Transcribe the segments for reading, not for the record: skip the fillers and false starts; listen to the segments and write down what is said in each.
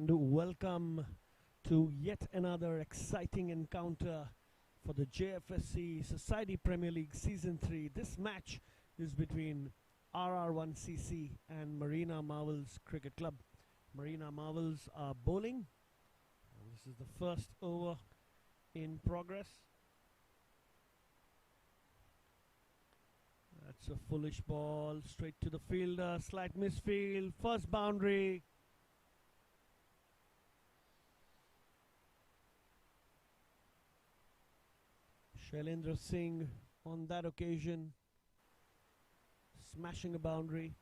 and welcome to yet another exciting encounter for the Jfsc Society Premier League Season 3. This match is between RR1CC and Marina Marvels Cricket Club. Marina Marvels are bowling. And this is the first over in progress. That's a foolish ball, straight to the fielder, slight misfield, first boundary. Shailendra Singh on that occasion smashing a boundary.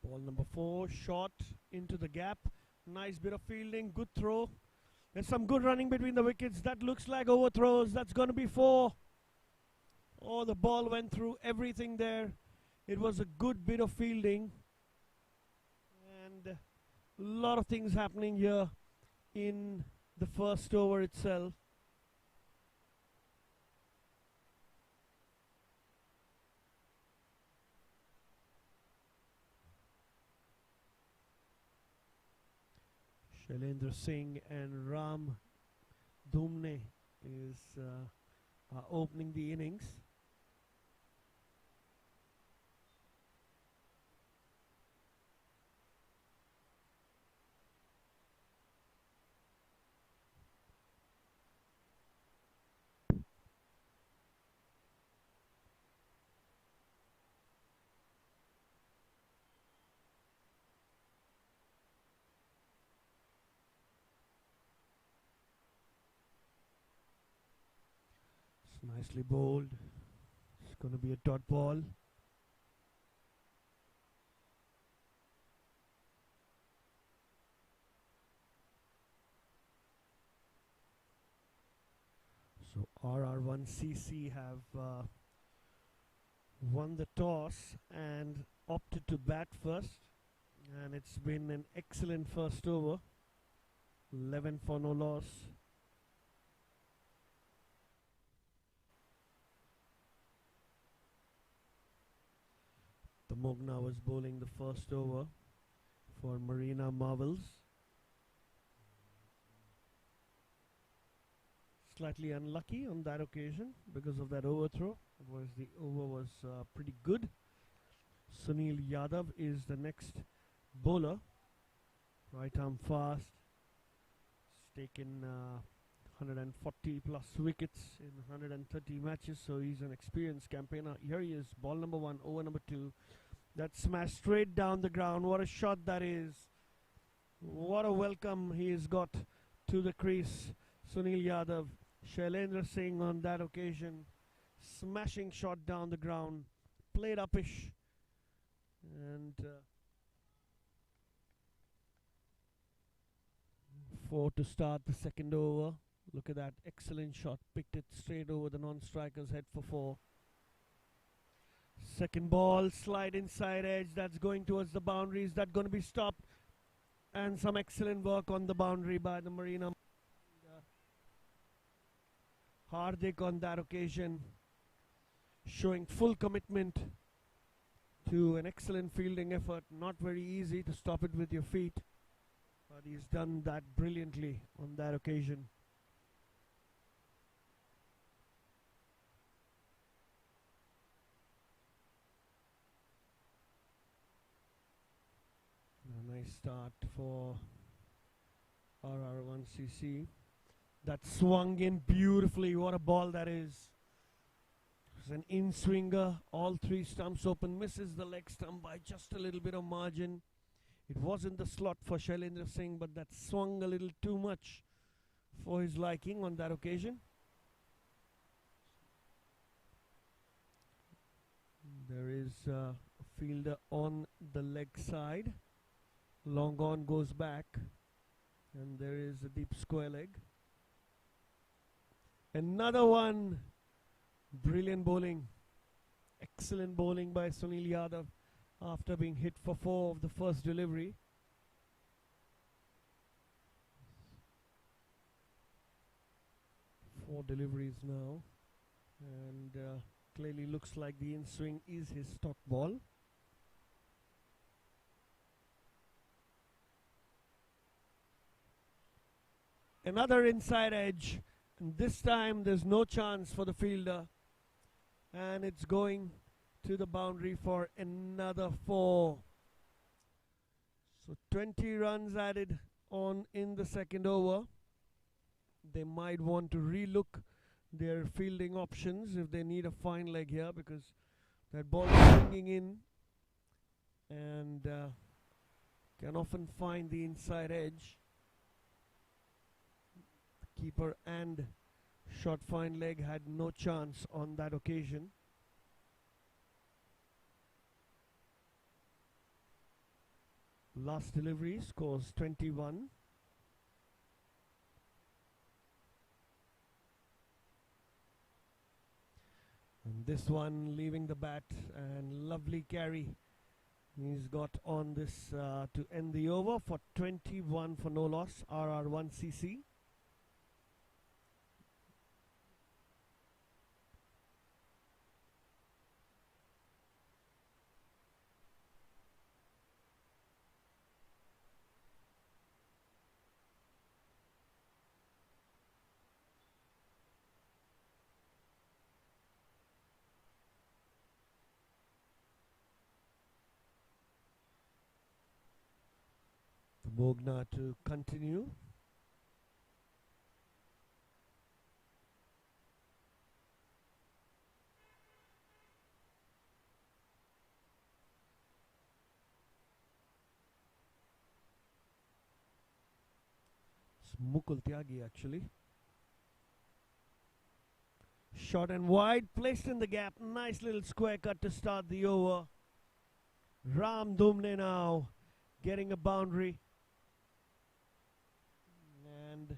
Ball number 4, shot into the gap. Nice bit of fielding, good throw. There's some good running between the wickets. That looks like overthrows. That's going to be 4. Oh, the ball went through everything there. It was a good bit of fielding. And a lot of things happening here in the first over itself. Shailendra Singh and Ram Dhumne are opening the innings. Nicely bowled. It's going to be a dot ball. So RR1CC have won the toss and opted to bat first. And it's been an excellent first over. 11 for no loss. The Mogna was bowling the first over for Marina Marvels. Slightly unlucky on that occasion because of that overthrow. Otherwise the over was pretty good. Sunil Yadav is the next bowler. Right arm fast. He's taken 140 plus wickets in 130 matches, so he's an experienced campaigner. Here he is, ball number 1, over number 2. That smash straight down the ground. What a shot that is. What a welcome he has got to the crease. Sunil Yadav, Shailendra Singh on that occasion. Smashing shot down the ground. Played uppish. And 4 to start the second over. Look at that excellent shot. Picked it straight over the non-striker's head for 4. Second ball, slide inside edge. That's going towards the boundary. Is that going to be stopped? And some excellent work on the boundary by the Marina. Hardik on that occasion showing full commitment to an excellent fielding effort. Not very easy to stop it with your feet, but he's done that brilliantly on that occasion. A nice start for RR1CC. That swung in beautifully. What a ball that is. It's an in-swinger. All 3 stumps open. Misses the leg stump by just a little bit of margin. It was in the slot for Shailendra Singh, but that swung a little too much for his liking on that occasion. There is a fielder on the leg side. Long on goes back, and there is a deep square leg. Another one. Brilliant bowling. Excellent bowling by Sunil Yadav after being hit for 4 of the first delivery. Four deliveries now, and clearly looks like the in-swing is his stock ball. Another inside edge, and this time there's no chance for the fielder, and it's going to the boundary for another 4. So 20 runs added on in the second over. They might want to relook their fielding options if they need a fine leg here, because that ball is swinging in and can often find the inside edge. The keeper and short fine leg had no chance on that occasion. Last delivery scores 21. And this one leaving the bat, and lovely carry he's got on this to end the over for 21 for no loss. RR1CC. Bogna to continue. It's Mukul Tyagi actually. Short and wide, placed in the gap. Nice little square cut to start the over. Ram Dumne now getting a boundary. And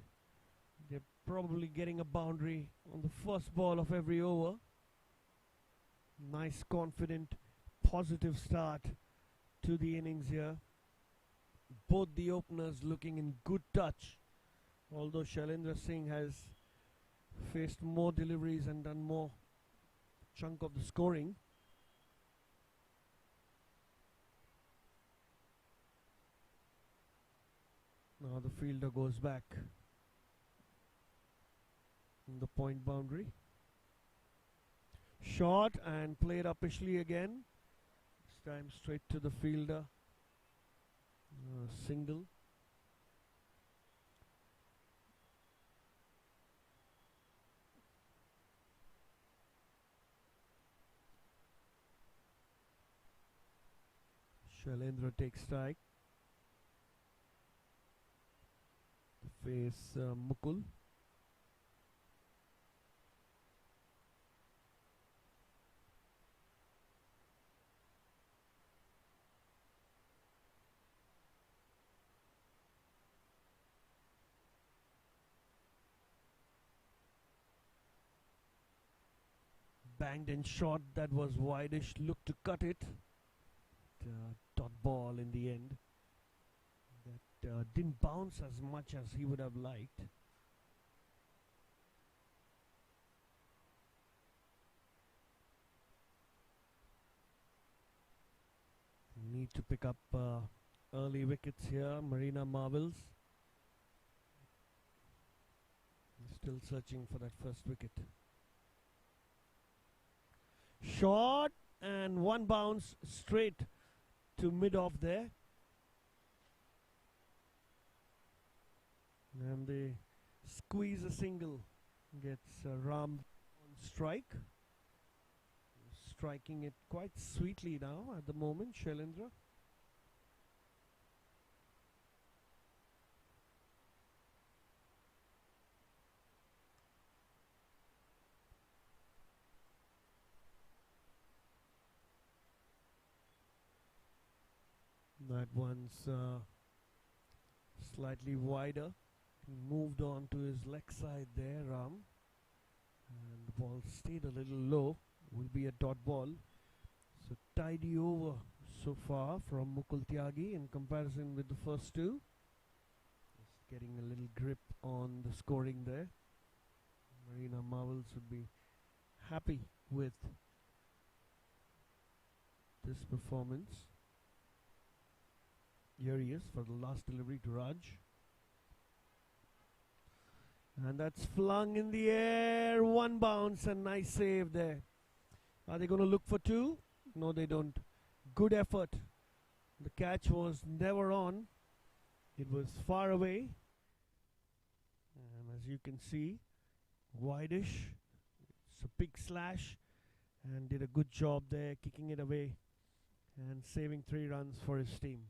they're probably getting a boundary on the first ball of every over. Nice, confident, positive start to the innings here. Both the openers looking in good touch, although Shailendra Singh has faced more deliveries and done more chunk of the scoring. Now the fielder goes back in the point boundary. Shot and played uppishly again. This time straight to the fielder. Single. Shailendra takes strike. Face Mukul. Banged and shot, that was wideish, looked to cut it. Dot ball in the end. Didn't bounce as much as he would have liked. Need to pick up early wickets here. Marina marvels. Still searching for that first wicket. Shot and one bounce straight to mid-off there. And they squeeze a single. Gets Ram on strike. Striking it quite sweetly now at the moment, Shailendra. That one's slightly wider. He moved on to his leg side there, Ram. And the ball stayed a little low. Will be a dot ball. So tidy over so far from Mukul Tyagi in comparison with the first two. Just getting a little grip on the scoring there. Marina Marvels would be happy with this performance. Here he is for the last delivery to Raj. And that's flung in the air. One bounce and nice save there. Are they going to look for two? No, they don't. Good effort. The catch was never on. It was far away. And as you can see, wide-ish. It's a big slash. And did a good job there, kicking it away and saving 3 runs for his team.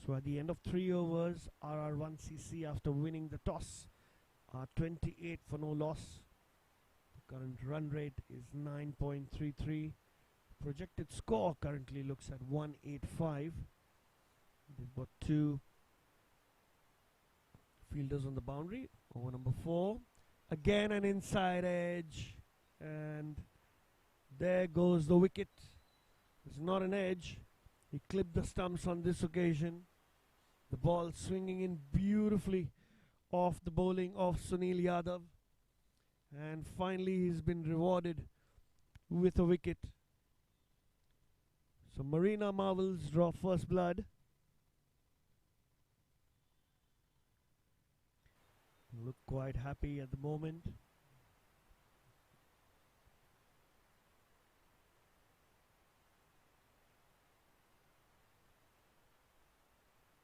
So at the end of 3 overs, RR1CC, after winning the toss, are 28 for no loss. The current run rate is 9.33. Projected score currently looks at 185. They've got 2 fielders on the boundary. Over number 4. Again an inside edge. And there goes the wicket. It's not an edge. He clipped the stumps on this occasion. The ball swinging in beautifully off the bowling of Sunil Yadav. And finally he's been rewarded with a wicket. So Marina Marvels draw first blood. Look quite happy at the moment.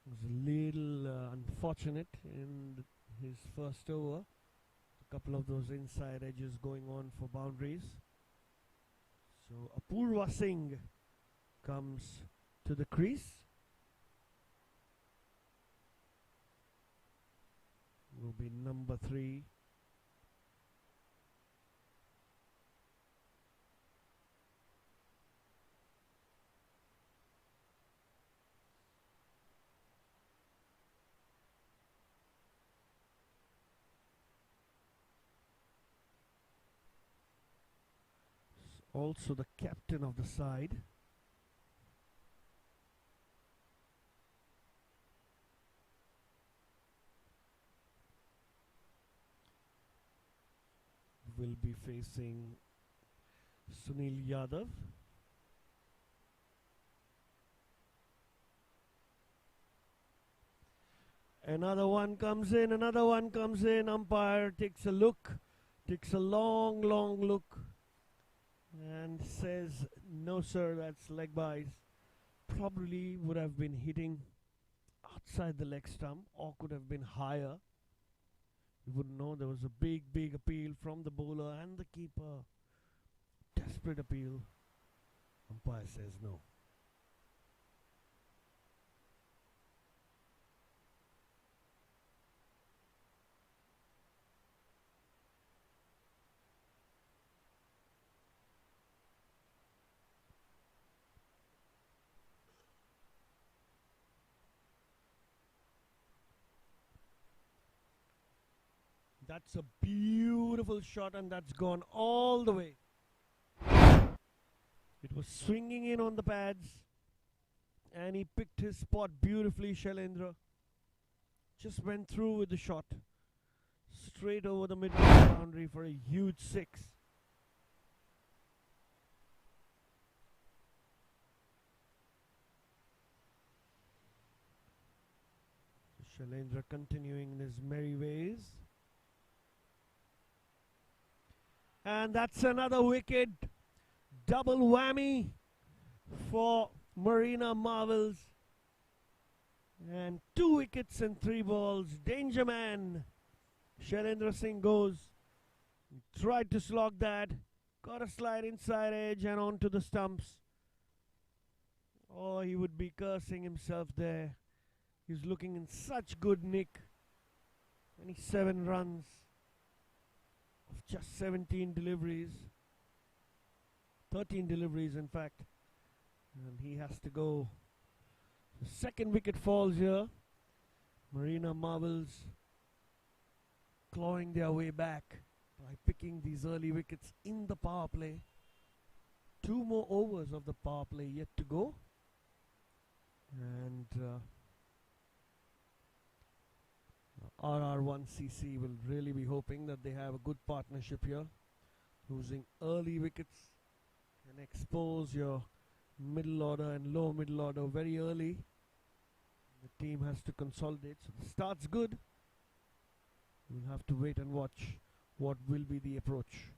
It was a little unfortunate in his first over. A couple of those inside edges going on for boundaries. So Apurva Singh comes to the crease. Will be number 3. Also the captain of the side. Will be facing Sunil Yadav. Another one comes in, another one comes in. Umpire takes a look, takes a long look and says, no sir, that's leg byes. Probably would have been hitting outside the leg stump or could have been higher. You wouldn't know. There was a big appeal from the bowler and the keeper. Desperate appeal. Umpire says no. That's a beautiful shot and that's gone all the way. It was swinging in on the pads and he picked his spot beautifully, Shailendra. Just went through with the shot. Straight over the mid boundary for a huge 6. Shailendra continuing in his merry ways. And that's another wicket. Double whammy for Marina Marvels. And 2 wickets and 3 balls. Danger man. Shailendra Singh goes. Tried to slog that. Got a slide inside edge and onto the stumps. Oh, he would be cursing himself there. He's looking in such good nick. 27 runs of just 17 deliveries. 13 deliveries in fact. And he has to go. The second wicket falls here. Marina Marvels clawing their way back by picking these early wickets in the power play. 2 more overs of the power play yet to go, and RR1CC will really be hoping that they have a good partnership here. Losing early wickets can expose your middle order and lower middle order very early. The team has to consolidate, so the start's good. We'll have to wait and watch what will be the approach.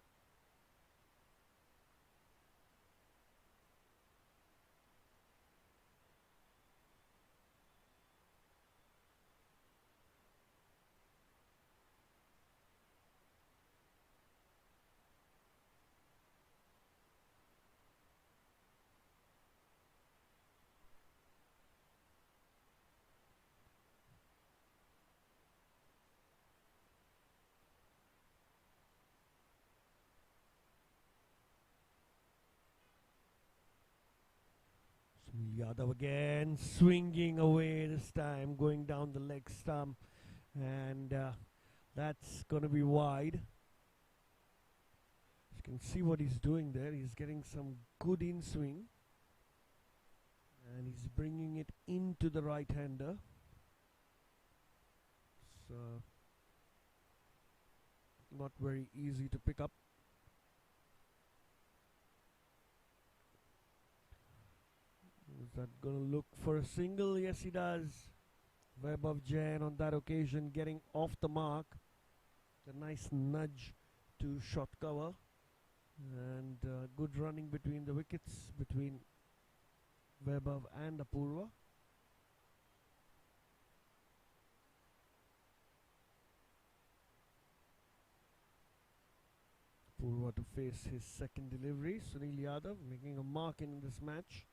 Yadav again swinging away this time, going down the leg stump, and that's going to be wide. You can see what he's doing there. He's getting some good in swing, and he's bringing it into the right hander. So not very easy to pick up. Is that going to look for a single? Yes, he does. Vaibhav Jain on that occasion getting off the mark. A nice nudge to short cover. And good running between the wickets, between Vaibhav and Apurva. Apurva to face his second delivery. Sunil Yadav making a mark in this match.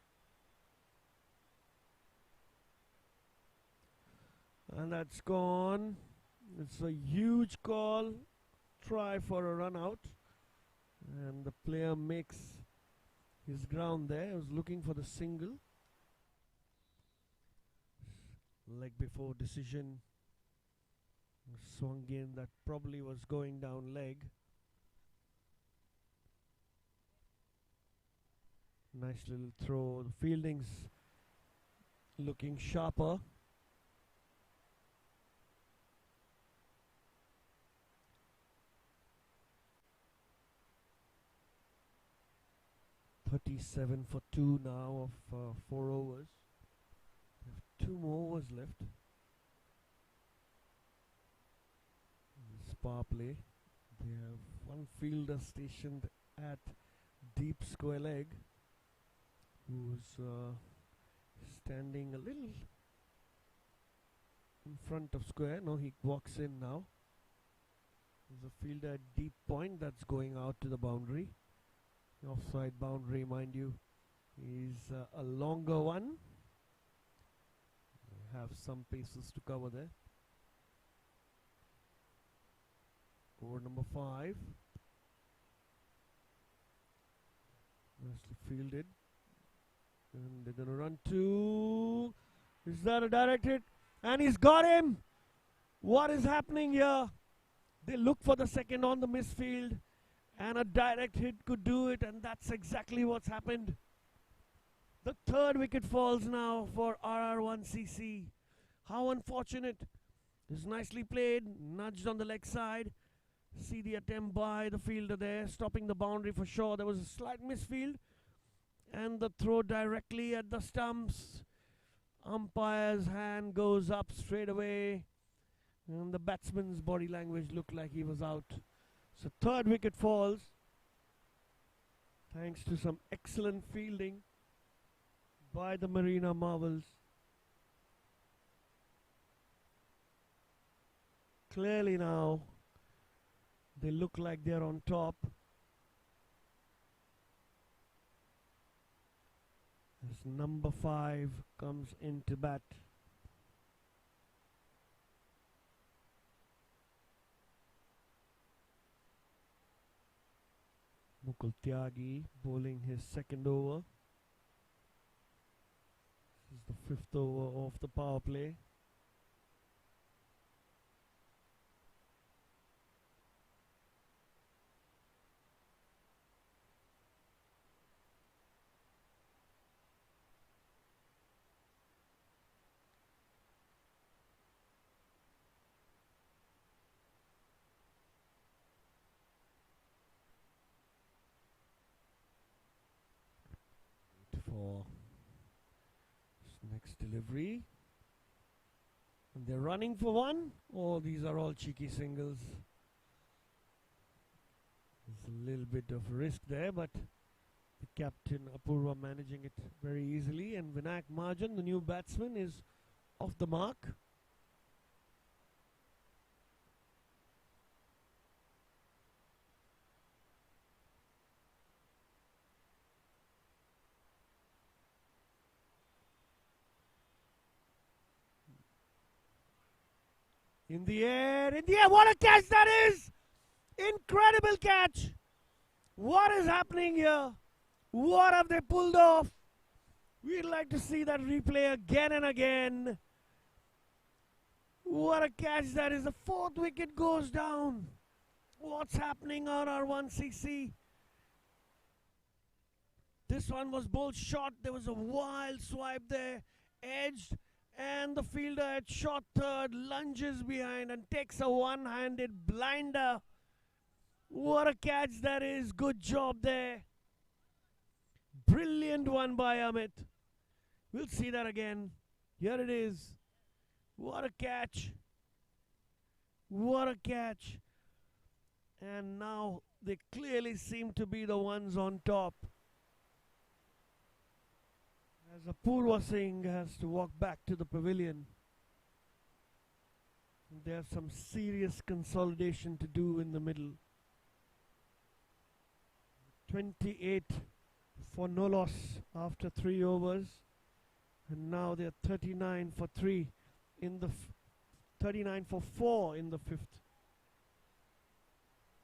And that's gone. It's a huge call. Try for a run out. And the player makes his ground there. He was looking for the single. Leg before decision. Swung in, that probably was going down leg. Nice little throw. The fielding's looking sharper. .37 for 2 now of 4 overs. We have 2 more overs left. This power play. They have one fielder stationed at deep square leg, who's standing a little in front of square. No, he walks in now. There's a fielder at deep point that's going out to the boundary. The offside boundary, mind you, is a longer one. We have some paces to cover there. Over number 5. Nicely fielded. And they're going to run 2. Is that a direct hit? And he's got him! What is happening here? They look for the second on the misfield, and a direct hit could do it, and that's exactly what's happened. The 3rd wicket falls now for RR1CC. How unfortunate. It's nicely played, nudged on the leg side. See the attempt by the fielder there, stopping the boundary for sure. There was a slight misfield, and the throw directly at the stumps. Umpire's hand goes up straight away, and the batsman's body language looked like he was out. So 3rd wicket falls, thanks to some excellent fielding by the Marina Marvels. Clearly now, they look like they're on top. As number 5 comes into bat. Mukul Tyagi bowling his 2nd over. This is the 5th over of the power play. for next delivery. And they're running for one. Oh, these are all cheeky singles. There's a little bit of risk there, but the captain Apurva managing it very easily. And Vinayak Mahajan, the new batsman, is off the mark. In the air, what a catch that is! Incredible catch! What is happening here? What have they pulled off? We'd like to see that replay again and again. What a catch that is! The fourth wicket goes down. What's happening, RR1CC? This one was bowled short. There was a wild swipe there, edged, and the fielder at short third lunges behind and takes a one-handed blinder. What a catch that is. Good job there. Brilliant one by Amit. We'll see that again. Here it is. What a catch. What a catch. And now they clearly seem to be the ones on top. As Apurva Singh has to walk back to the pavilion. There's some serious consolidation to do in the middle. 28 for no loss after 3 overs. And now they're 39 for 3 in the 39 for 4 in the 5th.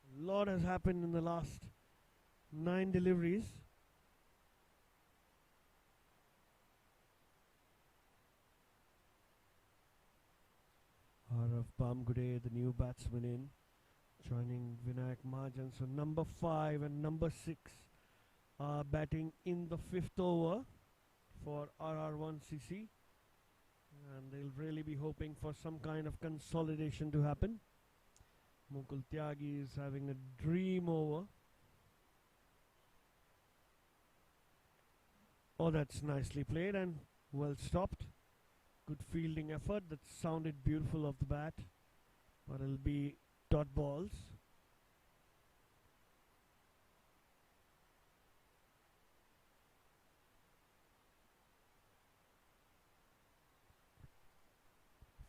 A lot has happened in the last 9 deliveries. Arav Bamgude, the new batsman, in, joining Vinayak Mahajan. So number 5 and number 6 are batting in the 5th over for RR1CC. And they'll really be hoping for some kind of consolidation to happen. Mukul Tyagi is having a dream over. Oh, that's nicely played and well stopped. Good fielding effort. That sounded beautiful off the bat. But it'll be dot balls.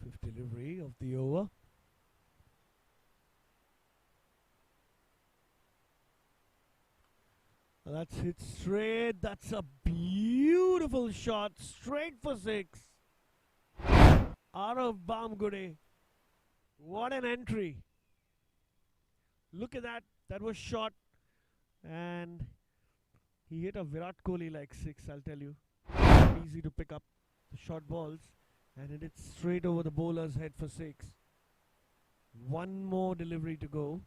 Fifth delivery of the over. That's hit straight. That's a beautiful shot. Straight for 6. Out of Bamgude. What an entry. Look at that. That was shot. And he hit a Virat Kohli like 6, I'll tell you. Easy to pick up the short balls. And it hit straight over the bowler's head for 6. One more delivery to go.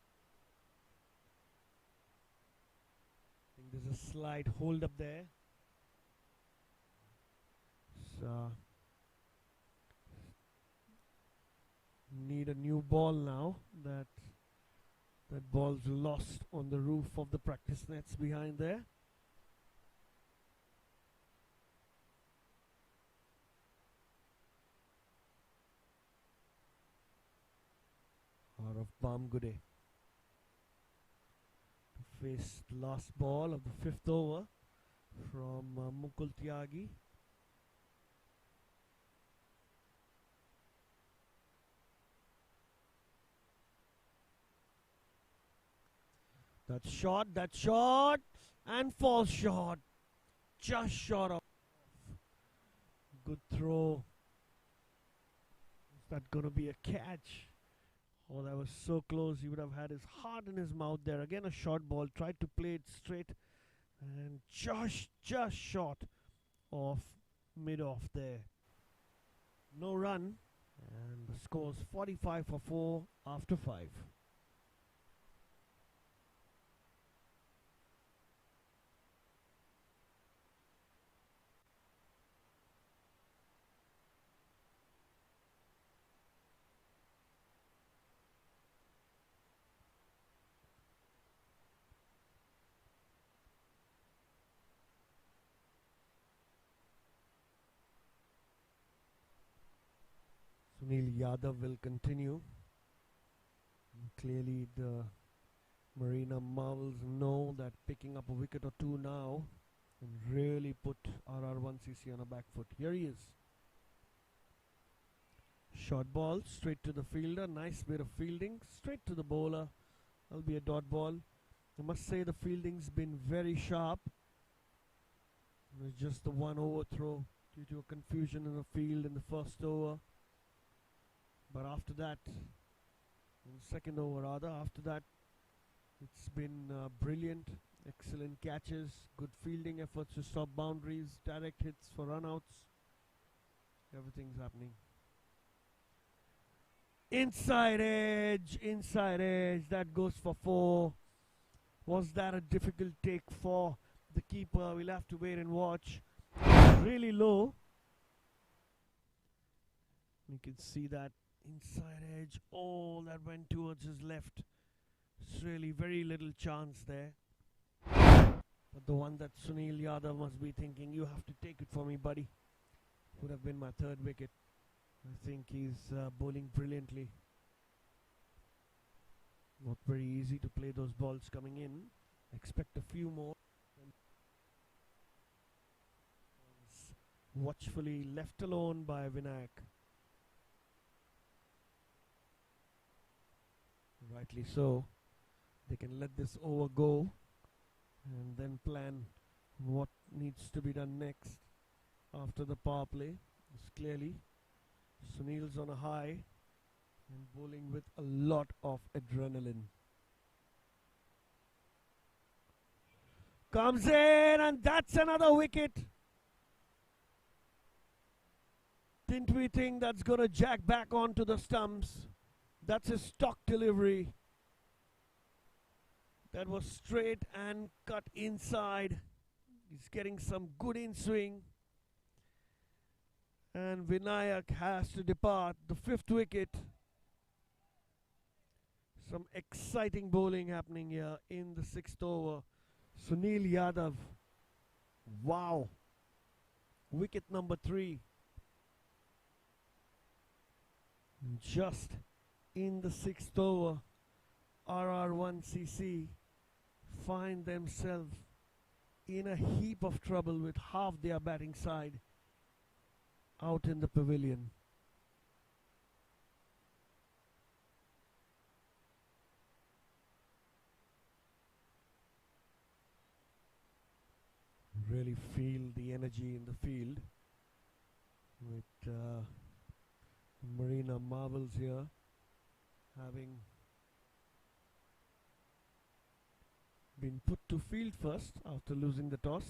I think there's a slight hold up there. So need a new ball now. That ball's lost on the roof of the practice nets behind there. Out of Bamgude to face the last ball of the 5th over from Mukul Tyagi. That shot, and falls short. Just short of. Good throw. Is that going to be a catch? Oh, that was so close. He would have had his heart in his mouth there. Again, a short ball. Tried to play it straight. And just short of mid-off there. No run. And the score's 45 for 4 after 5. Sunil Yadav will continue. And clearly the Marina Marvels know that picking up a wicket or two now and really put RR1CC on a back foot. Here he is. Short ball straight to the fielder. Nice bit of fielding. Straight to the bowler. That'll be a dot ball. I must say the fielding's been very sharp. It was just the one overthrow due to a confusion in the field in the first over. But after that, in the second over rather, after that, it's been brilliant. Excellent catches, good fielding efforts to stop boundaries, direct hits for runouts. Everything's happening. Inside edge, that goes for 4. Was that a difficult take for the keeper? We'll have to wait and watch. Really low. You can see that inside edge. Oh, that went towards his left. It's really very little chance there. But the one that Sunil Yadav must be thinking, you have to take it for me, buddy. Would have been my 3rd wicket. I think he's bowling brilliantly. Not very easy to play those balls coming in. Expect a few more. Watchfully left alone by Vinayak. Rightly so. They can let this over go and then plan what needs to be done next after the power play. It's clearly Sunil's on a high and bowling with a lot of adrenaline. Comes in, and that's another wicket. Didn't we think that's going to jack back onto the stumps? That's his stock delivery. That was straight and cut inside. He's getting some good in swing. And Vinayak has to depart. The 5th wicket. Some exciting bowling happening here in the 6th over. Sunil Yadav. Wow. Wicket number 3. Just in the 6th over, RR1CC find themselves in a heap of trouble with half their batting side out in the pavilion. Really feel the energy in the field with Marina Marvels here having been put to field first after losing the toss.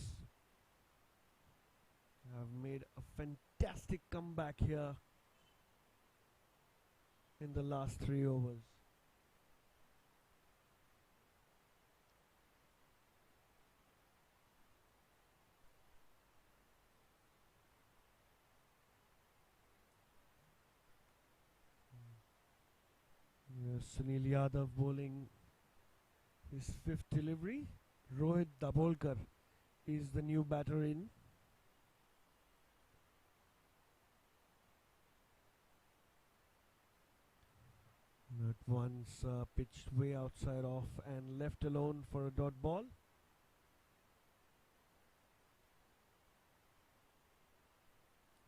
Have made a fantastic comeback here in the last 3 overs. Sunil Yadav bowling his 5th delivery. Rohit Dabolkar is the new batter in. That one's pitched way outside off and left alone for a dot ball.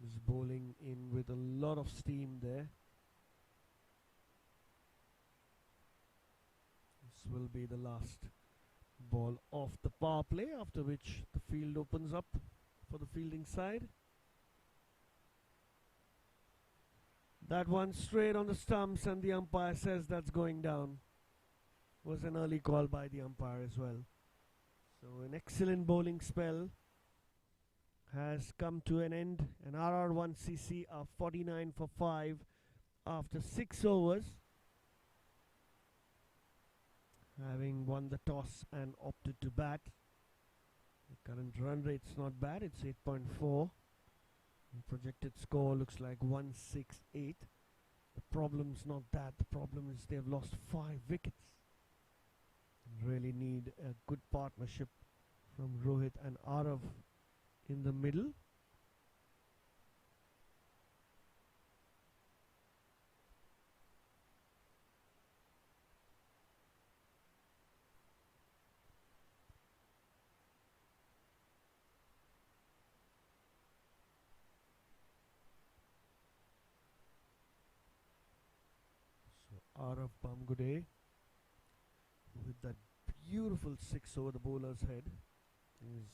He's bowling in with a lot of steam there. This will be the last ball of the power play, after which the field opens up for the fielding side. That one straight on the stumps, and the umpire says that's going down. Was an early call by the umpire as well. So an excellent bowling spell has come to an end, and RR1CC are 49 for 5 after 6 overs, having won the toss and opted to bat. The current run rate's not bad, it's 8.4. The projected score looks like 168. The problem's not that, the problem is they've lost 5 wickets. Really need a good partnership from Rohit and Arav in the middle. Arav Bamgude with that beautiful six over the bowler's head is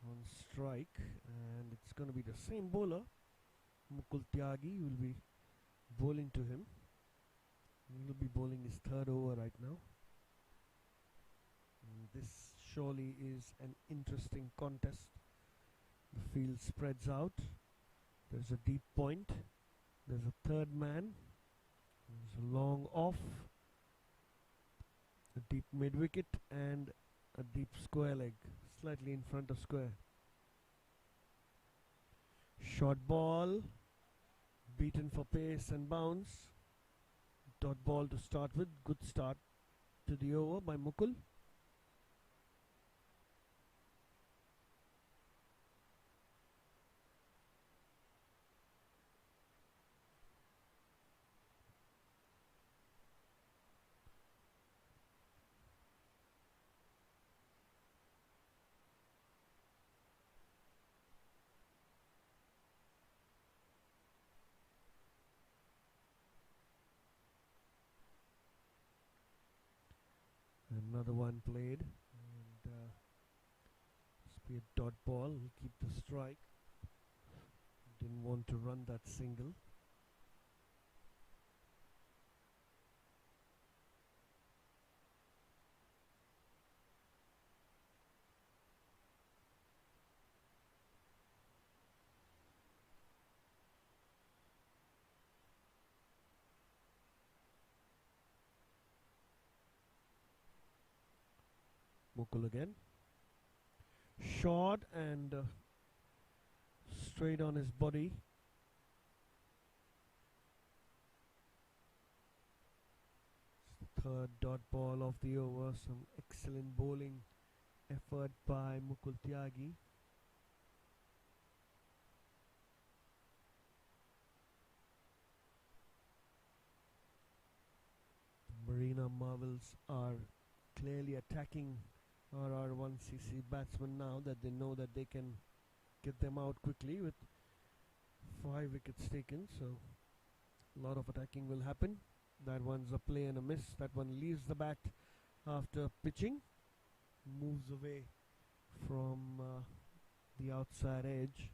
on strike, and it's going to be the same bowler. Mukul Tyagi will be bowling to him. He will be bowling his third over right now. And this surely is an interesting contest. The field spreads out. There's a deep point. There's a third man. There's a long off. A deep mid wicket and a deep square leg, slightly in front of square. Short ball, beaten for pace and bounce. Dot ball to start with. Good start to the over by Mukul. Another one played, and must be a dot ball. Will keep the strike. Didn't want to run that single. Mukul again. Short and straight on his body. It's the third dot ball of the over. Some excellent bowling effort by Mukul Tyagi. The Marina Marvels are clearly attacking RR1CC batsmen now that they know that they can get them out quickly with 5 wickets taken. So a lot of attacking will happen. That one's a play and a miss. That one leaves the bat after pitching, moves away from the outside edge.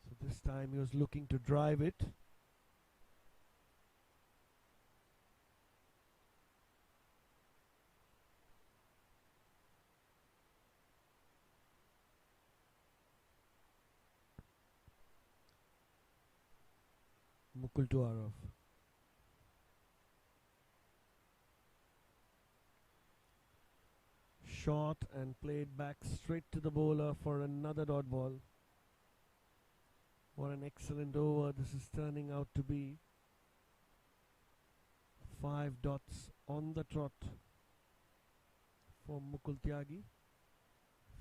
So this time he was looking to drive it. Mukul to Arav. Shot and played back straight to the bowler for another dot ball. What an excellent over this is turning out to be. 5 dots on the trot for Mukul Tyagi.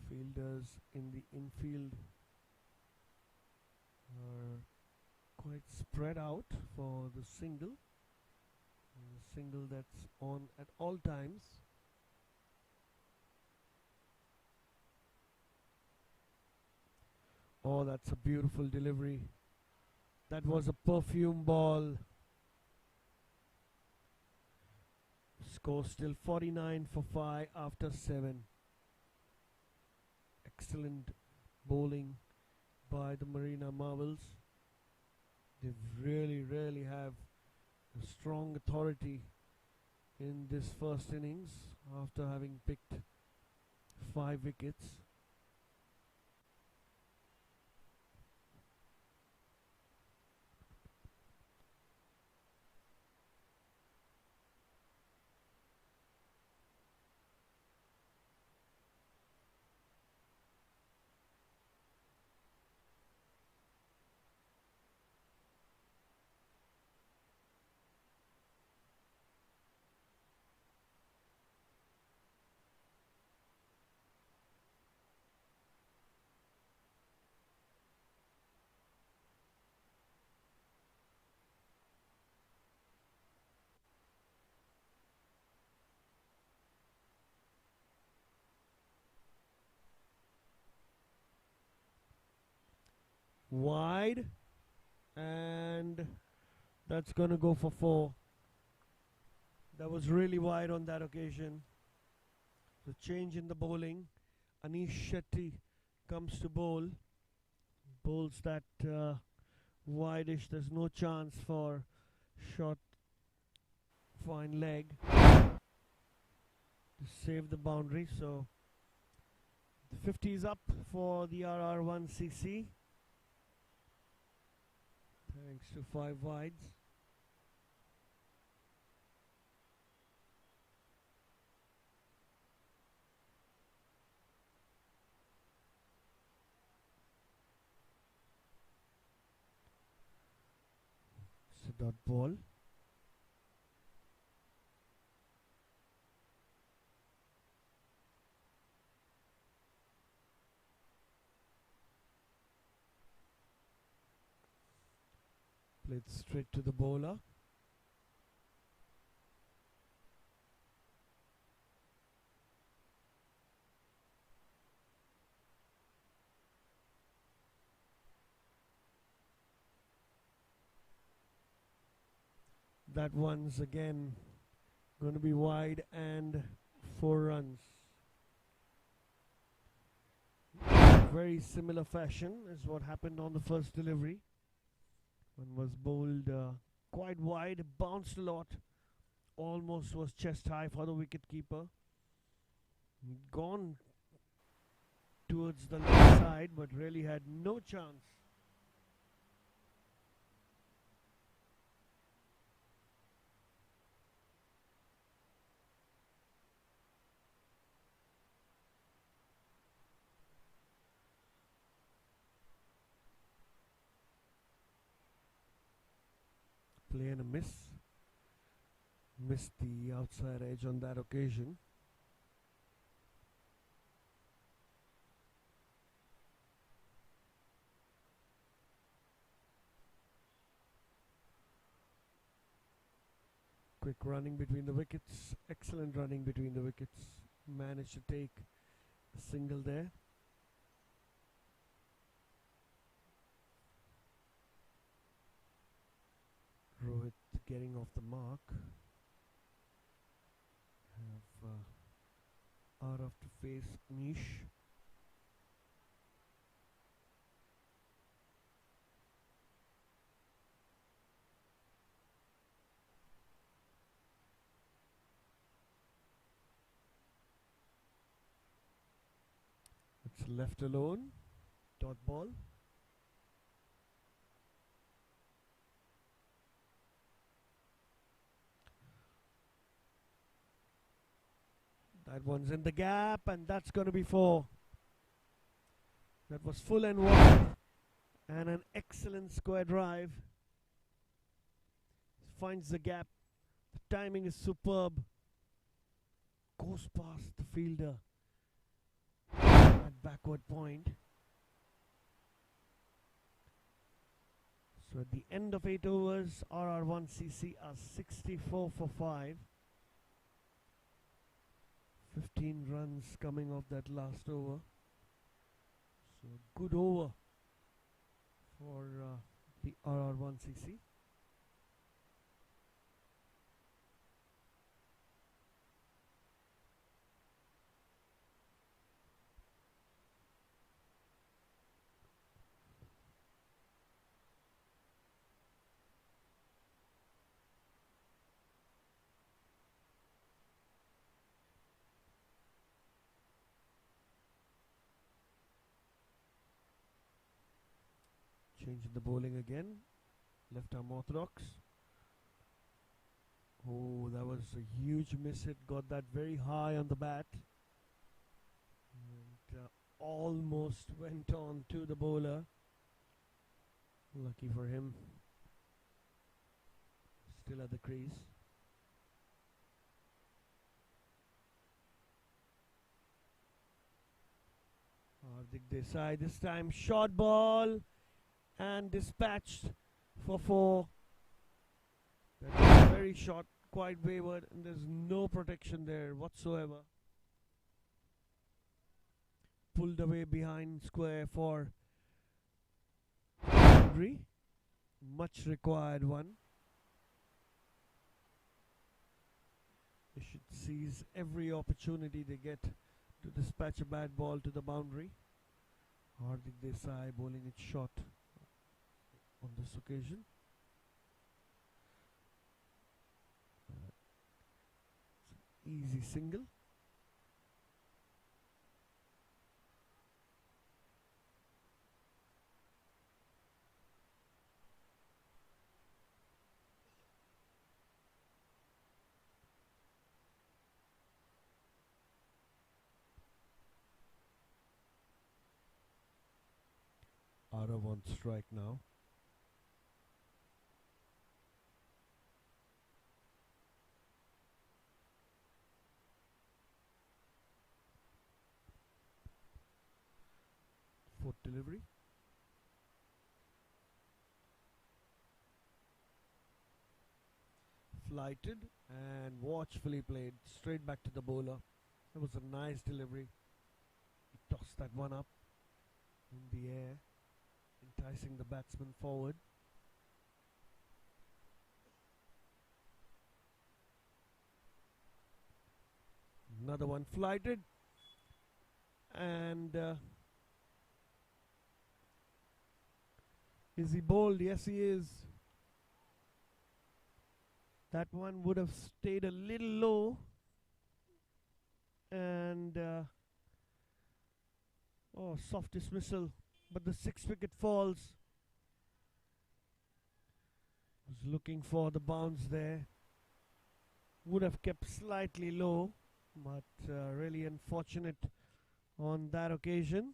Fielders in the infield are quite spread out for the single. The single that's on at all times. Oh, that's a beautiful delivery. That was a perfume ball. Score still 49 for 5 after 7. Excellent bowling by the Marina Marvels. They really have a strong authority in this first innings after having picked 5 wickets. Wide, and that's going to go for 4. That was really wide on that occasion. So change in the bowling. Anish Shetty comes to bowl. Bowls that wideish. There's no chance for short fine leg to save the boundary. So the 50 is up for the RR1CC. Thanks to 5 wides. It's a dot ball. Played straight to the bowler. That one's again going to be wide and 4 runs. Very similar fashion is what happened on the first delivery. One was bowled quite wide, bounced a lot, almost was chest high for the wicket keeper. Gone towards the left side, but really had no chance. Play and a miss. Missed the outside edge on that occasion. Quick running between the wickets. Excellent running between the wickets. Managed to take a single there. Rohit getting off the mark. Have out of to face Anish. It's left alone. Dot ball. That one's in the gap, and that's going to be 4. That was full and wide, and an excellent square drive. Finds the gap. The timing is superb. Goes past the fielder at backward point. So at the end of 8 overs, RR1CC are 64 for 5. 15 runs coming off that last over. So good over for the RR1CC. Changing the bowling again. Left arm orthodox. Oh, that was a huge miss. It got that very high on the bat. And almost went on to the bowler. Lucky for him. Still at the crease. Hardik Desai this time. Short ball. And dispatched for 4. That was very short, quite wayward, and there's no protection there whatsoever. Pulled away behind square for boundary. Much required one. They should seize every opportunity they get to dispatch a bad ball to the boundary. Hardik Desai bowling it short on this occasion. It's an easy single. Arav on strike now. Fourth delivery. Flighted and watchfully played straight back to the bowler. It was a nice delivery. He tossed that one up in the air, enticing the batsman forward. Another one flighted, and is he bowled? Yes, he is. That one would have stayed a little low, and soft dismissal, but the 6-wicket falls. Was looking for the bounce there. Would have kept slightly low, but really unfortunate on that occasion.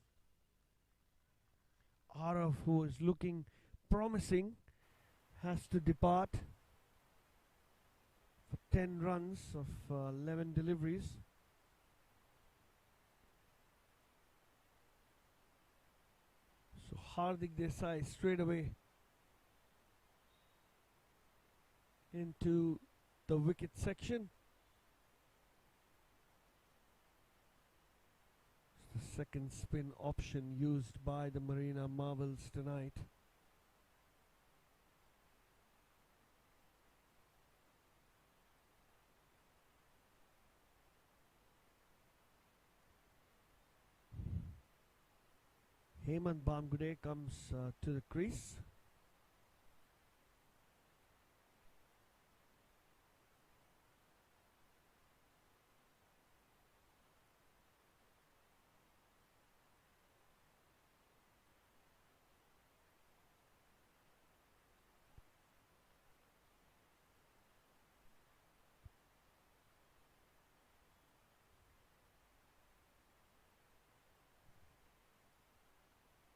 Arav, who is looking promising, has to depart for 10 runs of 11 deliveries. So Hardik Desai straight away into the wicket section. It's the second spin option used by the Marina Marvels tonight. Hemant Bamgude comes to the crease.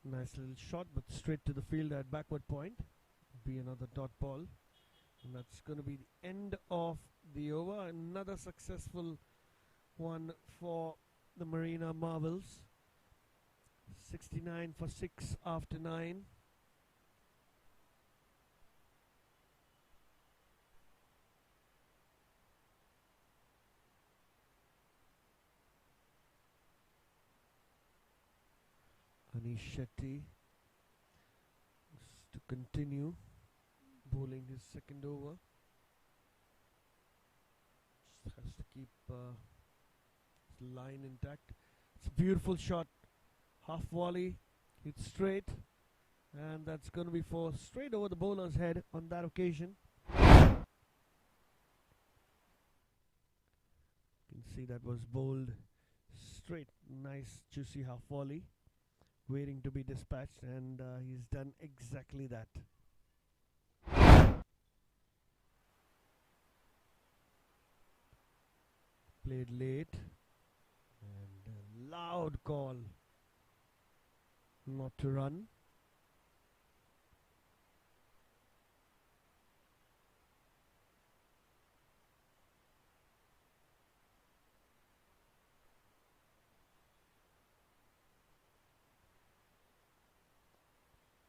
Nice little shot, but straight to the field at backward point. Be another dot ball. And that's going to be the end of the over. Another successful one for the Marina Marvels. 69 for 6 after 9. Anish Shetty is to continue bowling his second over. Just has to keep his line intact. It's a beautiful shot. Half volley, hit straight, and that's going to be for straight over the bowler's head on that occasion. You can see that was bowled straight. Nice juicy half volley, waiting to be dispatched, and he's done exactly that. Played late, and a loud call not to run.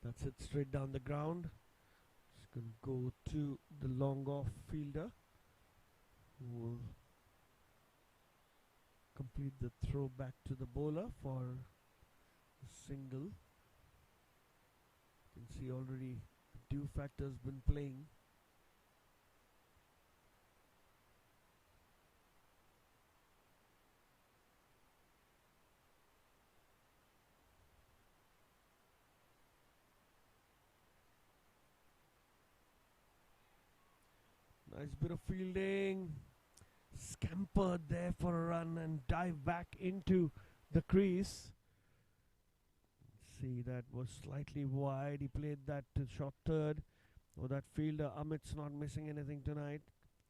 That's it, straight down the ground. Just going to go to the long off fielder, who will complete the throw back to the bowler for a single. You can see already the dew factor has been playing. Nice bit of fielding. Scampered there for a run and dive back into the crease. See, that was slightly wide. He played that to short third. Oh, that fielder Amit's not missing anything tonight.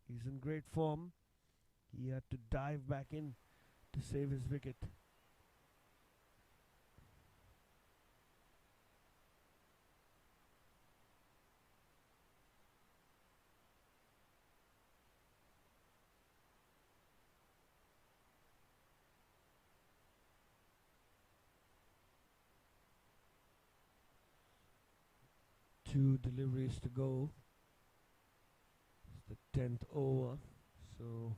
He's in great form. He had to dive back in to save his wicket. Two deliveries to go. It's the 10th over. So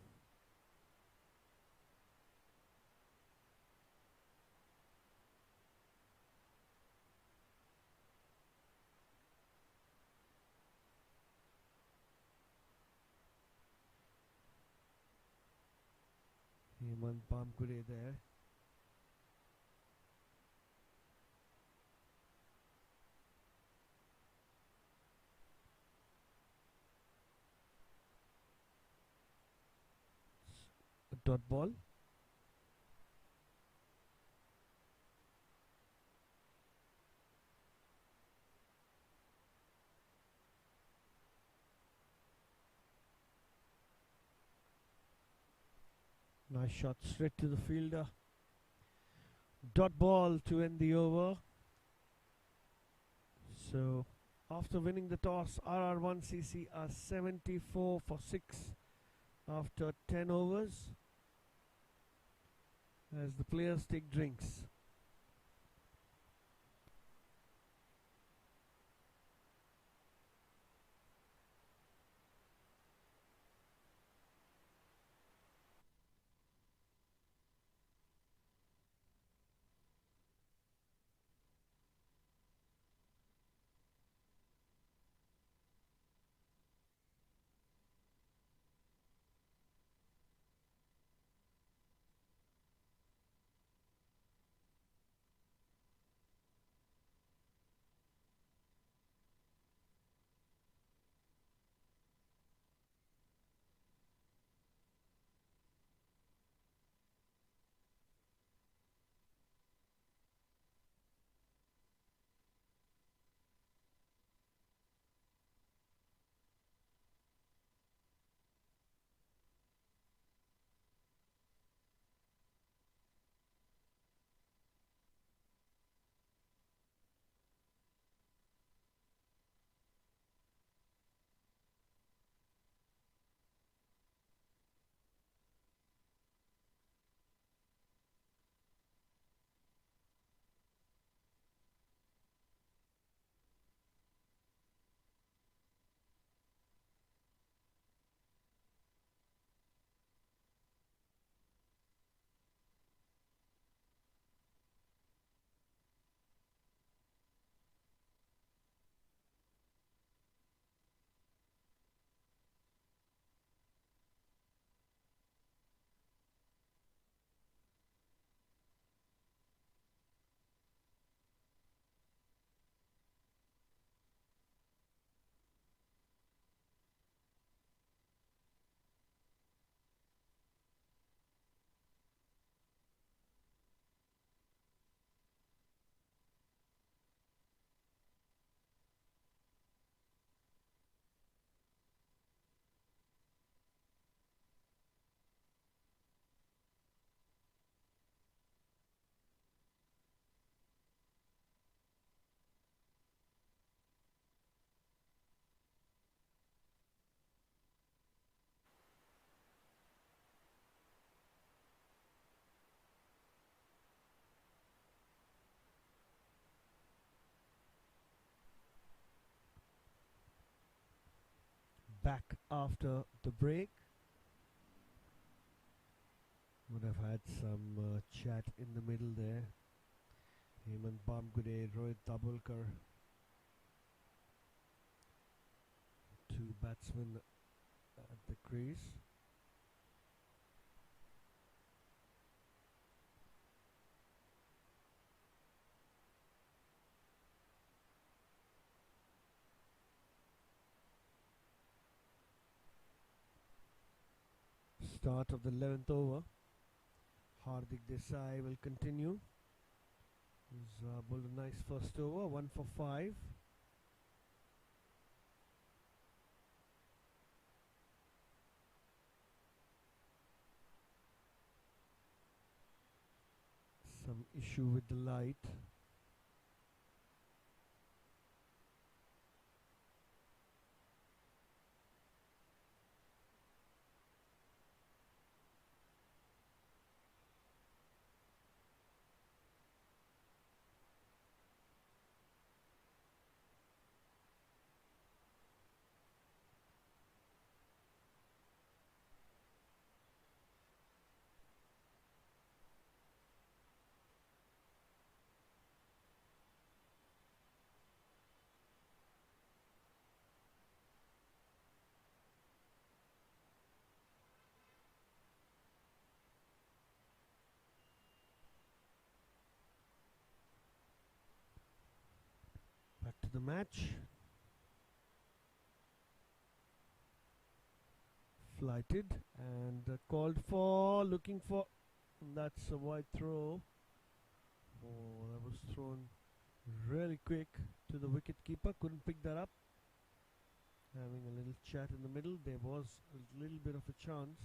Hemant Bamkure there. A dot ball. Nice shot straight to the fielder. Dot ball to end the over. So after winning the toss, RR1CC are 74 for 6 after 10 overs as the players take drinks. Back after the break. Would have had some chat in the middle there. Hemant Bamkure, Rohit Dabholkar. Two batsmen at the crease. Start of the 11th over. Hardik Desai will continue. He's bowled a nice first over, 1 for 5. Some issue with the light. Back to the match. Flighted and called for, looking for, that's a wide throw. Oh, that was thrown really quick to the wicket keeper, couldn't pick that up. Having a little chat in the middle, there was a little bit of a chance.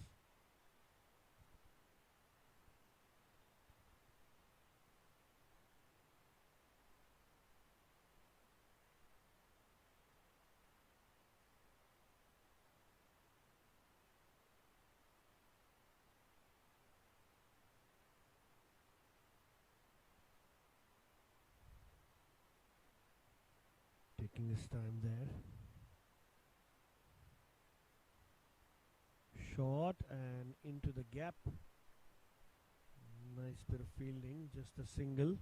Taking his time there. Short and into the gap. Nice bit of fielding, just a single.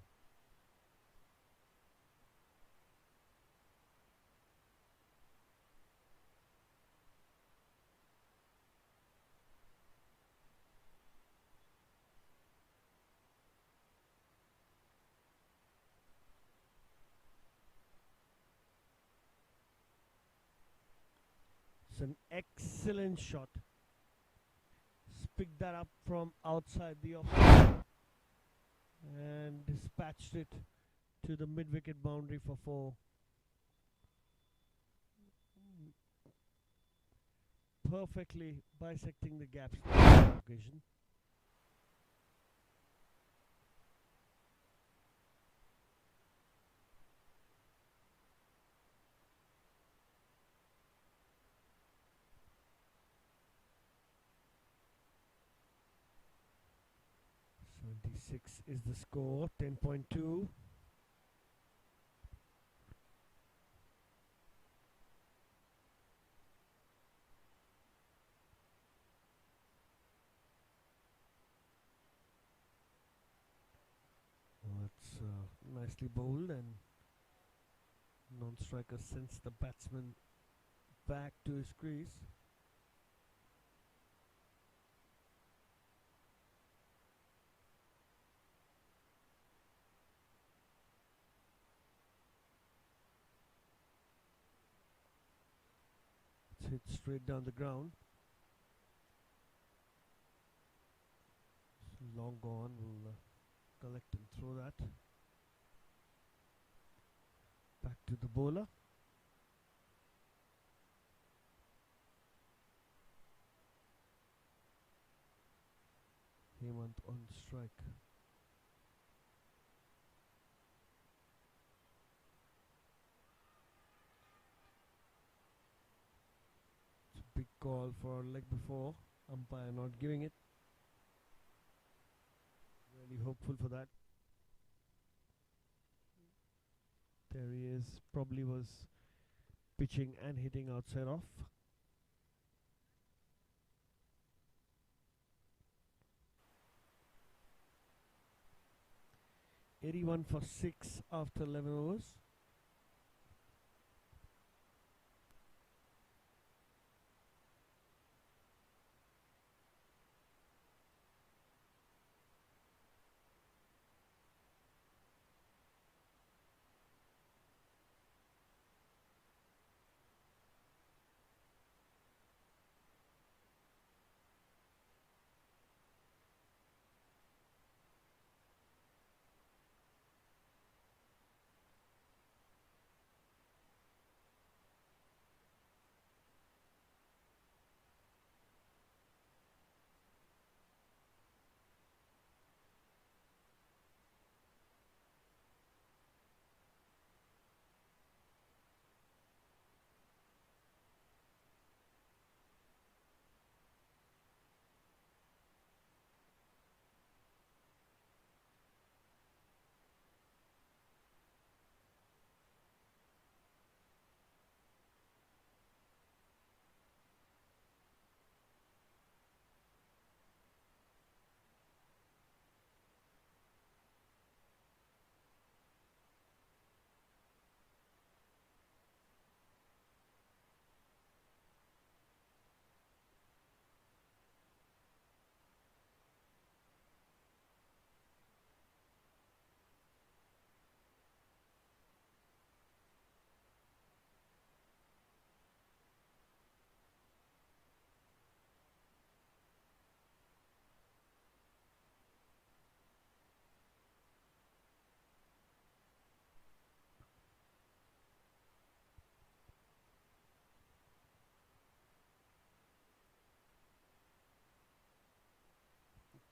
It's an excellent shot. Picked that up from outside the off and dispatched it to the mid-wicket boundary for 4. Perfectly bisecting the gaps on this occasion. Six is the score, 10.2. That's nicely bowled, and non-striker sends the batsman back to his crease. It's hit straight down the ground. It's long gone. We'll collect and throw that. Back to the bowler. Hemant on strike. It's a big call for leg before. Umpire not giving it. Really hopeful for that. There he is. Probably was pitching and hitting outside off. (81 for 6) after 11 overs.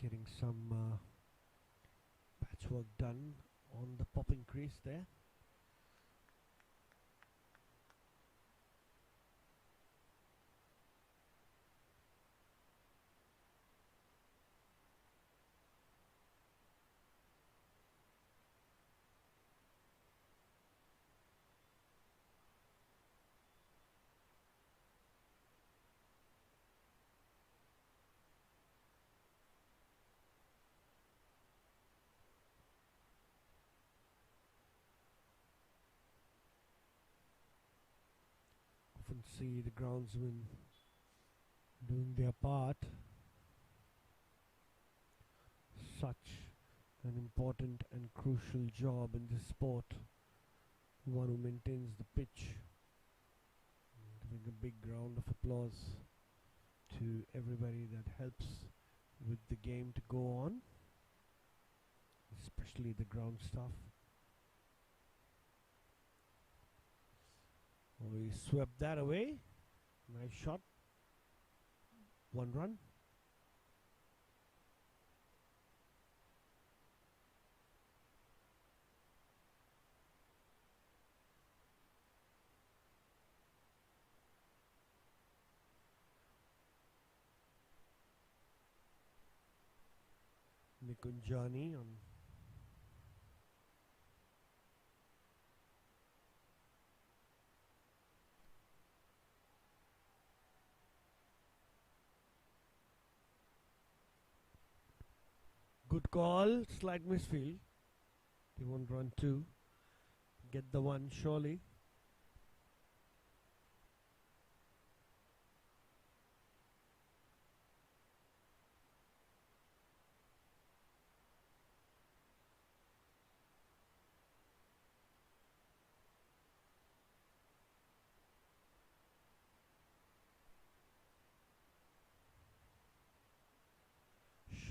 Getting some patchwork done on the popping crease there. Often see the groundsmen doing their part. Such an important and crucial job in this sport. One who maintains the pitch. Giving a big round of applause to everybody that helps with the game to go on, especially the ground staff. We swept that away. Nice shot. 1 run. Nikunjani on good call, slight misfield. They won't run 2. Get the 1 surely.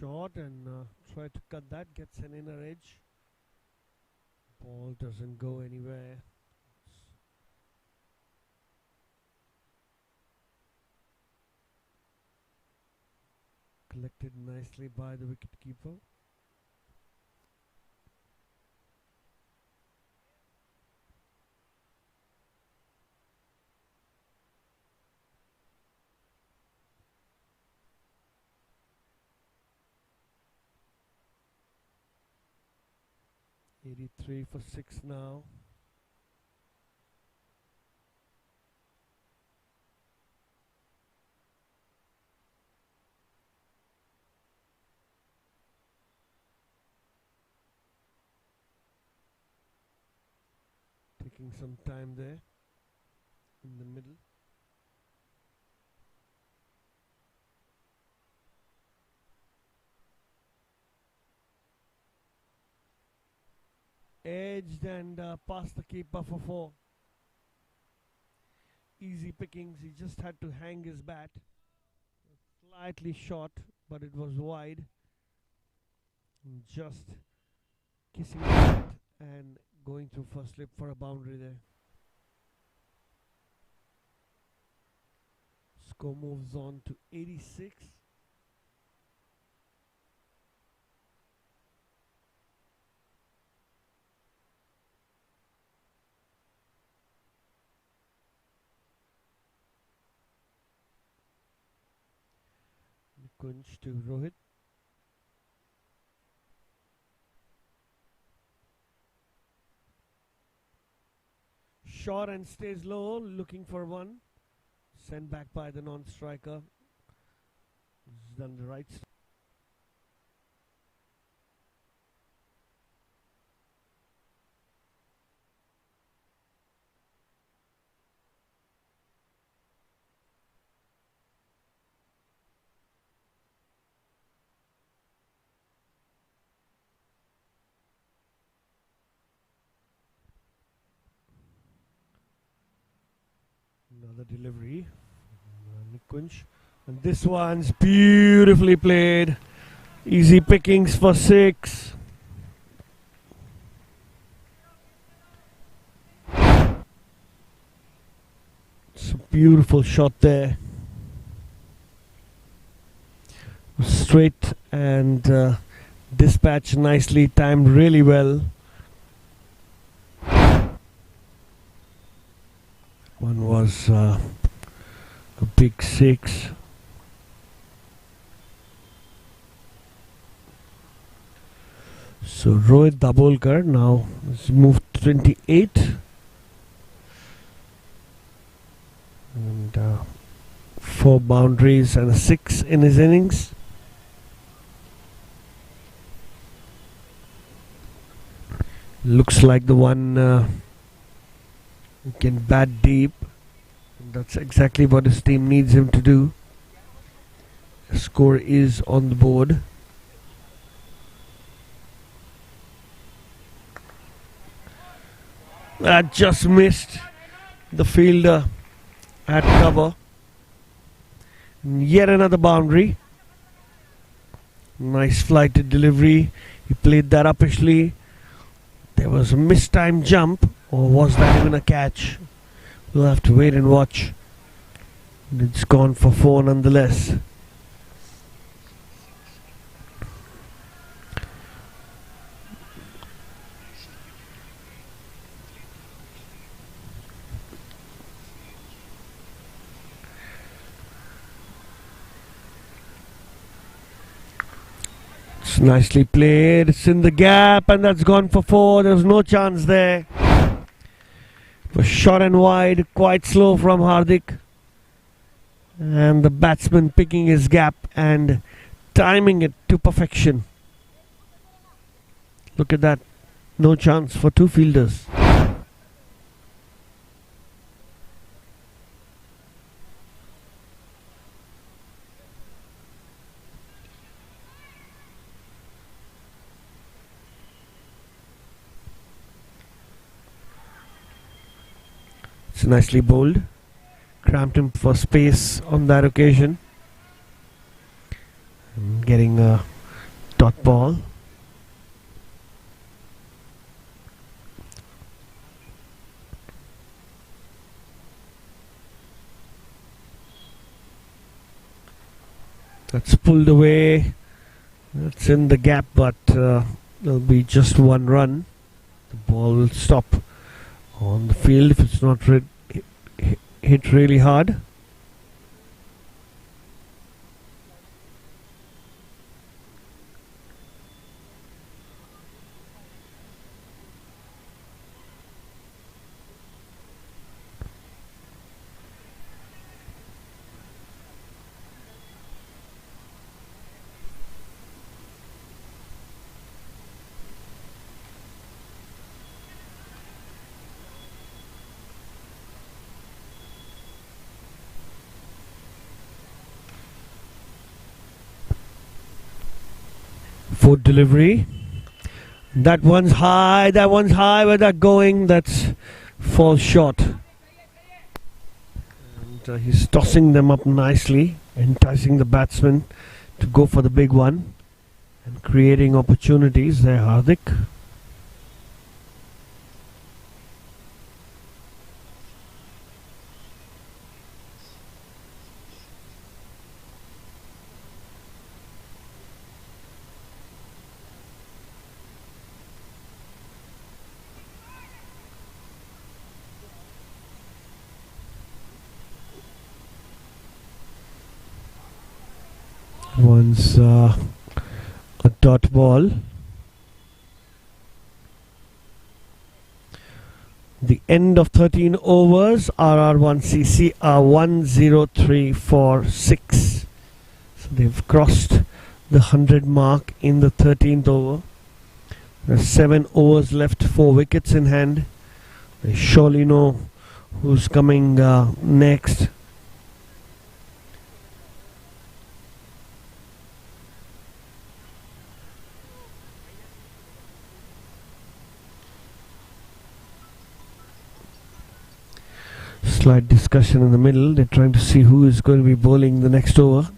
Short and try to cut that, gets an inner edge. Ball doesn't go anywhere. Collected nicely by the wicketkeeper. .83 for 6 now. Taking some time there in the middle. Edged and past the keeper for 4. Easy pickings. He just had to hang his bat. Slightly short, but it was wide. And just kissing the bat and going through for slip for a boundary there. Score moves on to 86. Kunj to Rohit. Short and stays low, looking for 1. Sent back by the non-striker. He's done the right. Another delivery. Nikunj. And this one's beautifully played. Easy pickings for 6. It's a beautiful shot there. straight and dispatched nicely, timed really well. One was a big 6. So Rohit Dabolkar now has moved to 28 and 4 boundaries and a 6 in his innings. Looks like the one who can bat deep. And that's exactly what his team needs him to do. The score is on the board. That just missed the fielder at cover. And yet another boundary. Nice flighted delivery. He played that uppishly. There was a mistimed jump, or was that even a catch? We'll have to wait and watch. It's gone for 4 nonetheless. It's nicely played. It's in the gap and that's gone for 4. There was no chance there. It was short and wide, quite slow from Hardik. And the batsman picking his gap and timing it to perfection. Look at that. No chance for 2 fielders. It's nicely bowled. Cramped him for space on that occasion. And getting a dot ball. That's pulled away. That's in the gap, but there'll be just 1 run. The ball will stop on the field if it's not hit really hard. For delivery. That one's high, where that going? That's falls short. And he's tossing them up nicely, enticing the batsman to go for the big one and creating opportunities there, Hardik. One's a dot ball. The end of 13 overs. RR1CC are 10346. So they've crossed the 100 mark in the 13th over. There's 7 overs left, 4 wickets in hand. They surely know who's coming next. Slight discussion in the middle. They're trying to see who is going to be bowling the next over.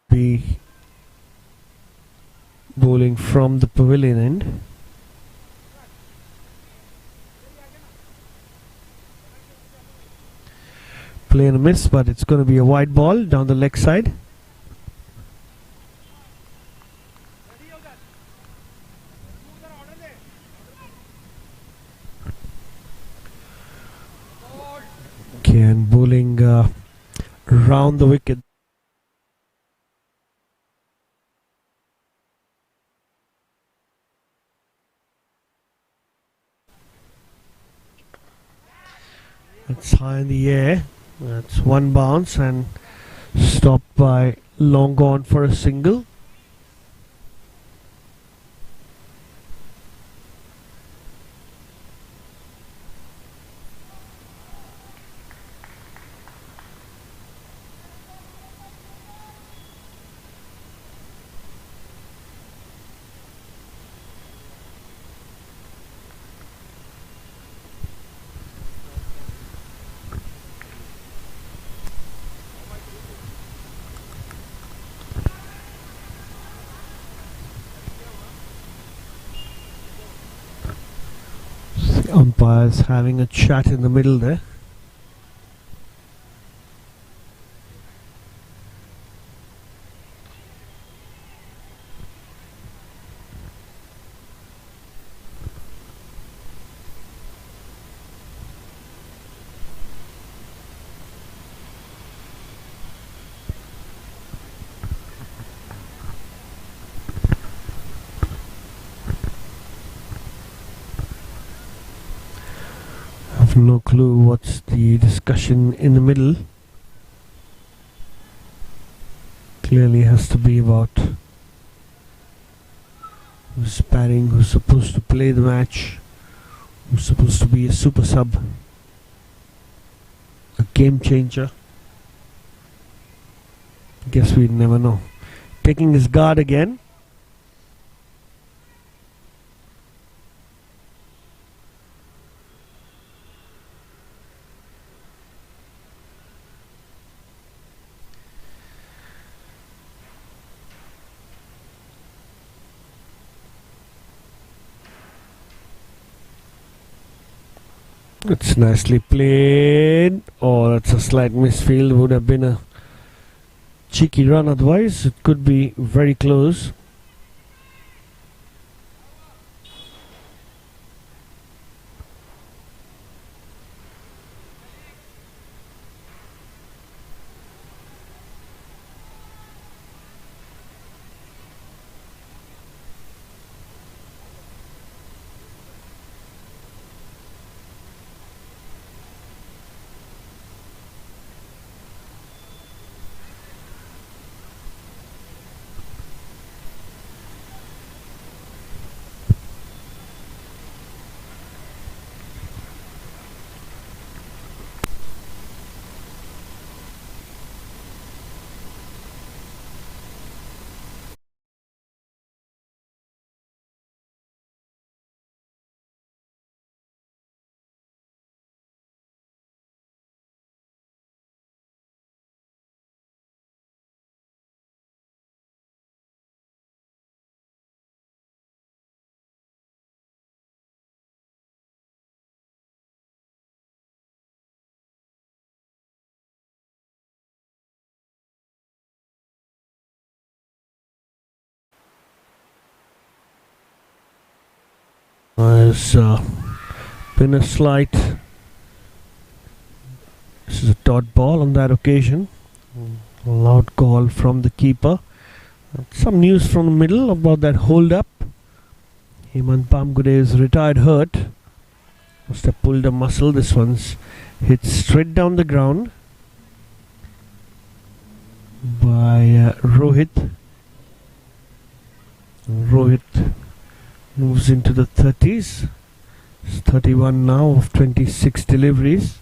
be bowling from the pavilion end. Play and a miss, but it's going to be a wide ball down the leg side. Okay, and bowling round the wicket. It's high in the air. That's one bounce and stopped by long gone for a single. Umpires having a chat in the middle there. No clue what's the discussion in the middle. Clearly has to be about who's batting, who's supposed to play the match, who's supposed to be a super sub, a game changer. Guess we'd never know. Taking his guard again. It's nicely played. Oh, that's a slight misfield. Would have been a cheeky run otherwise. It could be very close. There's been a slight. This is a dot ball on that occasion. A loud call from the keeper. Some news from the middle about that hold up. Hemant Pamgude is retired hurt. Must have pulled a muscle. This one's hit straight down the ground by Rohit. Rohit moves into the 30s. It's 31 now of 26 deliveries.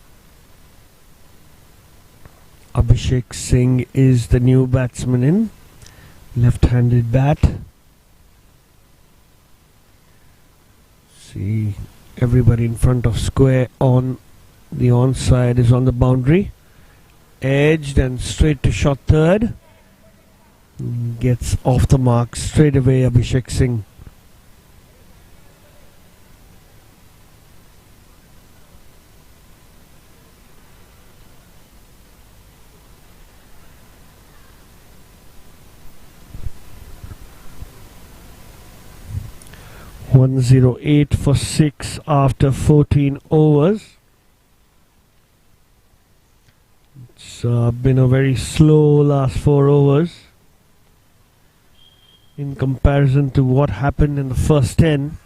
Abhishek Singh is the new batsman in. Left-handed bat. See, everybody in front of square on the onside is on the boundary. Edged and straight to shot third. Gets off the mark straight away, Abhishek Singh. .108 for 6 after 14 overs. It's been a very slow last 4 overs in comparison to what happened in the first 10.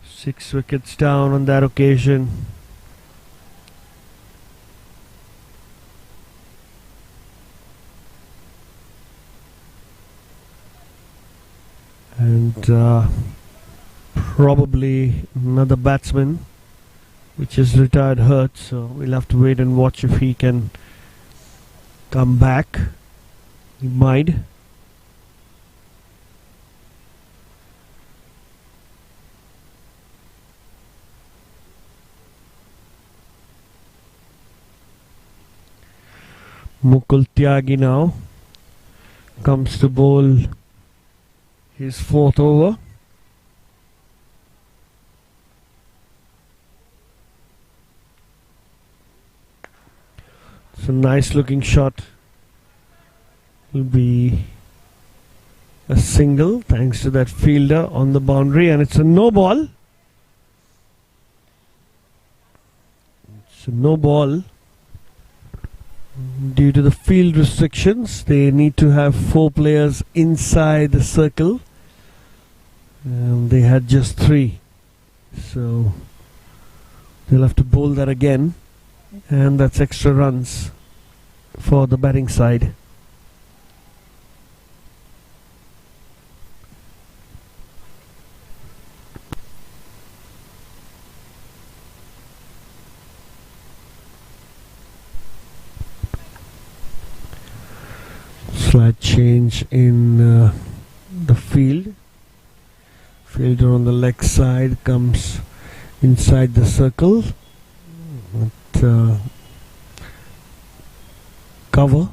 6 wickets down on that occasion. And probably another batsman which is retired hurt, so we'll have to wait and watch if he can come back. He might. Mukul Tyagi now comes to bowl his 4th over. It's a nice looking shot. Will be a single thanks to that fielder on the boundary, and it's a no ball. It's a no ball. Due to the field restrictions, they need to have 4 players inside the circle. They had just 3, so they'll have to bowl that again, and that's extra runs for the batting side. Slight change in the field. Fielder on the leg side comes inside the circle. Cover.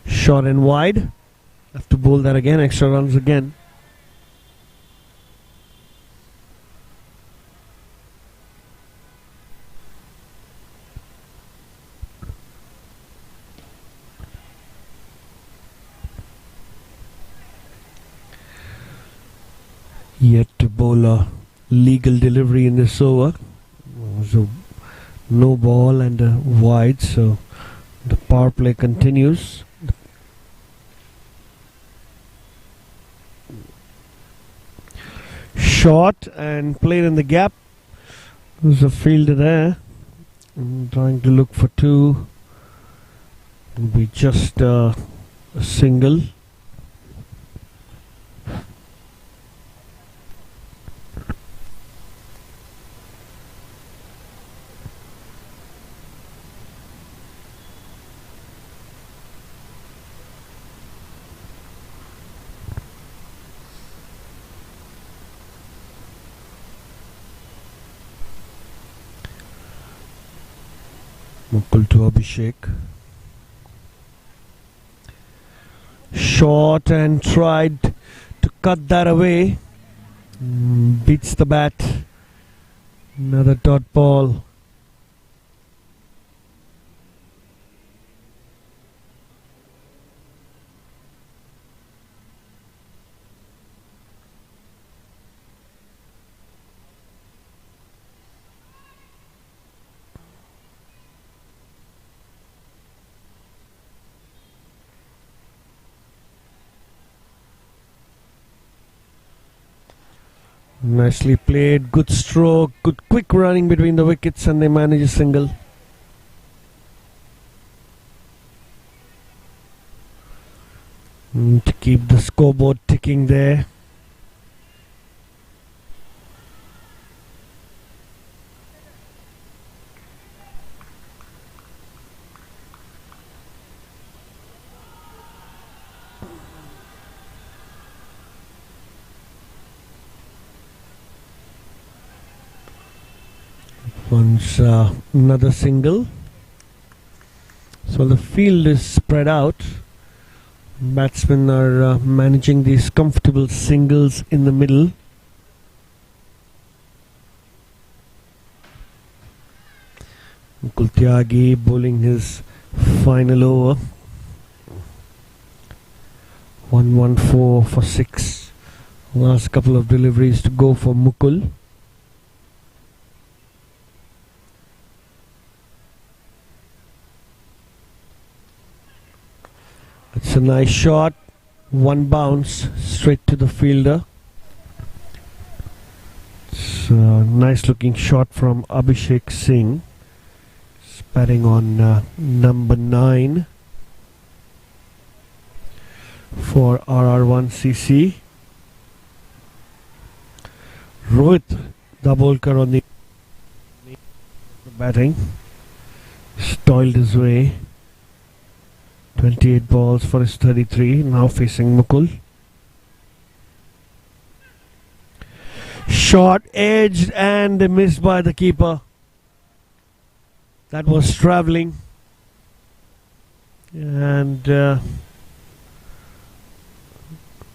Short and wide. Have to bowl that again. Extra runs again. Yet to bowl a legal delivery in this over. So no ball and a wide, so the power play continues. Short and played in the gap. There's a fielder there. Trying to look for 2. Will be just a single. Mukul to Abhishek. Short and tried to cut that away. Beats the bat. Another dot ball. Nicely played, good stroke, good quick running between the wickets, and they manage a single. To keep the scoreboard ticking there. one's another single. So the field is spread out. Batsmen are managing these comfortable singles in the middle. Mukul Tyagi bowling his final over. 114 for 6. Last couple of deliveries to go for Mukul. It's a nice shot. One bounce straight to the fielder. It's a nice looking shot from Jfsc. He's batting on number 9 for RR1CC. Rohit Dabolkar on the batting. Toiled his way. 28 balls for his 33. Now facing Mukul. Shot edged and missed by the keeper. That was travelling. And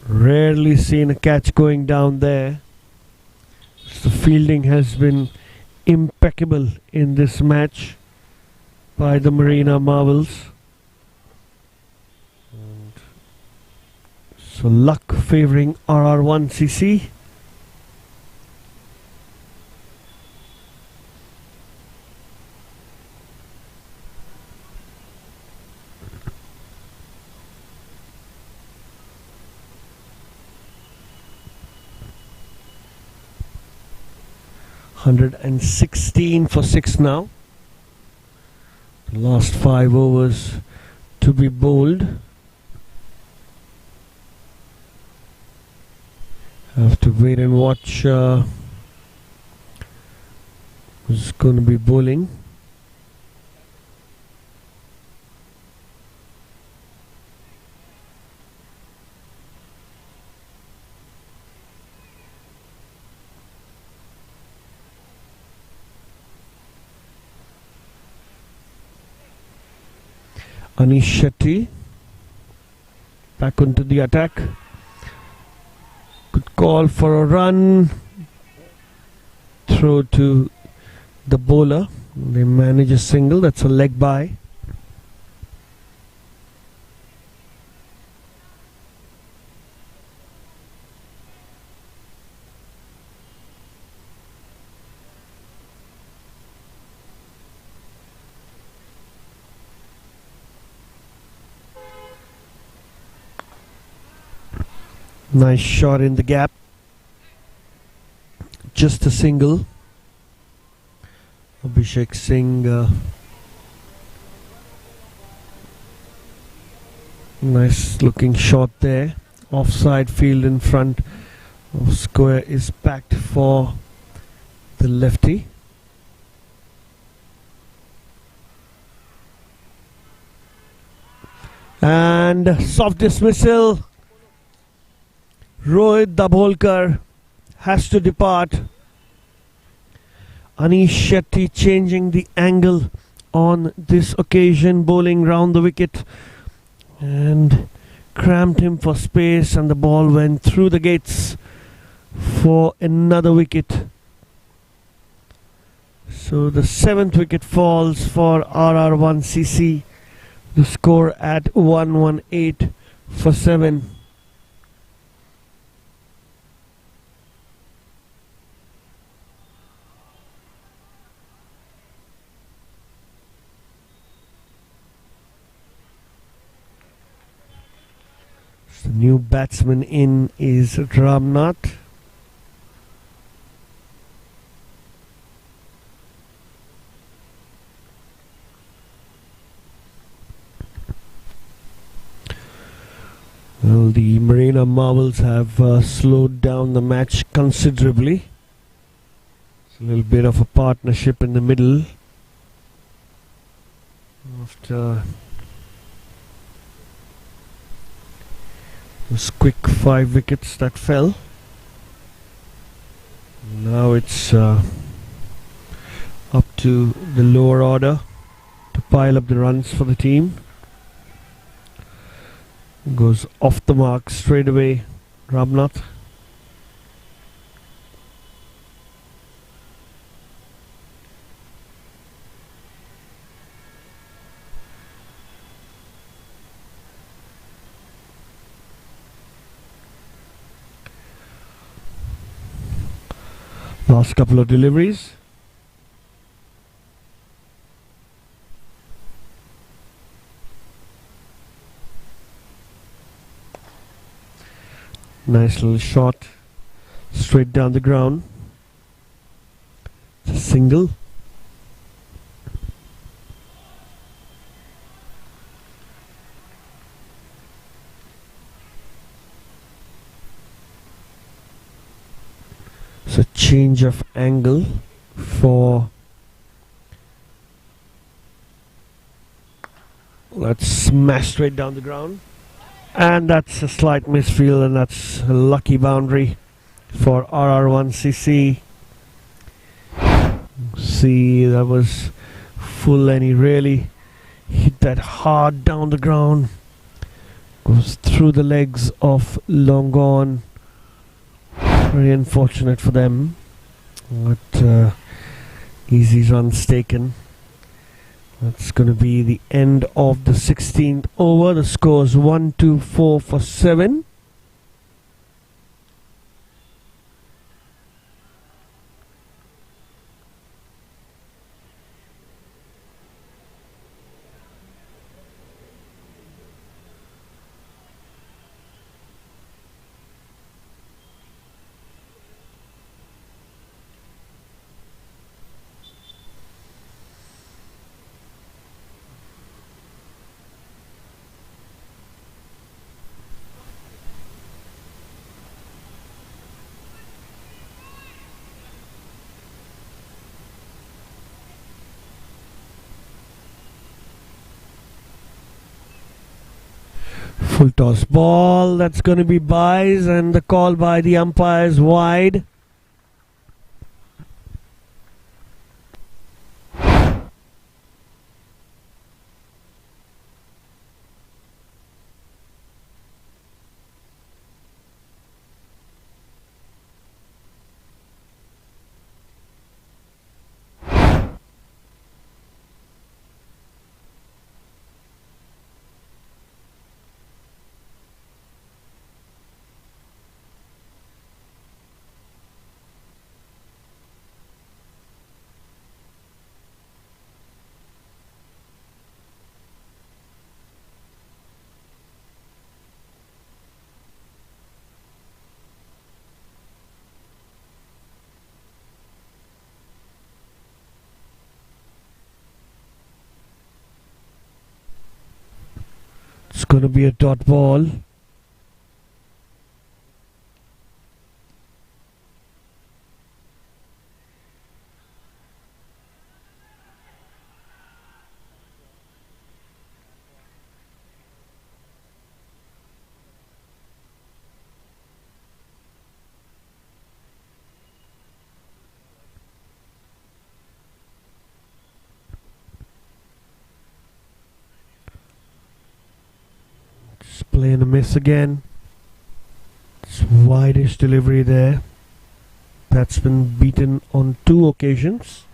rarely seen a catch going down there. The fielding has been impeccable in this match by the Marina Marvels. And so luck favouring RR1CC. $116 for 6 now. The last 5 overs to be bowled. Have to wait and watch who's going to be bowling. Anish Shetty back onto the attack. Good call for a run. Throw to the bowler. They manage a single. That's a leg by. Nice shot in the gap. Just a single. Jfsc. Nice looking shot there. Offside field in front of square is packed for the lefty. And soft dismissal. Rohit Dabolkar has to depart. Anish Shetty changing the angle on this occasion, bowling round the wicket and cramped him for space, and the ball went through the gates for another wicket. So the 7th wicket falls for RR1CC. The score at 118 for 7. The new batsman in is Ramnath. Well, the Marina Marvels have slowed down the match considerably. It's a little bit of a partnership in the middle after those quick 5 wickets that fell. Now it's up to the lower order to pile up the runs for the team. Goes off the mark straight away, Ramnath. Last couple of deliveries. Nice little shot straight down the ground. It's a single. So change of angle for, let's smash straight down the ground. And that's a slight misfield, and that's a lucky boundary for RR1CC. See, that was full, and he really hit that hard down the ground. Goes through the legs of Longon. Very unfortunate for them, but easy runs taken. That's going to be the end of the 16th over. The score is 1-2-4 for 7. Full toss ball, that's going to be byes, and the call by the umpires wide. It's going to be a dot ball. Playing a miss again. It's widest delivery there. That's been beaten on 2 occasions.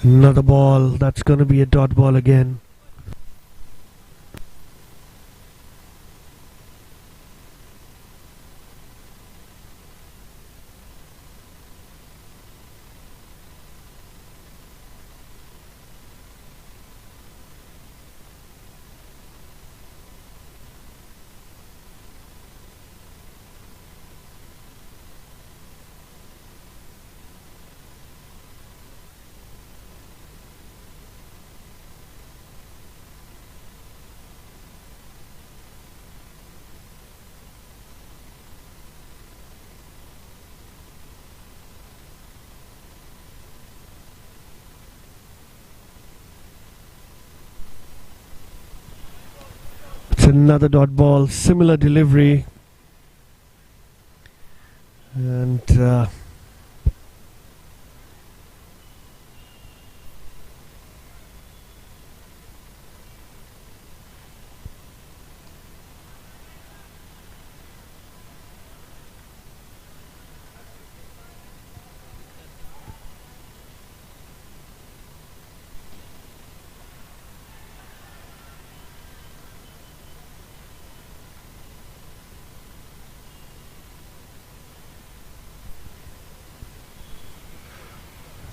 Another ball, that's going to be a dot ball again. another dot ball, similar delivery, and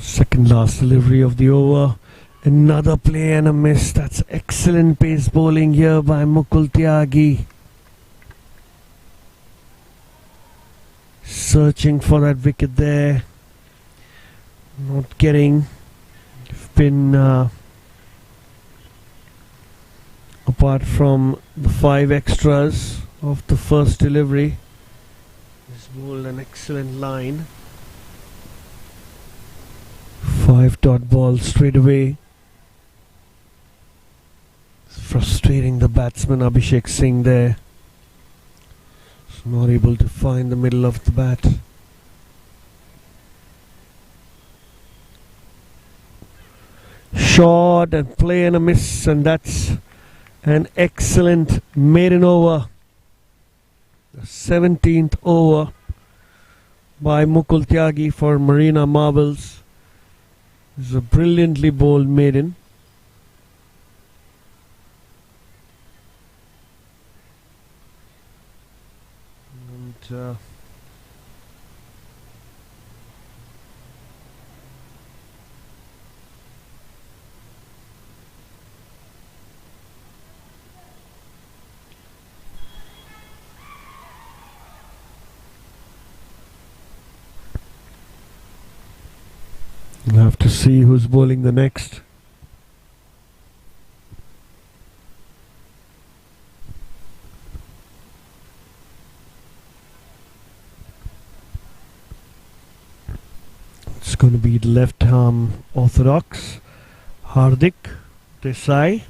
second last delivery of the over. Another play and a miss. That's excellent pace bowling here by Mukul Tyagi. Searching for that wicket there. Not getting. Been apart from the 5 extras of the first delivery, he's bowled an excellent line. 5 dot ball straight away. It's frustrating the batsman Abhishek Singh there. He's not able to find the middle of the bat. Shot and play and a miss, and that's an excellent maiden over. The 17th over by Mukul Tyagi for Marina Marbles. It's a brilliantly bowled maiden. And we'll have to see who's bowling the next. It's going to be the left arm orthodox Hardik Desai.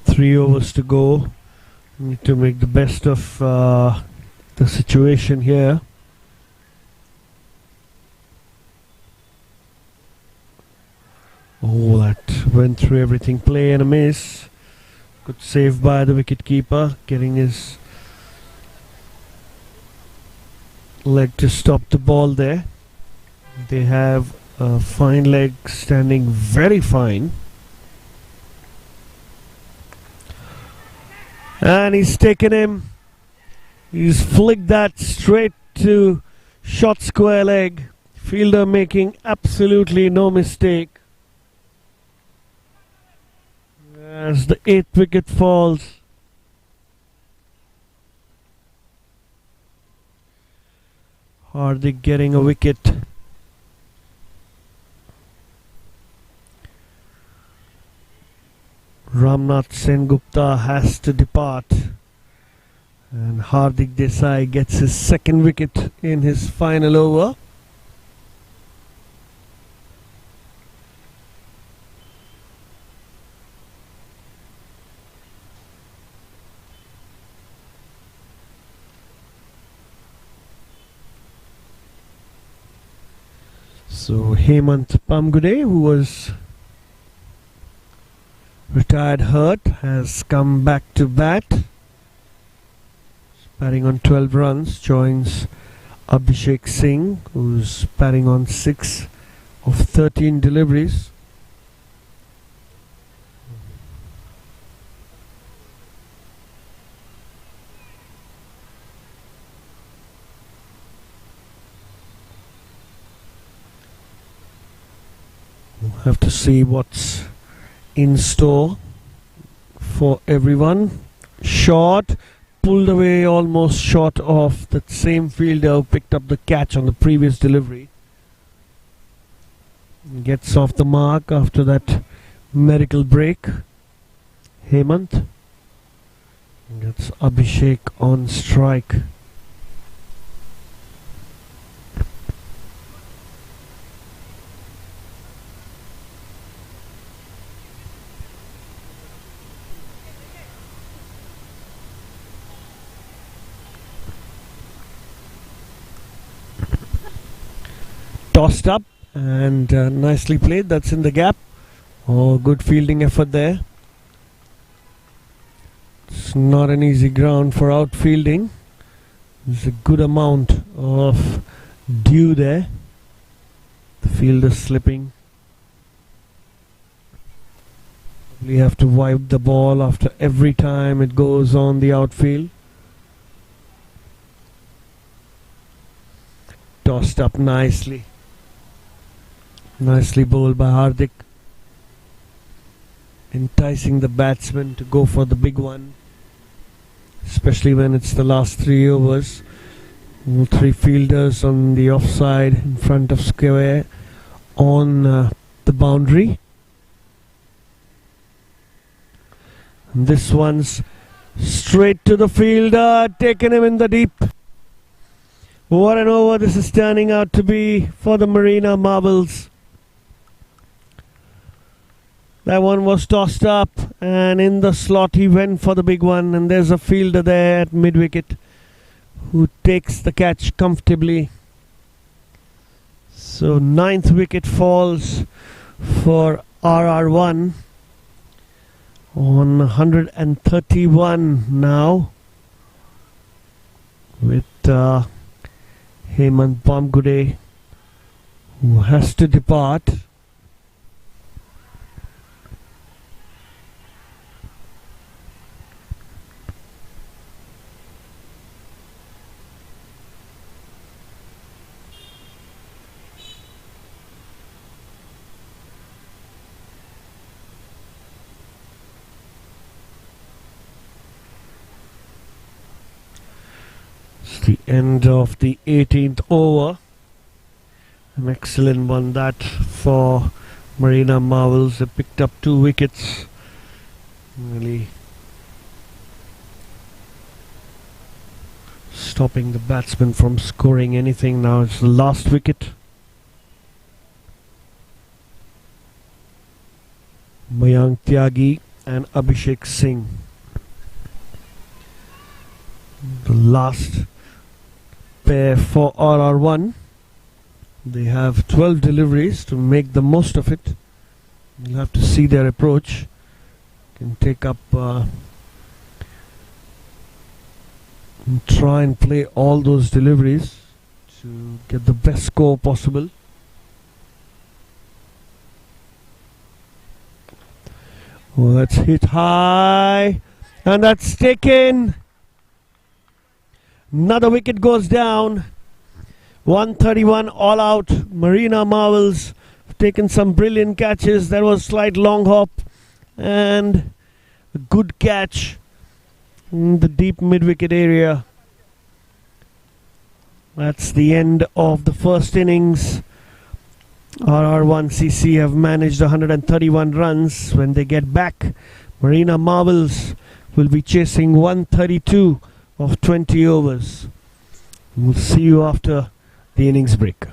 Three overs to go. Need to make the best of the situation here. Oh, that went through everything. Play and a miss. Good save by the wicketkeeper, getting his leg to stop the ball there. They have a fine leg, standing very fine. And he's taken him. He's flicked that straight to short square leg. Fielder making absolutely no mistake. As the 8th wicket falls. Hardik getting a wicket. Ramnath Sengupta has to depart, and Hardik Desai gets his 2nd wicket in his final over. So Hemant Pamgude, who was retired hurt, has come back to bat. Batting on 12 runs, joins Abhishek Singh, who's batting on 6 of 13 deliveries. We'll have to see what's in store for everyone. Shot, pulled away almost short of that same fielder who picked up the catch on the previous delivery. Gets off the mark after that miracle break. Hemant. That's Abhishek on strike. tossed up and nicely played. That's in the gap. Oh, good fielding effort there. It's not an easy ground for outfielding. There's a good amount of dew there. The fielder slipping. We have to wipe the ball after every time it goes on the outfield. Tossed up nicely. Nicely bowled by Hardik. Enticing the batsman to go for the big one. Especially when it's the last 3 overs. All 3 fielders on the offside in front of square on the boundary. And this one's straight to the fielder, taken him in the deep. What an over this is turning out to be for the Marina Marbles. That one was tossed up and in the slot he went for the big one, and there's a fielder there at mid-wicket who takes the catch comfortably. So 9th wicket falls for RR1 on 131 now, with Hemant Bamgude, who has to depart. The end of the 18th over. An excellent one that for Marina Marvels. They picked up 2 wickets. Really stopping the batsman from scoring anything. Now it's the last wicket. Mayank Tyagi and Abhishek Singh. The last pair for RR1. They have 12 deliveries to make the most of it. You'll have to see their approach. Can take up and try and play all those deliveries to get the best score possible. Oh, that's hit high and that's taken. Another wicket goes down. 131 all out. Marina Marvels have taken some brilliant catches. There was a slight long hop and a good catch in the deep mid-wicket area. That's the end of the first innings. RR1CC have managed 131 runs. When they get back, Marina Marvels will be chasing 132 of 20 overs. We'll see you after the innings break.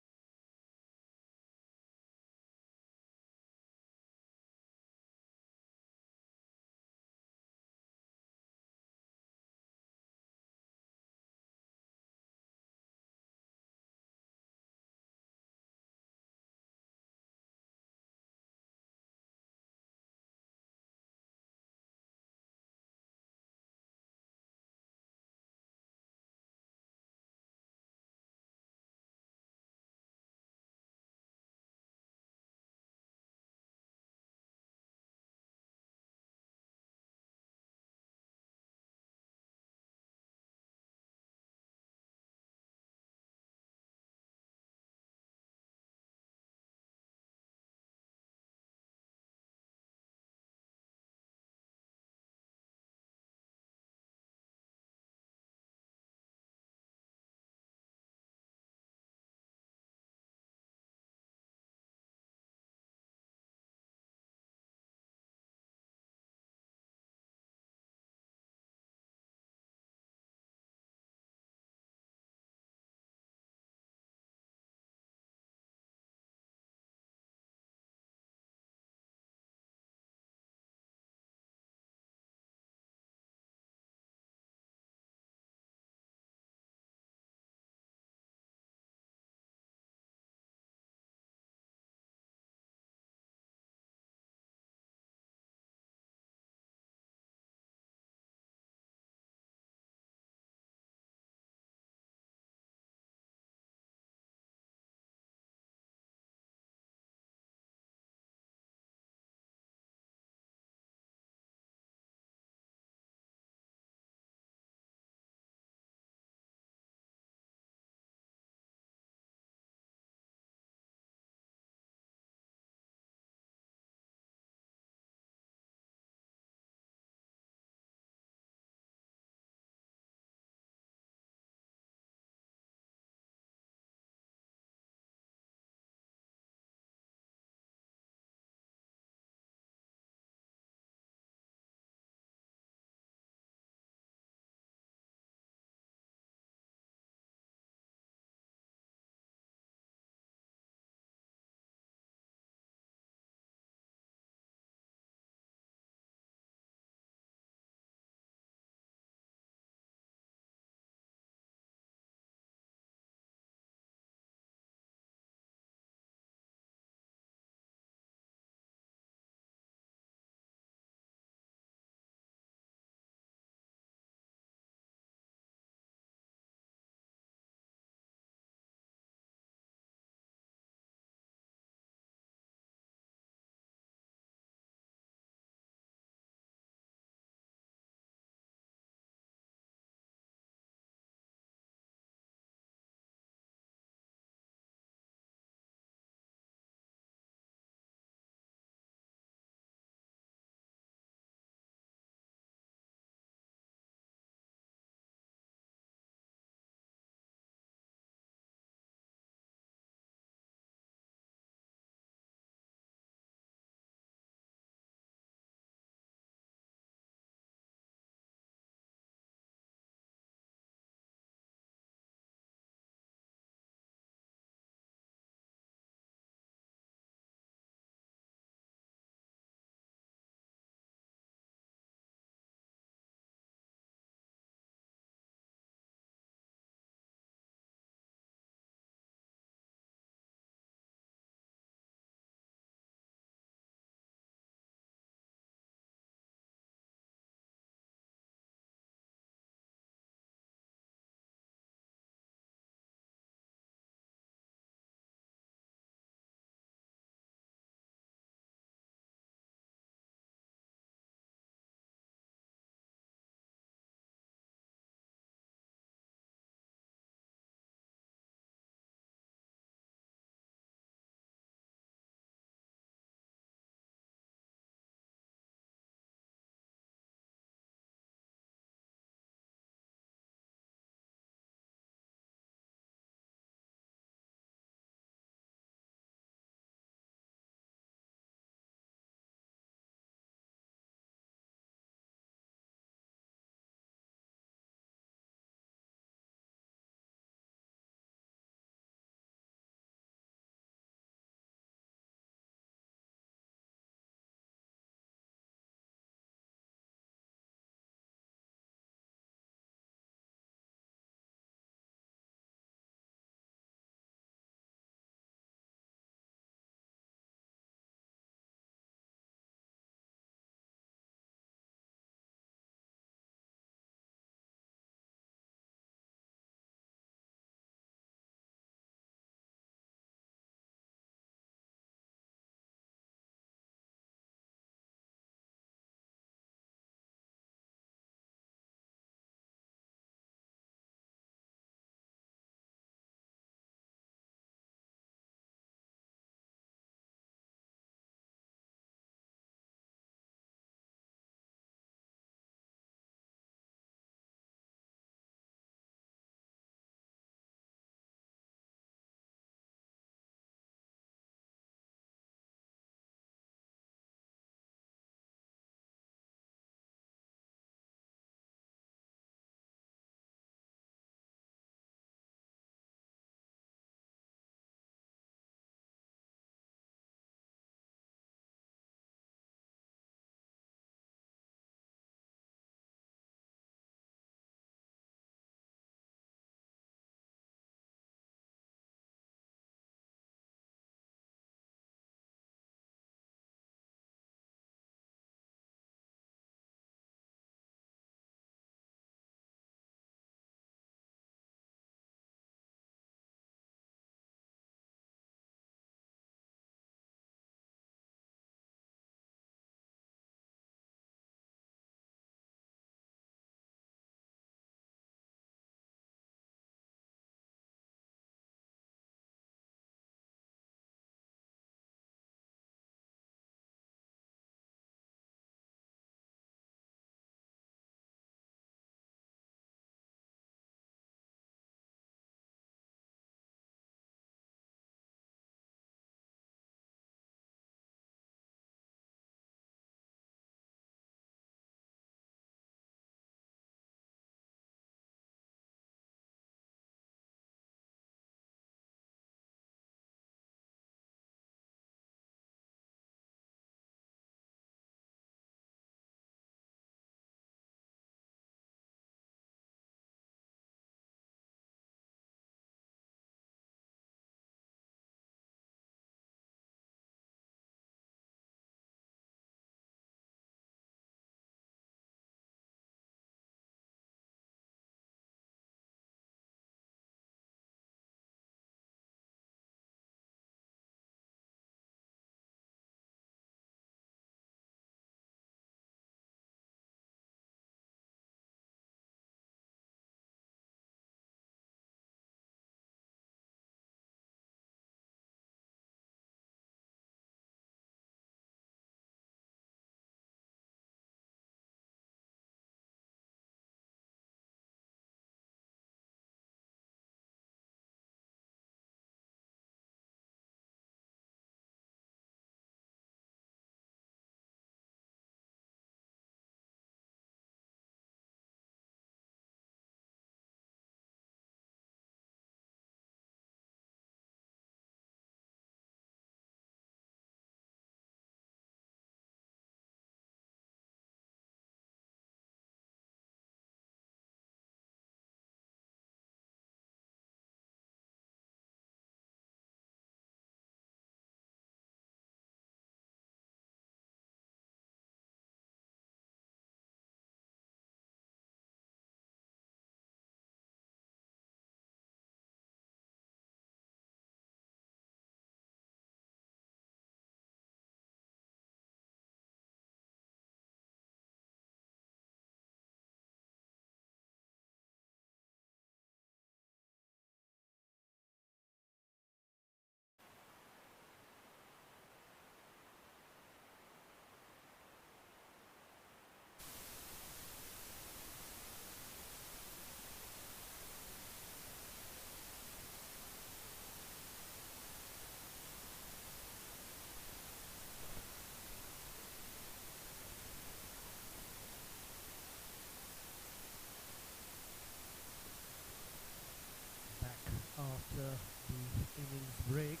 after the innings break.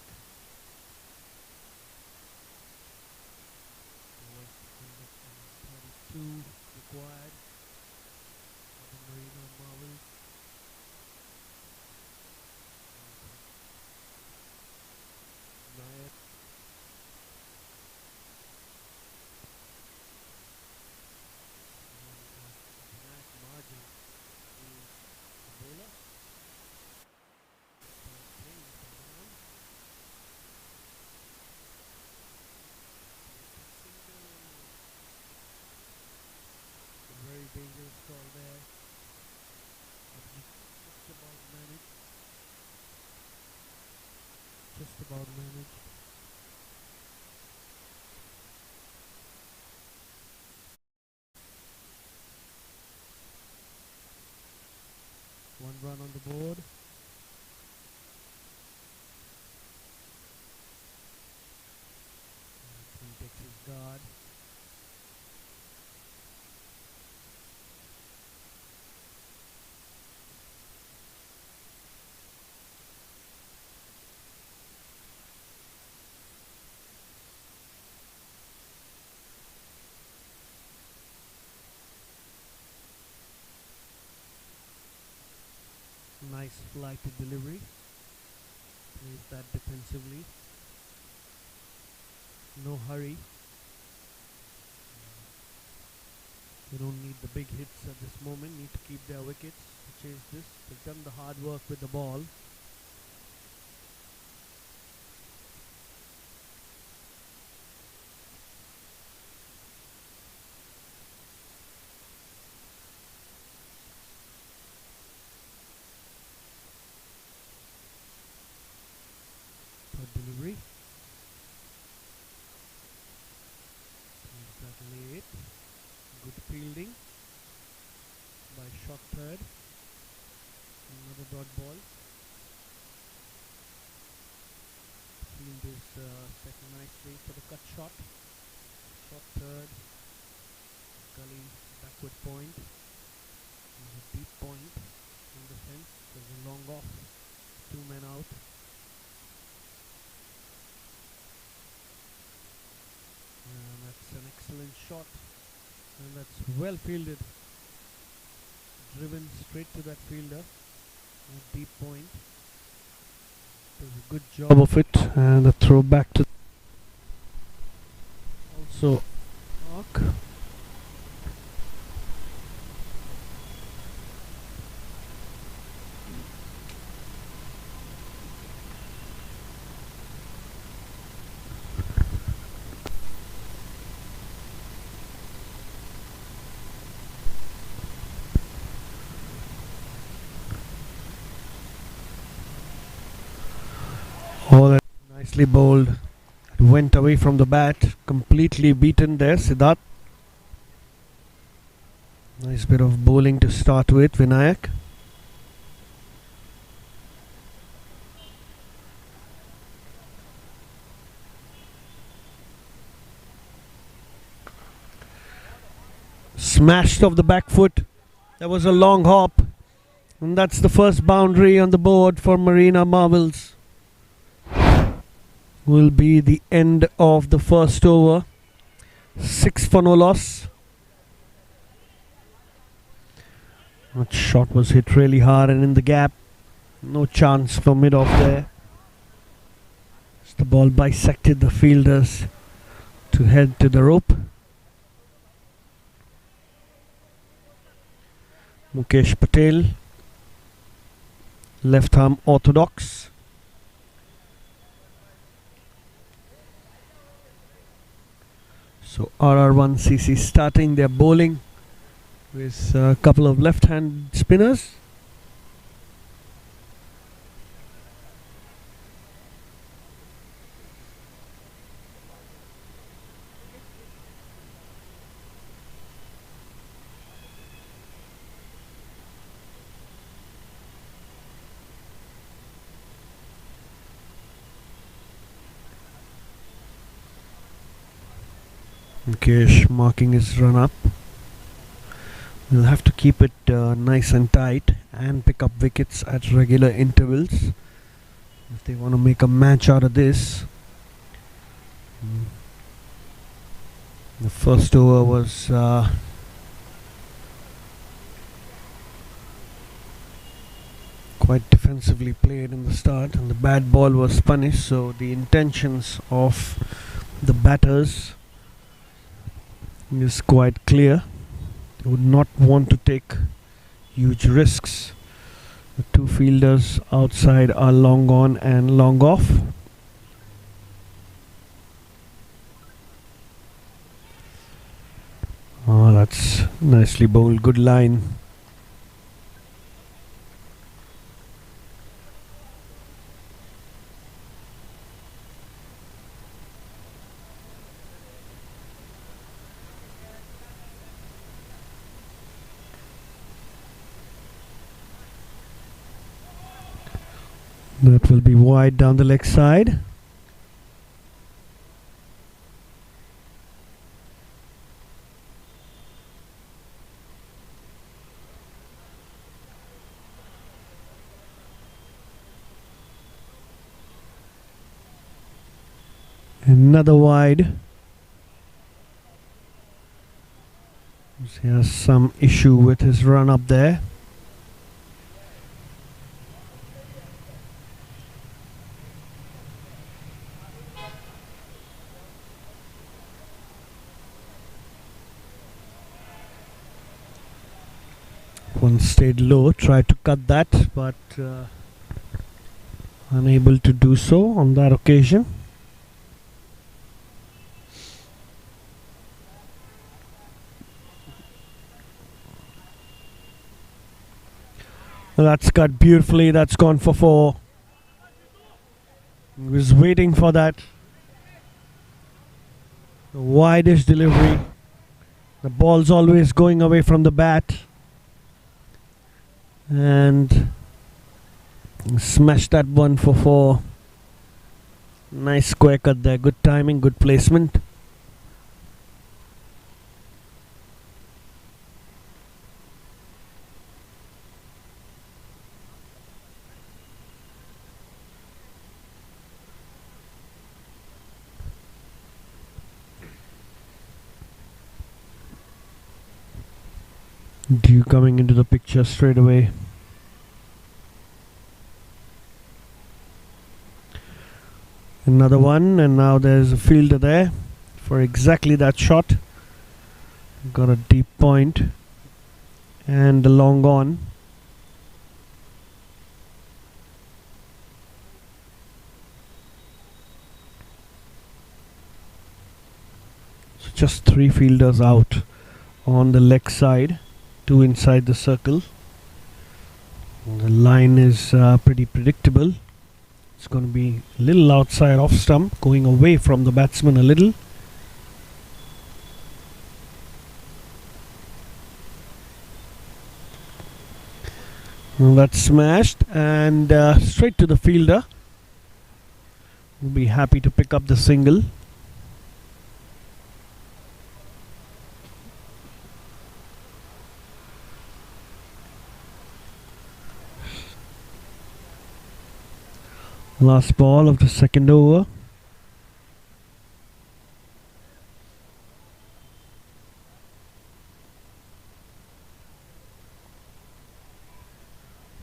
There was 132 required for the Marina Marvels. Nayak Margin is the bowler. Playing with the man. A very dangerous call there. But he just about managed. Just about managed. One run on the board. He takes his guard. Nice flighted delivery. Plays that defensively. No hurry. They don't need the big hits at this moment. Need to keep their wickets to chase this. They've done the hard work with the ball. Delivery. Plays that late. Good fielding by shot third. Another dot ball. Field is set nicely for the cut shot. Shot third. Gully backward point. There's a deep point in the fence. There's a long off. 2 men out. And that's an excellent shot, and that's well fielded, driven straight to that fielder, a deep point. Does a good job of it, and a throw back to also arc. Oh, that nicely bowled. It went away from the bat. Completely beaten there, Siddharth. Nice bit of bowling to start with, Vinayak. Smashed off the back foot. There was a long hop. And that's the first boundary on the board for Marina Marvels. Will be the end of the first over. 6 for no loss. That shot was hit really hard and in the gap. No chance for mid-off there. As the ball bisected the fielders to head to the rope. Mukesh Patel, left arm orthodox. So RR1CC starting their bowling with a couple of left-hand spinners. Mukesh marking his run up. We'll have to keep it nice and tight and pick up wickets at regular intervals if they want to make a match out of this. The first over was quite defensively played in the start, and the bad ball was punished, so the intentions of the batters is quite clear. They would not want to take huge risks. The two fielders outside are long on and long off. Oh, that's nicely bowled, good line. That will be wide down the leg side. Another wide. He has some issue with his run up there. One stayed low, tried to cut that, but unable to do so on that occasion. Well, that's cut beautifully, that's gone for 4. He was waiting for that. The widest delivery. The ball's always going away from the bat. And smashed that one for 4. Nice square cut there, good timing, good placement. Dew coming into the picture straight away. Another one, and now there's a fielder there for exactly that shot. Got a deep point and a long on. So just 3 fielders out on the leg side, 2 inside the circle. The line is pretty predictable. It's going to be a little outside off stump, going away from the batsman a little. Well, that's smashed and straight to the fielder. Will be happy to pick up the single. Last ball of the second over.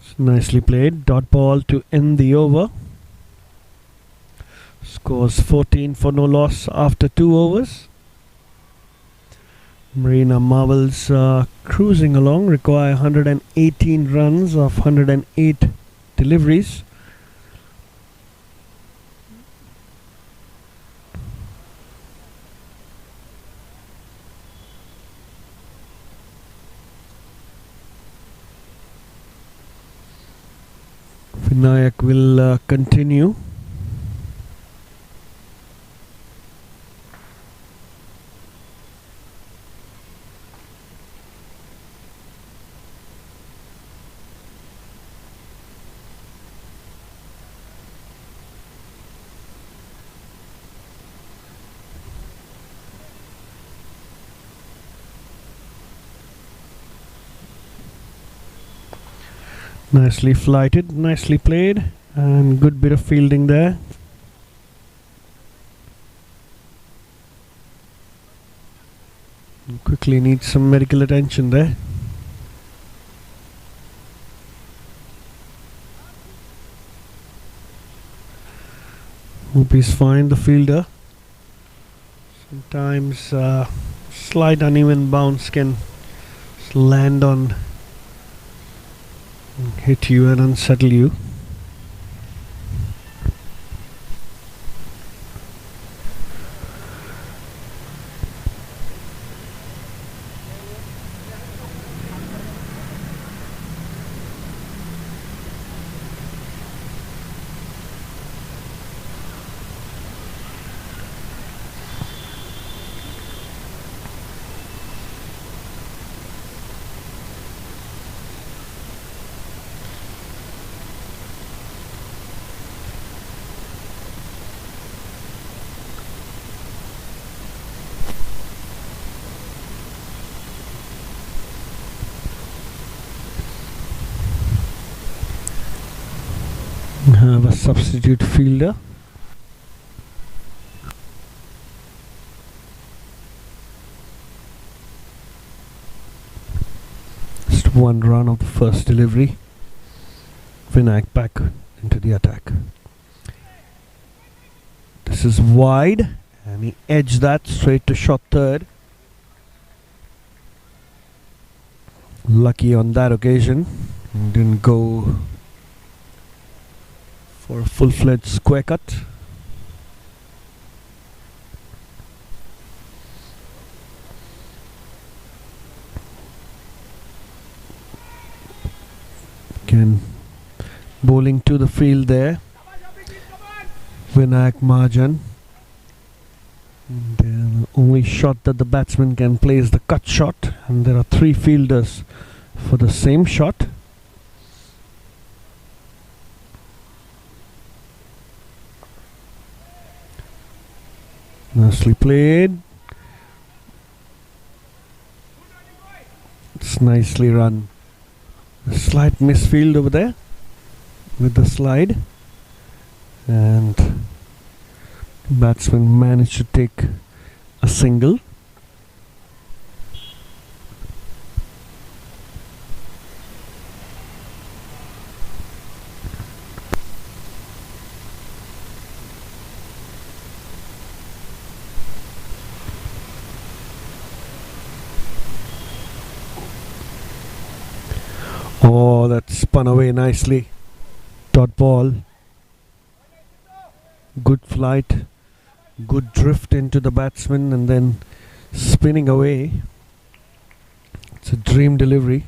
It's nicely played. Dot ball to end the over. Scores 14 for no loss after 2 overs. Marina Marvels cruising along, require 118 runs of 108 deliveries. Vinayak will continue. Nicely flighted, nicely played. And good bit of fielding there. Quickly needs some medical attention there. Hope he's fine, the fielder. Sometimes slight uneven bounce can land on and hit you and unsettle you. Have a substitute fielder. Just one run of the first delivery. Vinayak back into the attack. This is wide, and he edged that straight to shot third. Lucky on that occasion. Didn't go for a full-fledged square cut. Again, bowling to the field there. Vinayak Mahajan. The only shot that the batsman can play is the cut shot, and there are three fielders for the same shot. Nicely played. It's nicely run. A slight misfield over there with the slide, and the batsman managed to take a single. Oh, that spun away nicely. Dot ball. Good flight. Good drift into the batsman and then spinning away. It's a dream delivery.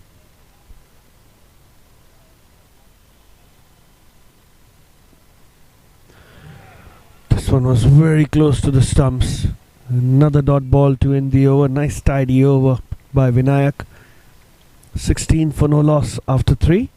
This one was very close to the stumps. Another dot ball to end the over. Nice tidy over by Vinayak. 16 for no loss after 3.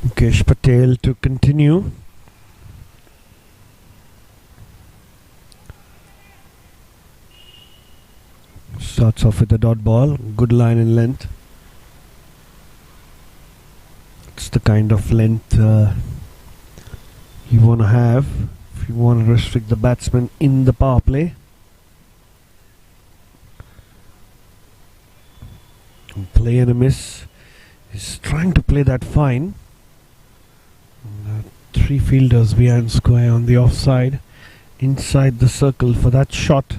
Mukesh Patel to continue. Starts off with a dot ball. Good line in length. It's the kind of length you want to have if you want to restrict the batsman in the power play. Play and a miss. He's trying to play that fine. Three fielders behind square on the offside, inside the circle for that shot.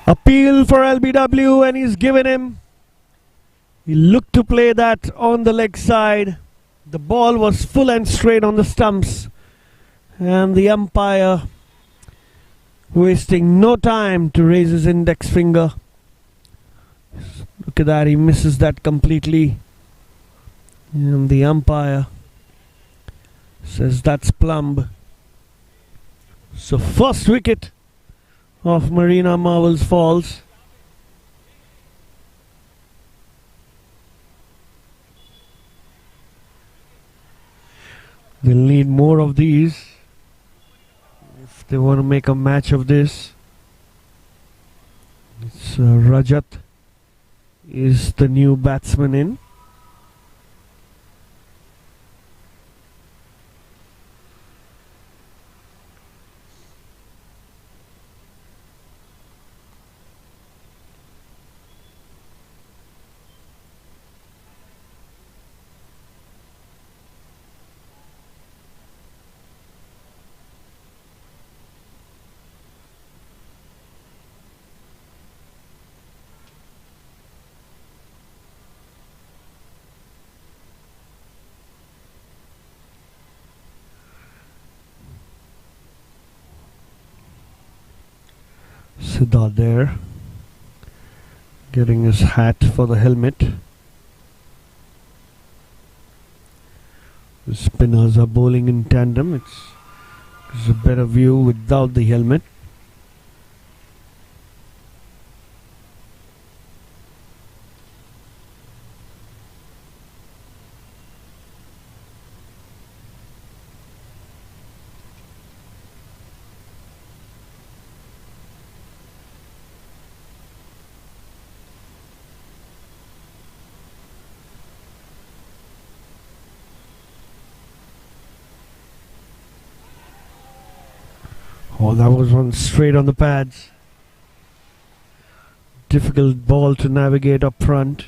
Appeal for LBW, and he's given him. He looked to play that on the leg side. The ball was full and straight on the stumps, and the umpire wasting no time to raise his index finger. Look at that, he misses that completely, and the umpire says that's plumb. So first wicket of Marina Marvels falls. They'll need more of these if they want to make a match of this. It's Rajat is the new batsman in. Siddharth there, getting his hat for the helmet. The spinners are bowling in tandem. It's a better view without the helmet. Oh, that was one straight on the pads. Difficult ball to navigate up front.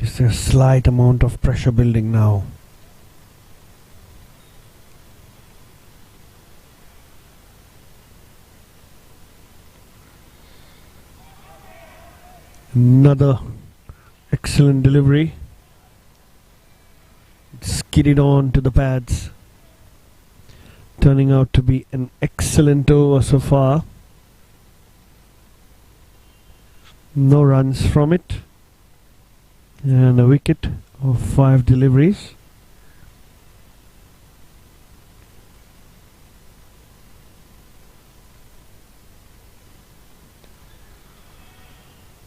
Is there a slight amount of pressure building now? Another excellent delivery. Skidded on to the pads, turning out to be an excellent over so far. No runs from it, and a wicket of 5 deliveries.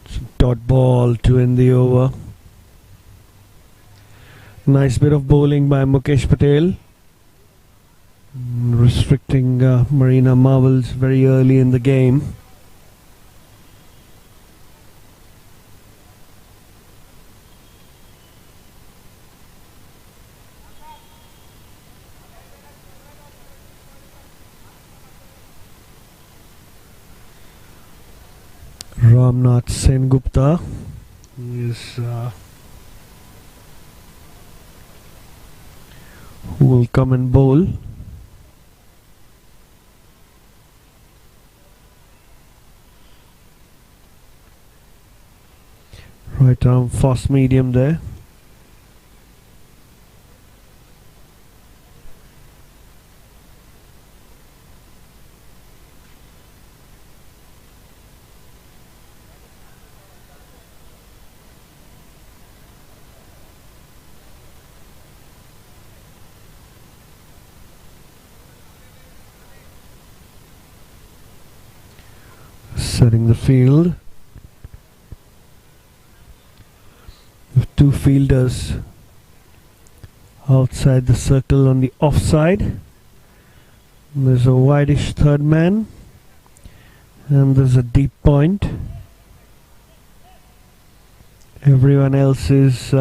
It's a dot ball to end the over. Nice bit of bowling by Mukesh Patel, restricting Marina Marvels very early in the game. Ramnath Sengupta is who will come and bowl. Right arm fast medium there. Setting the field with 2 fielders outside the circle on the offside. There's a wideish third man, and there's a deep point. Everyone else is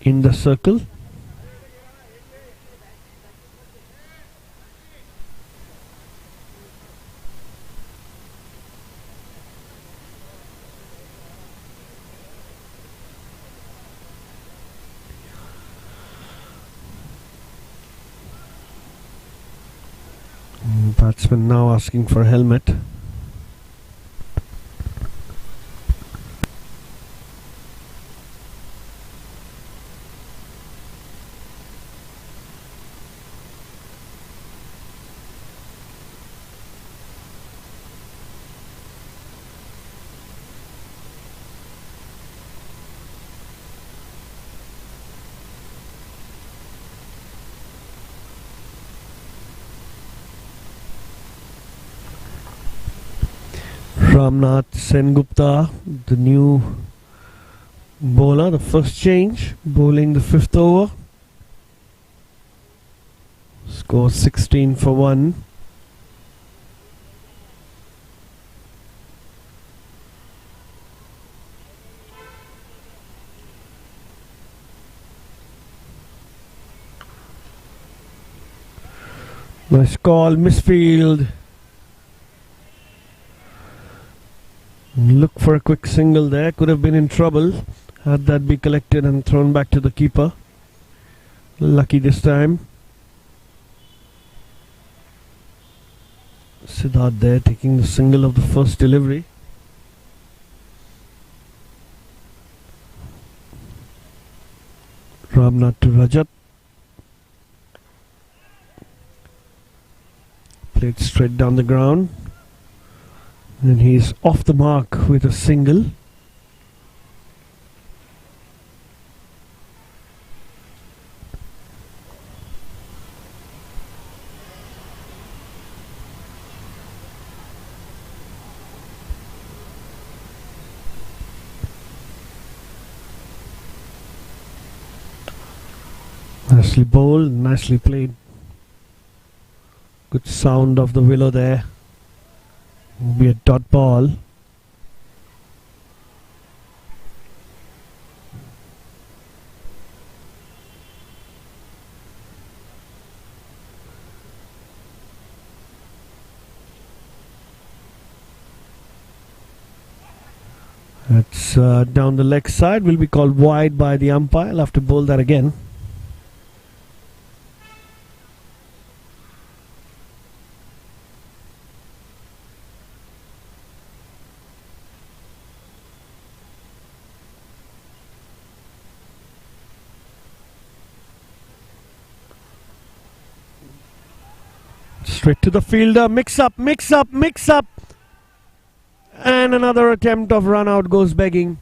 in the circle. Batsman now asking for a helmet. Ramnath Sengupta, the new bowler, the first change, bowling the 5th over. Score 16 for 1. Nice call, misfield. Look for a quick single there, could have been in trouble had that be collected and thrown back to the keeper. Lucky this time. Siddharth there taking the single of the first delivery. Ramnath to Rajat. Played straight down the ground. And he's off the mark with a single. Nicely bowled, nicely played. Good sound of the willow there. Will be a dot ball. That's down the leg side, will be called wide by the umpire. I'll have to bowl that again. Straight to the fielder, mix up, mix up, mix up. And another attempt of run out goes begging.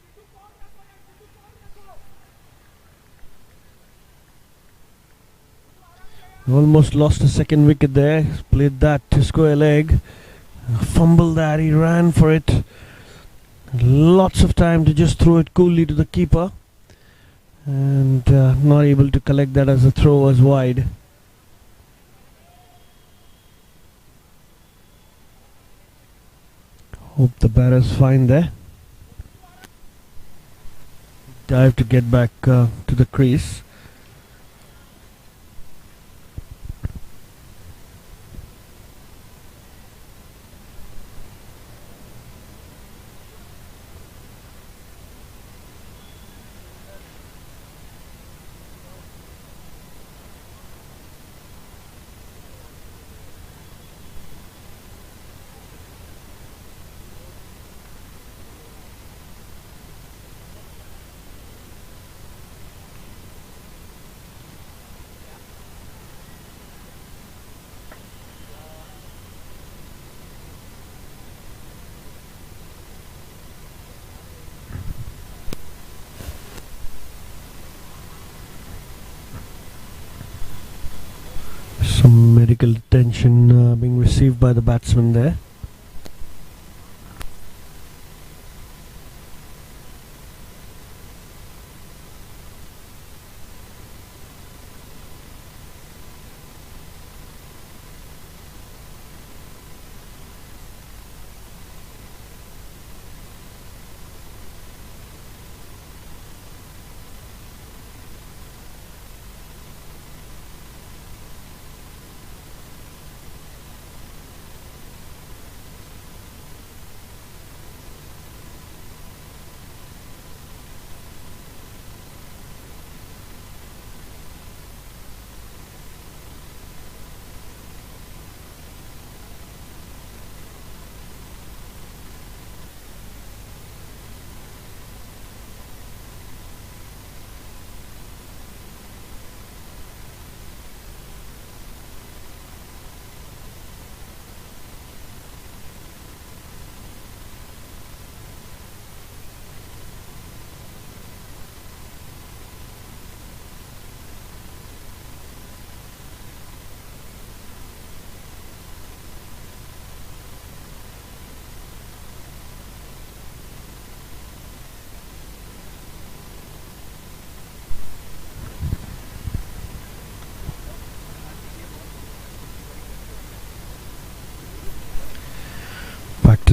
Almost lost a second wicket there. Played that to square leg. Fumbled that, he ran for it. Lots of time to just throw it coolly to the keeper. And not able to collect that as the throw was wide. Hope the batter's fine there. Dive to get back to the crease. Some medical attention being received by the batsman there.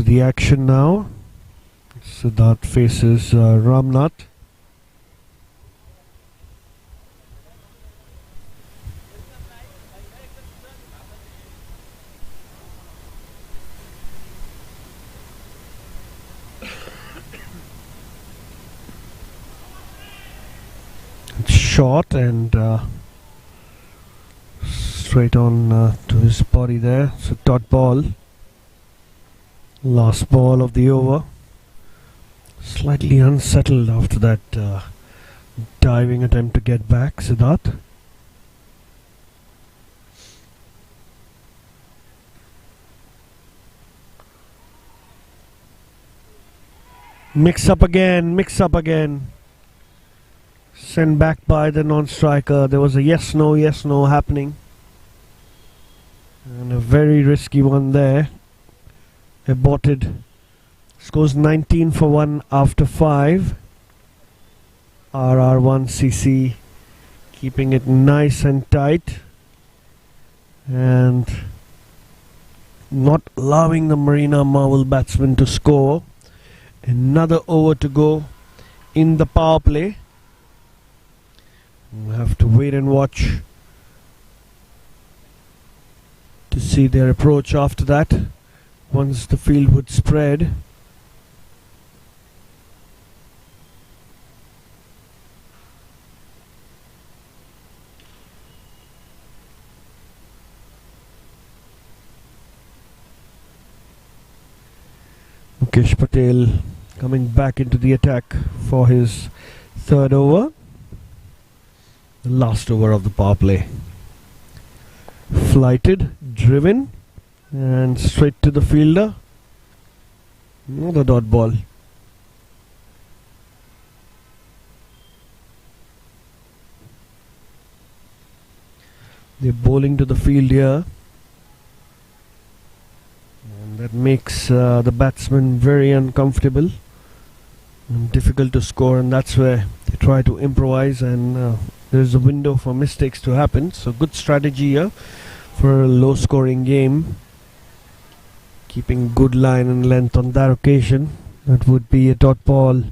the action now. Siddharth faces Ramnath. Short and straight on to his body there. So dot ball. Last ball of the over. Slightly unsettled after that diving attempt to get back, Siddharth. Mix up again. Sent back by the non-striker. There was a yes no happening. And a very risky one there. Aborted. Scores 19 for 1 after 5. RR1CC keeping it nice and tight. And not allowing the Marina Marvel batsman to score. Another over to go in the power play. We'll have to wait and watch to see their approach after that, once the field would spread. Mukesh Patel coming back into the attack for his third over. The last over of the power play. Flighted, driven, and straight to the fielder. Another dot ball. They're bowling to the field here. And that makes the batsman very uncomfortable and difficult to score, and that's where they try to improvise, and there's a window for mistakes to happen. So good strategy here for a low scoring game, keeping good line and length on that occasion. That would be a dot ball.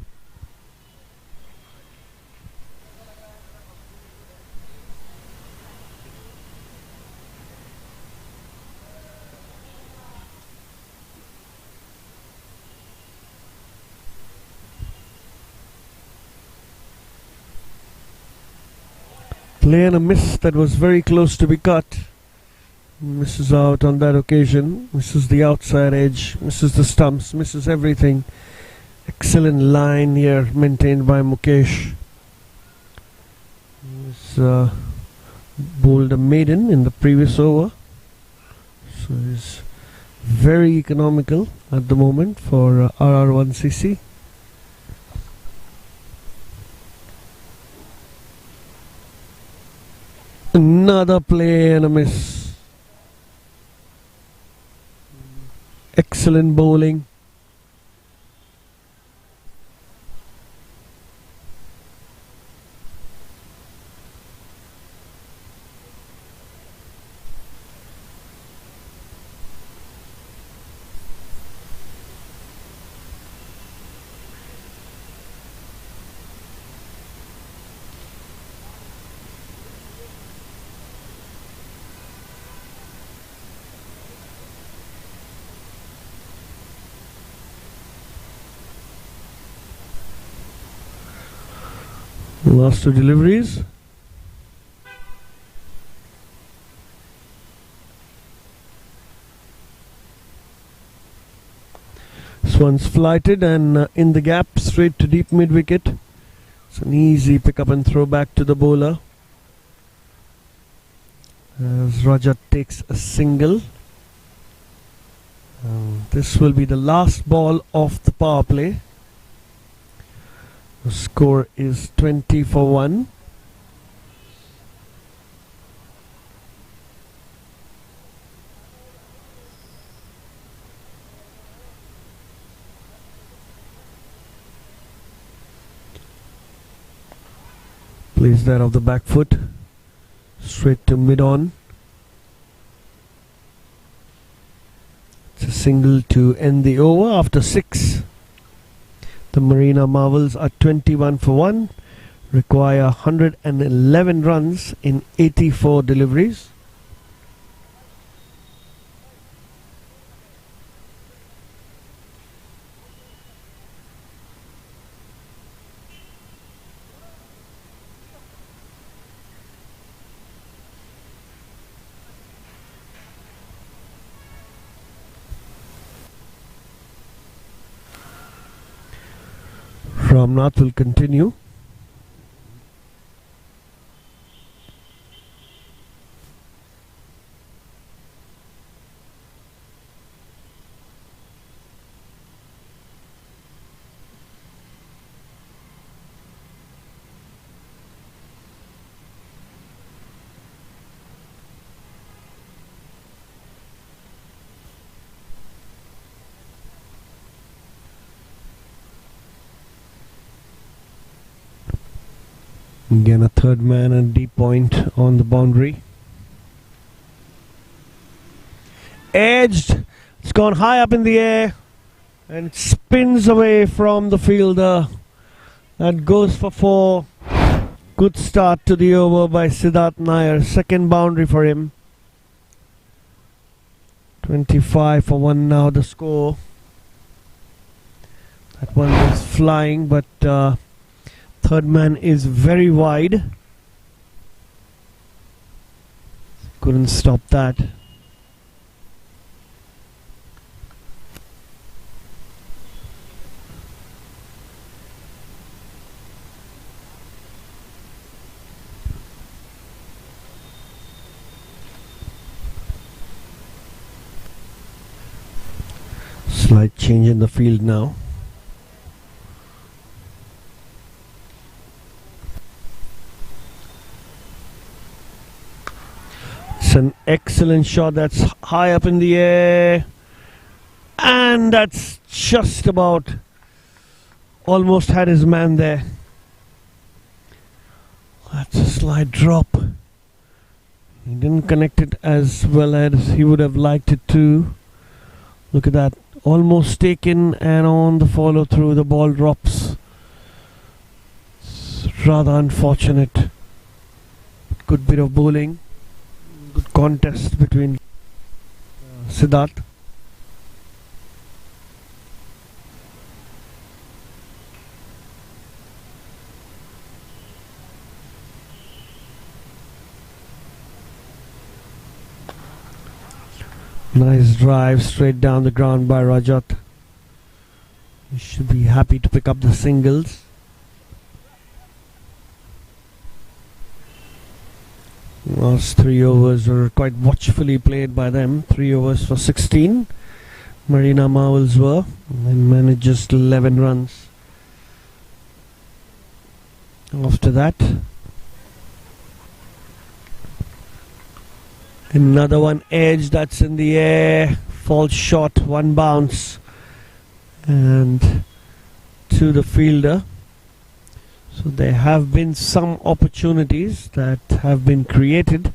Play and a miss that was very close to be cut. Misses out on that occasion. Misses the outside edge. Misses the stumps. Misses everything. Excellent line here maintained by Mukesh. He's bowled a maiden in the previous over. So he's very economical at the moment for RR1CC. Another play and a miss. Excellent bowling. Last two deliveries. This one's flighted and in the gap, straight to deep mid wicket. It's an easy pick up and throw back to the bowler as Rajat takes a single. This will be the last ball of the power play. The score is 20 for 1. Plays that off the back foot, straight to mid on. It's a single to end the over after 6. The Marina Marvels are 21 for 1, require 111 runs in 84 deliveries. Ramnath will continue. Again, a third man and deep point on the boundary. Edged. It's gone high up in the air and it spins away from the fielder. That goes for 4. Good start to the over by Siddharth Nair. Second boundary for him. 25 for 1 now the score. That one was flying, but third man is very wide. Couldn't stop that. Slight change in the field now. An excellent shot. That's high up in the air, and that's just about almost had his man there. That's a slight drop. He didn't connect it as well as he would have liked it to. Look at that, almost taken, and on the follow through the ball drops. It's rather unfortunate. Good bit of bowling. Good contest between Siddharth. Nice drive straight down the ground by Rajat. He should be happy to pick up the singles. Last 3 overs were quite watchfully played by them. 3 overs for 16. Marina Marvels were, and managed just 11 runs. After that, another one edge, that's in the air, false shot, 1 bounce, and to the fielder. So there have been some opportunities that have been created.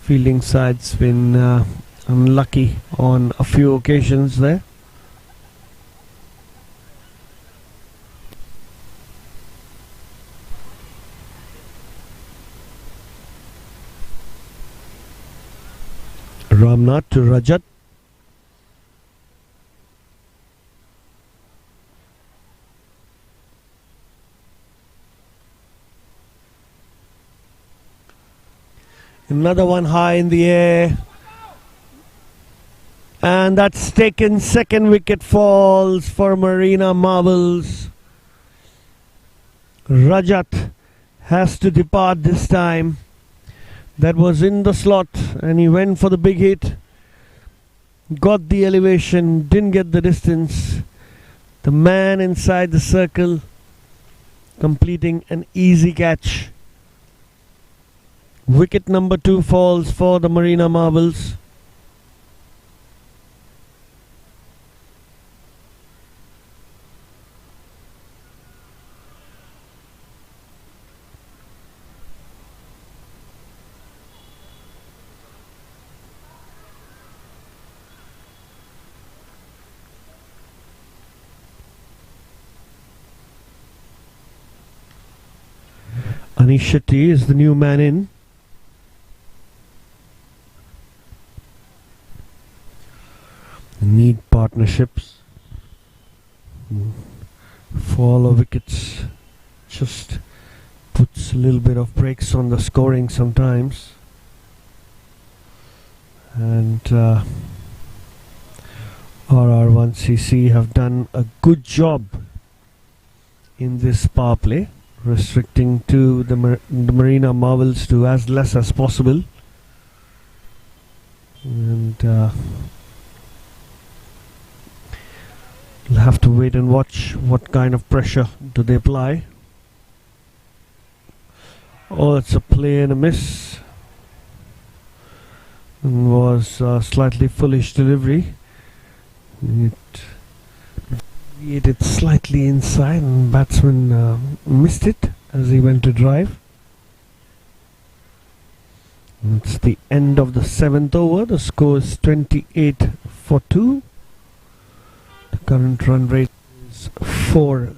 Fielding side's been unlucky on a few occasions there. Ramnath to Rajat. Another one high in the air, and that's taken. Second wicket falls for Marina Marvels. Rajat has to depart this time. That was in the slot and he went for the big hit. Got the elevation, didn't get the distance. The man inside the circle completing an easy catch. Wicket number 2 falls for the Marina Marvels. Anish Shetty is the new man in. Need partnerships. Fall of wickets just puts a little bit of brakes on the scoring sometimes. And RR1CC have done a good job in this power play, restricting to the Marina Marvels to as less as possible. And we'll have to wait and watch what kind of pressure do they apply. Oh, it's a play and a miss. And was a slightly foolish delivery. It deviated slightly inside and batsman missed it as he went to drive. And it's the end of the 7th over. The score is 28 for 2. The current run rate is 4.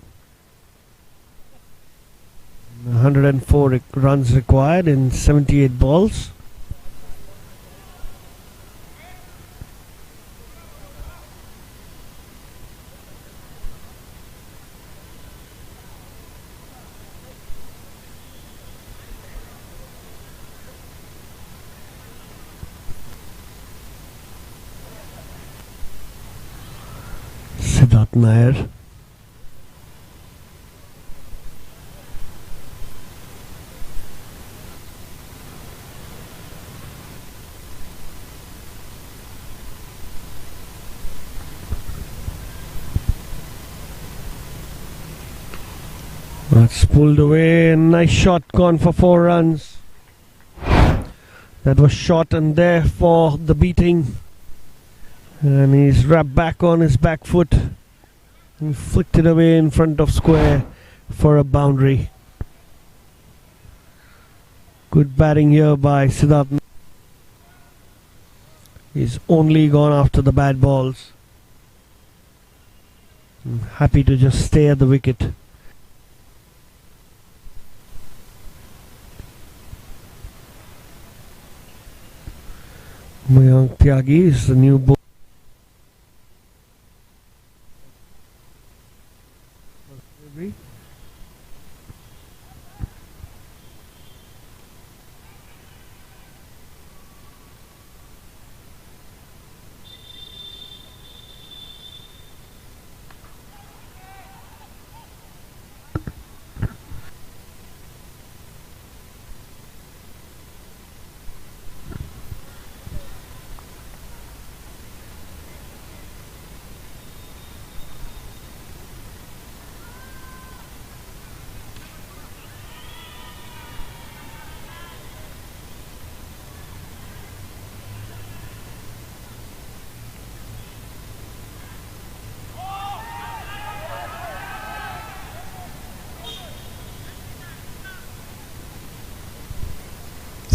104 runs required in 78 balls. Siddharth Nair. That's pulled away. Nice shot, gone for 4 runs. That was shot and there for the beating. And he's wrapped back on his back foot and flicked it away in front of square for a boundary. Good batting here by Siddharth. He's only gone after the bad balls. I'm happy to just stay at the wicket. Mayank Tyagi is the new bowler.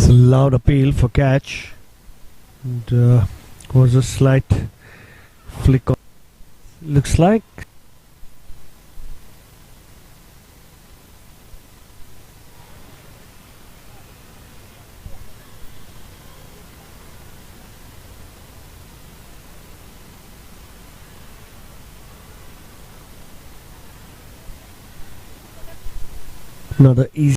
A loud appeal for catch, and was a slight flick on. Looks like another easy.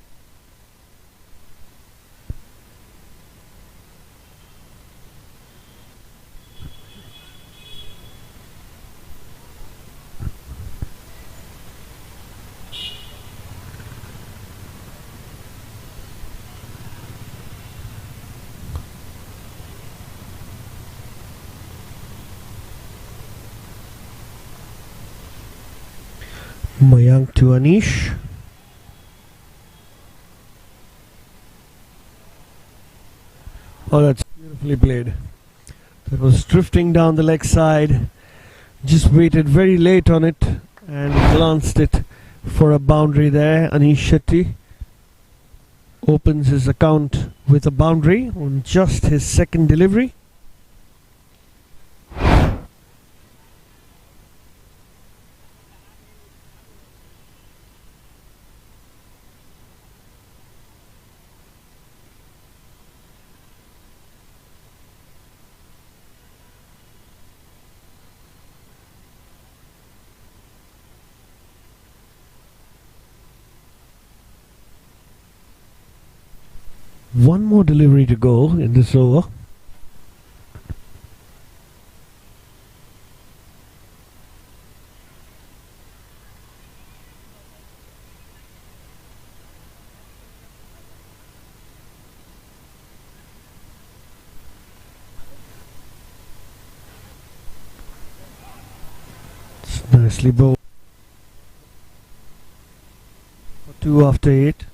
Mayank to Anish. Oh, that's beautifully played. That was drifting down the leg side. Just waited very late on it and glanced it for a boundary there. Anish Shetty opens his account with a boundary on just his second delivery. One more delivery to go in this over. It's nicely bowled. 2 after 8.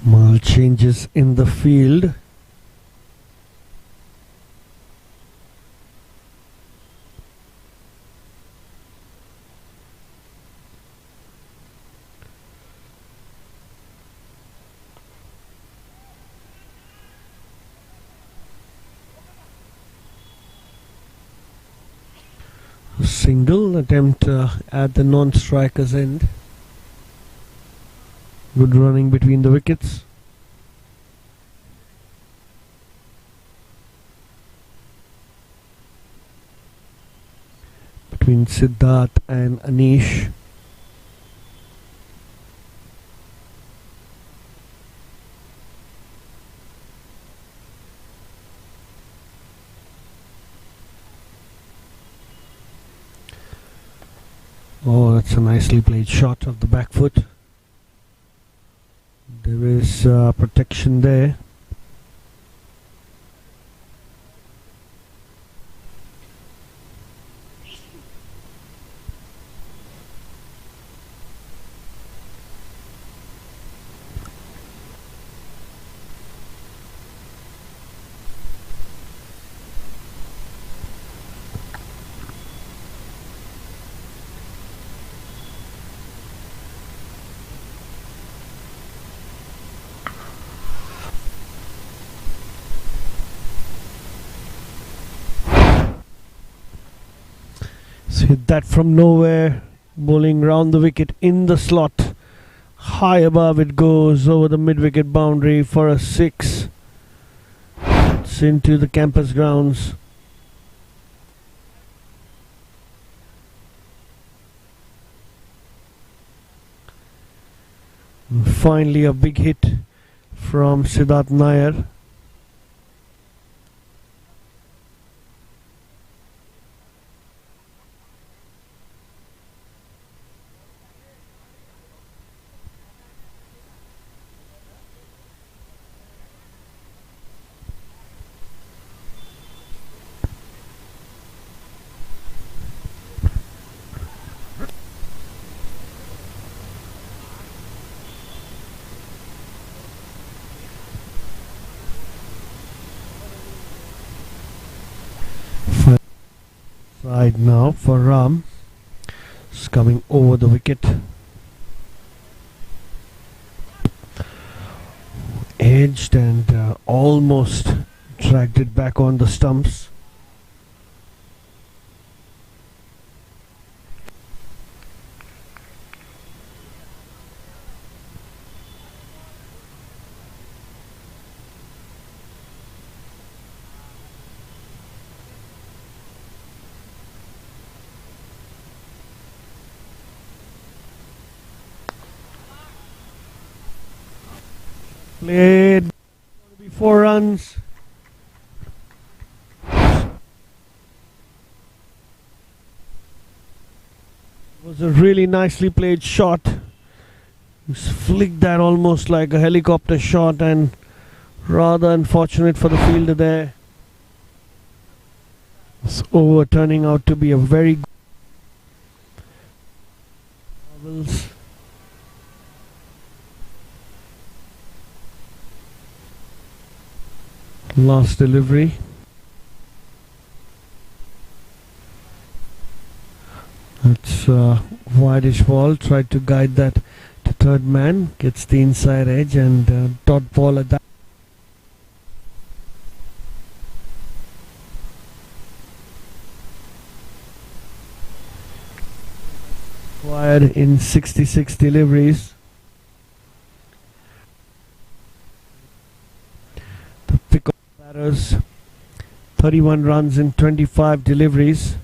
Mal changes in the field. Single attempt at the non-striker's end. Good running between the wickets. Between Siddharth and Anish. Oh, that's a nicely played shot of the back foot. There is protection there. So hit that from nowhere, bowling round the wicket in the slot. High above it goes over the mid-wicket boundary for a 6. It's into the campus grounds. And finally a big hit from Siddharth Nair. Right now for Ram. It's coming over the wicket. Edged and almost dragged it back on the stumps. Played. 4 runs. Was a really nicely played shot. Just flicked that almost like a helicopter shot, and rather unfortunate for the fielder there. This over turning out to be a very good Marvels. Last delivery. That's wideish ball. Tried to guide that to third man. Gets the inside edge and dot ball at that. Required in 66 deliveries. The pick of batters. 31 runs in 25 deliveries.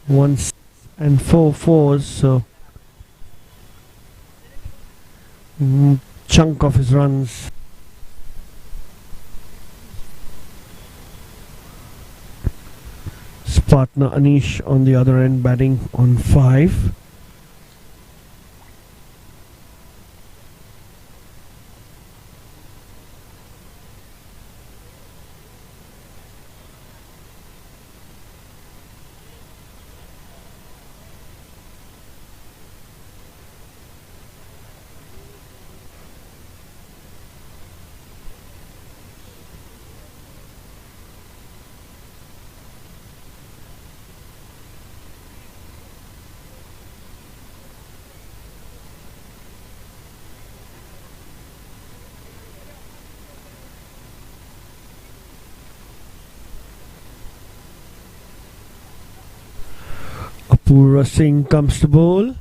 1 and 4 fours, so chunk of his runs. His partner Anish on the other end batting on 5. Pura Singh comes to bowl.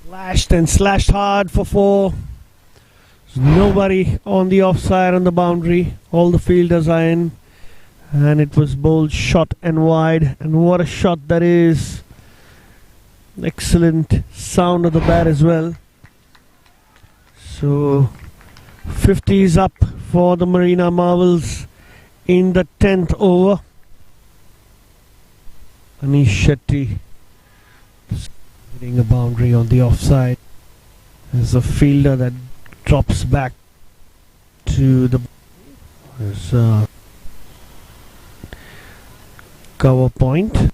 Lashed and slashed hard for 4. There's nobody on the offside on the boundary. All the fielders are in. And it was bowled short and wide. And what a shot that is. Excellent sound of the bat as well. So 50 is up for the Marina Marvels in the 10th over. Anish Shetty hitting a boundary on the offside. There's a fielder that drops back to the cover point.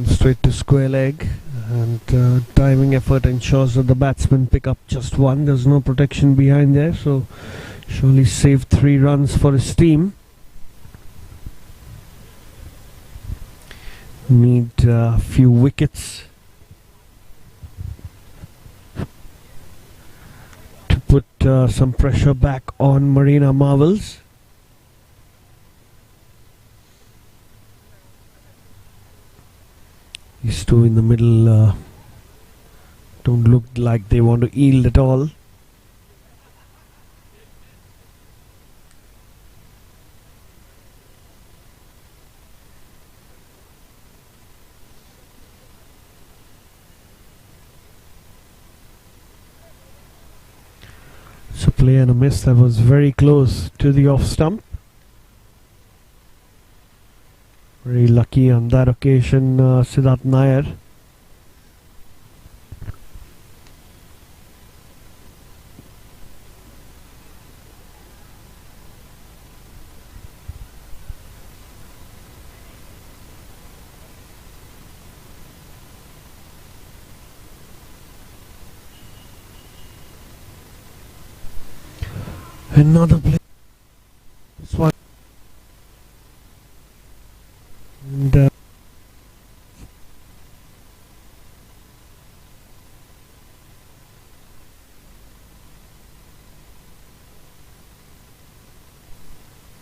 Straight to square leg, and diving effort ensures that the batsmen pick up just 1. There's no protection behind there, so surely saved 3 runs for his team. Need a few wickets to put some pressure back on Marina Marvels. These two in the middle don't look like they want to yield at all. So play and a miss that was very close to the off stump. Very lucky on that occasion, Siddharth Nair. Another play. This one. And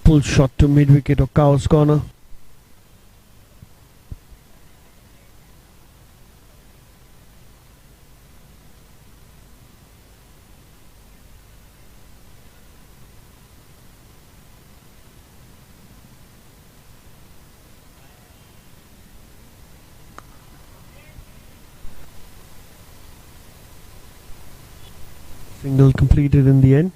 pull shot to mid wicket or Cow's corner. Single completed in the end.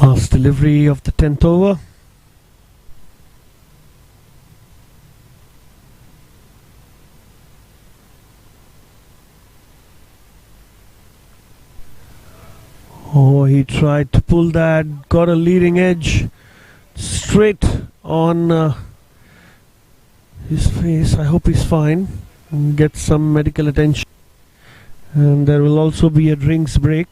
Last delivery of the 10th over. Oh, he tried to pull that, got a leading edge straight on his face. I hope he's fine and gets some medical attention. And there will also be a drinks break.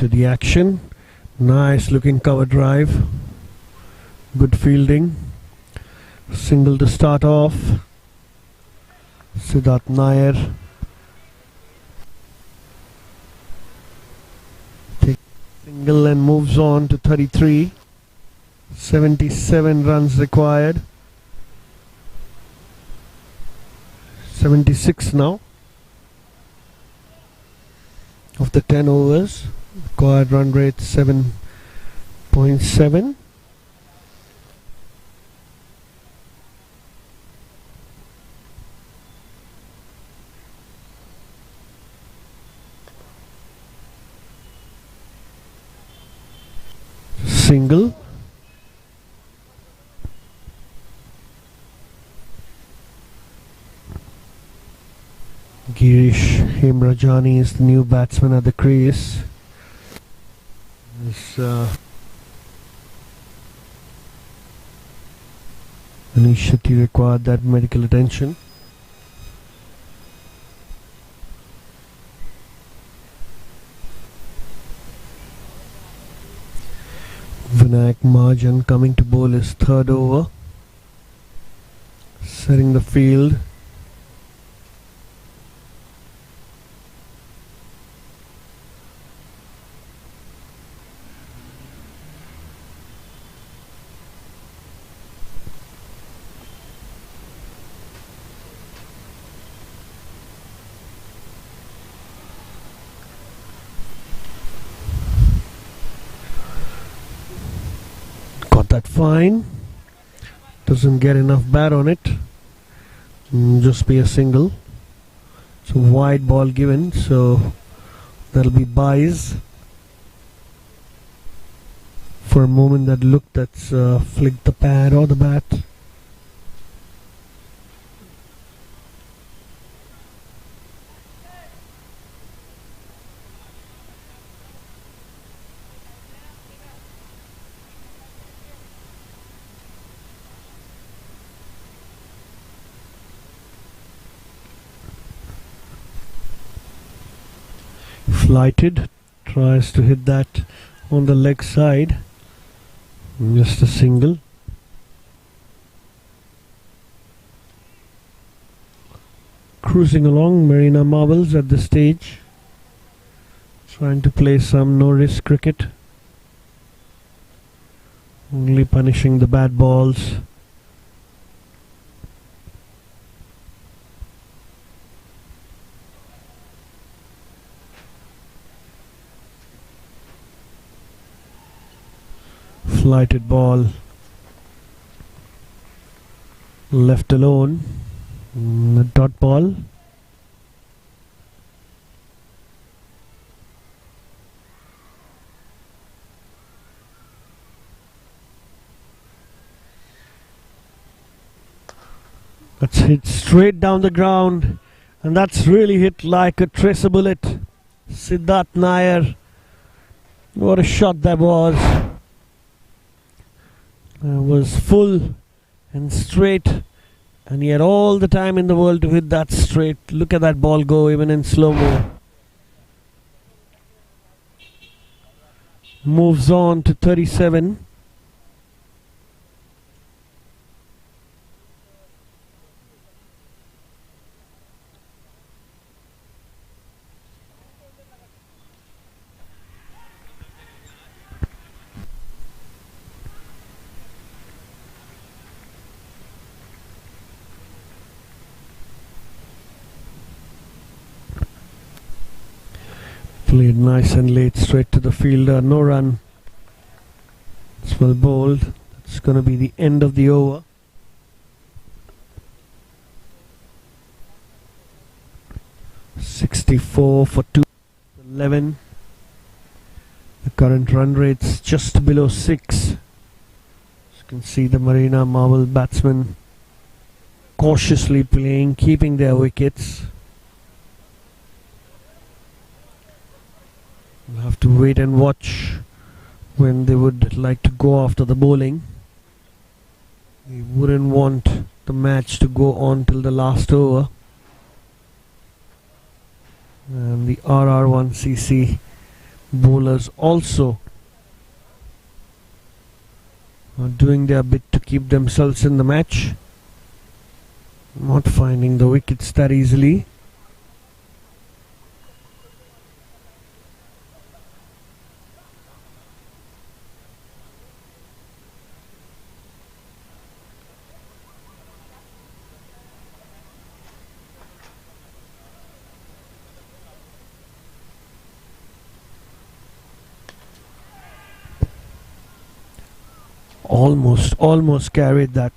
into the action. Nice looking cover drive. Good fielding. Single to start off. Siddharth Nair takes single and moves on to 33. 77 runs required. 76 now of the 10 overs. Required run rate 7.7. Single. Girish Hemrajani is the new batsman at the crease. Anish Shetty required that medical attention. Vinayak Mahajan coming to bowl his third over, setting the field. That fine, doesn't get enough bat on it, just be a single. It's a wide ball given, so that'll be buys. For a moment that looked, that's flicked the pad or the bat. Flighted, tries to hit that on the leg side, just a single. Cruising along, Marina Marbles at this stage, trying to play some no risk cricket, only punishing the bad balls. Flighted ball, left alone. The dot ball. That's hit straight down the ground, and that's really hit like a tracer bullet. Siddharth Nair, what a shot that was. Was full and straight, and he had all the time in the world to hit that straight. Look at that ball go, even in slow-mo. Moves on to 37. Played nice and late straight to the fielder, no run. It's well bowled. It's going to be the end of the over. .64 for 211. The current run rate's just below 6. As you can see, the Marina Marble batsmen cautiously playing, keeping their wickets. We'll have to wait and watch when they would like to go after the bowling. We wouldn't want the match to go on till the last over. And the RR1CC bowlers also are doing their bit to keep themselves in the match, not finding the wickets that easily. Almost carried that.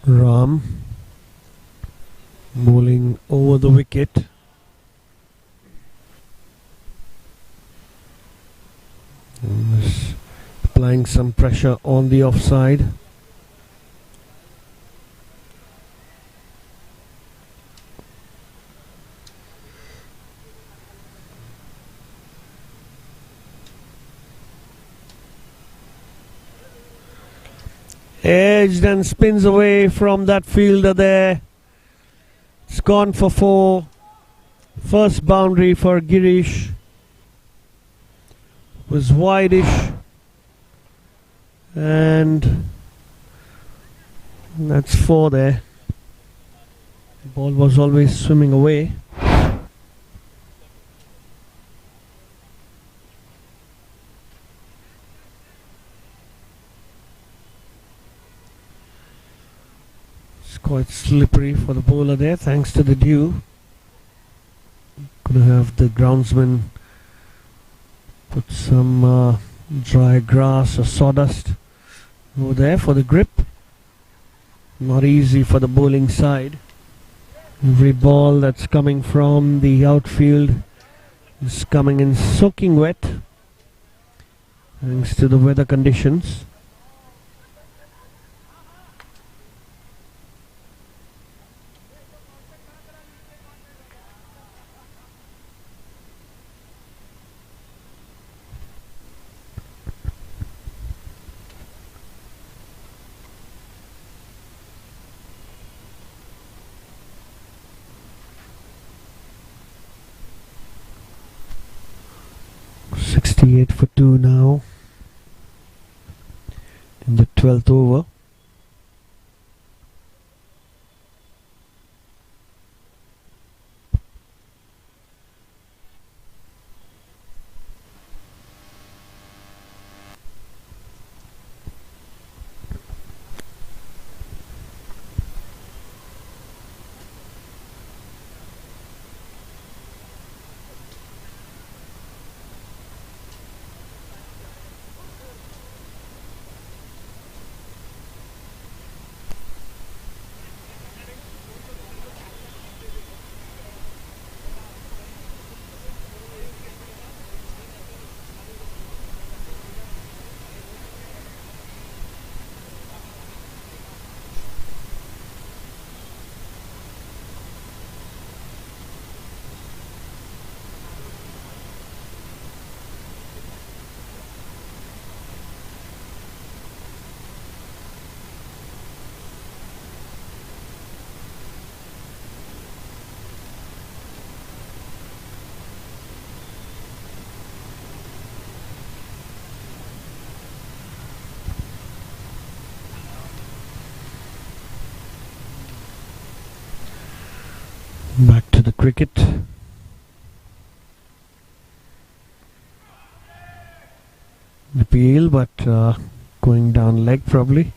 Ram bowling over the wicket. Applying some pressure on the offside. Edged and spins away from that fielder there. It's gone for 4. First boundary for Girish. Was wideish. And that's 4 there. The ball was always swimming away. Quite slippery for the bowler there, thanks to the dew. Gonna have the groundsman put some dry grass or sawdust over there for the grip. Not easy for the bowling side. Every ball that's coming from the outfield is coming in soaking wet, thanks to the weather conditions. For 2 now in the 12th over. Back to the cricket. Appeal, but going down leg probably.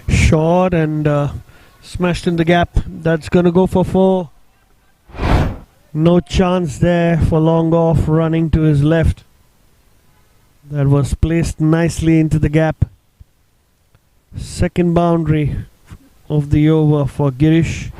Short and smashed in the gap. That's going to go for 4. No chance there for long off, running to his left. That was placed nicely into the gap. Second boundary of the over for Girish.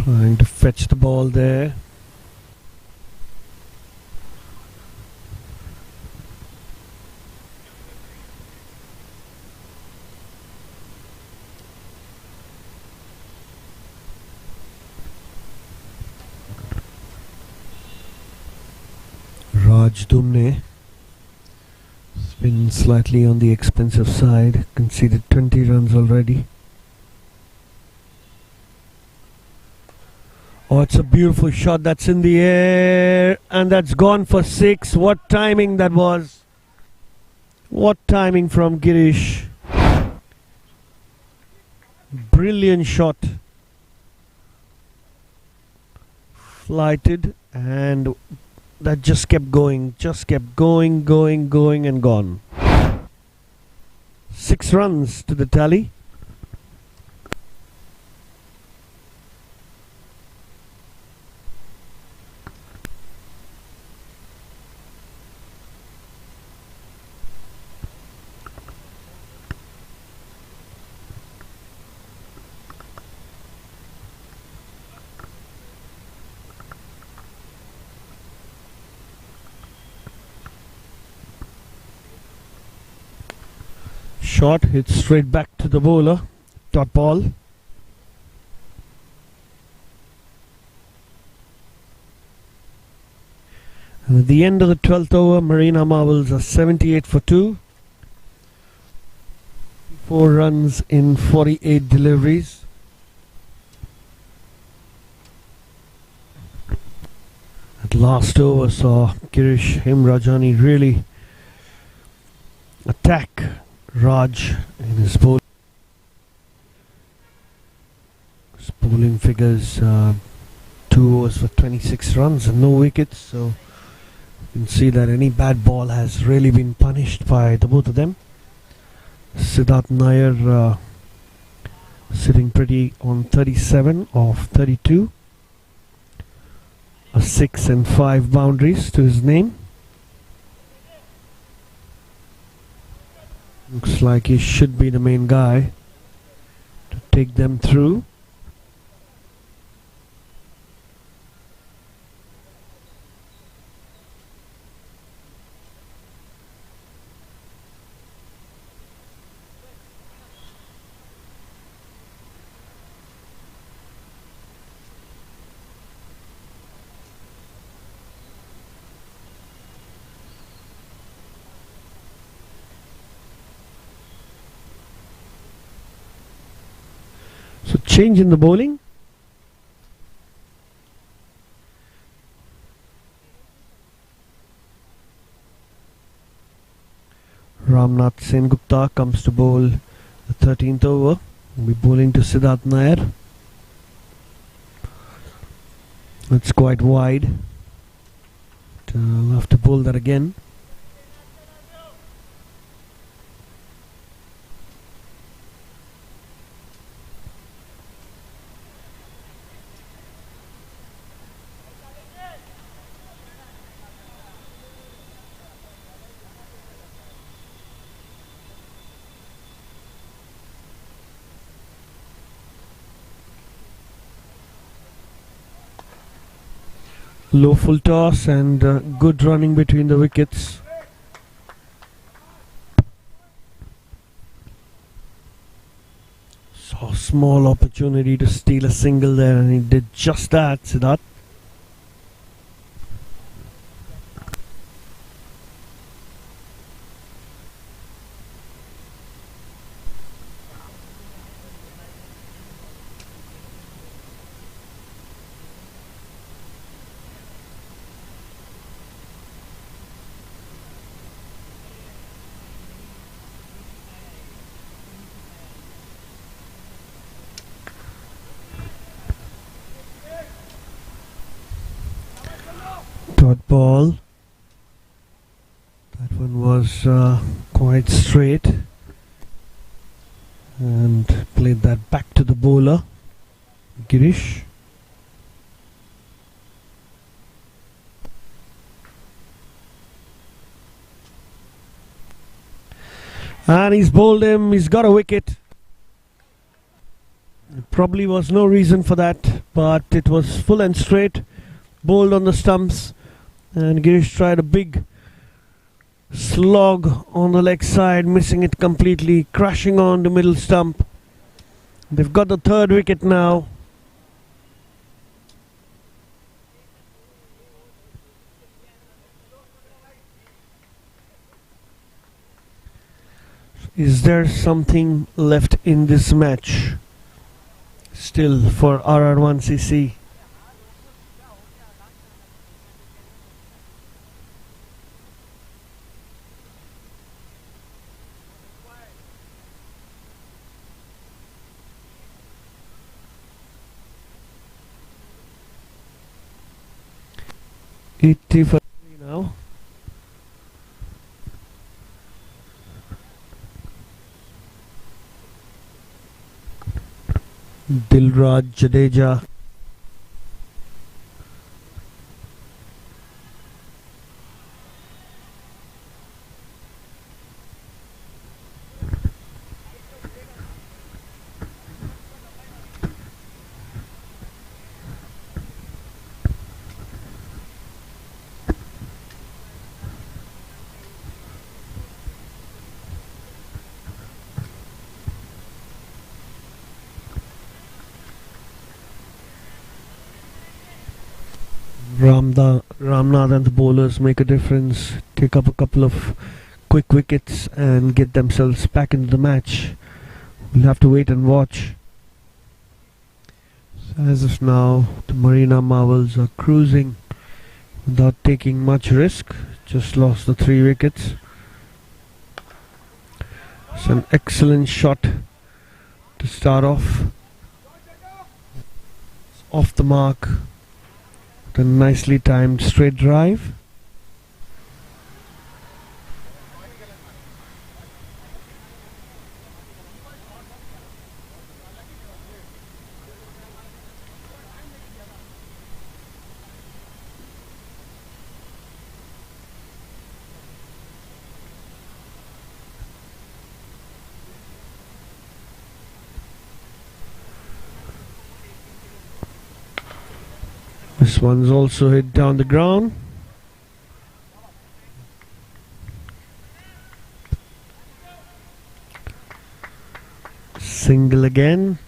Trying to fetch the ball there. Raj Dumne has been slightly on the expensive side, conceded 20 runs already. Oh, it's a beautiful shot that's in the air and that's gone for 6. What timing that was. What timing from Girish. Brilliant shot. Flighted and that just kept going and gone. 6 runs to the tally. Shot hits straight back to the bowler. Dot ball. And at the end of the 12th over, Marina Marbles are 78 for 2. 4 runs in 48 deliveries. That last over saw Girish Hemrajani really attack Raj in his bowling. His bowling figures 2 overs for 26 runs and no wickets, so you can see that any bad ball has really been punished by the both of them. Siddharth Nair sitting pretty on 37 of 32. A 6 and 5 boundaries to his name. Looks like he should be the main guy to take them through. So change in the bowling. Ramnath Sengupta comes to bowl the 13th over. Will be bowling to Siddharth Nair. It's quite wide. I'll have to bowl that again. Low full toss and good running between the wickets. So small opportunity to steal a single there and he did just that, Siddharth. Dot ball. That one was quite straight and played that back to the bowler, Girish. And he's bowled him, he's got a wicket. Probably was no reason for that, but it was full and straight, bowled on the stumps, and Girish tried a big slog on the leg side, missing it completely, crashing on the middle stump. They've got the third wicket now. Is there something left in this match still for RR1CC? It for now. Dilraj Jadeja. Ramnath and the bowlers make a difference, take up a couple of quick wickets and get themselves back into the match. We'll have to wait and watch. So as of now, the Marina Marvels are cruising without taking much risk. Just lost the 3 wickets. It's an excellent shot to start off. It's off the mark. A nicely timed straight drive. This one's also hit down the ground. Single again.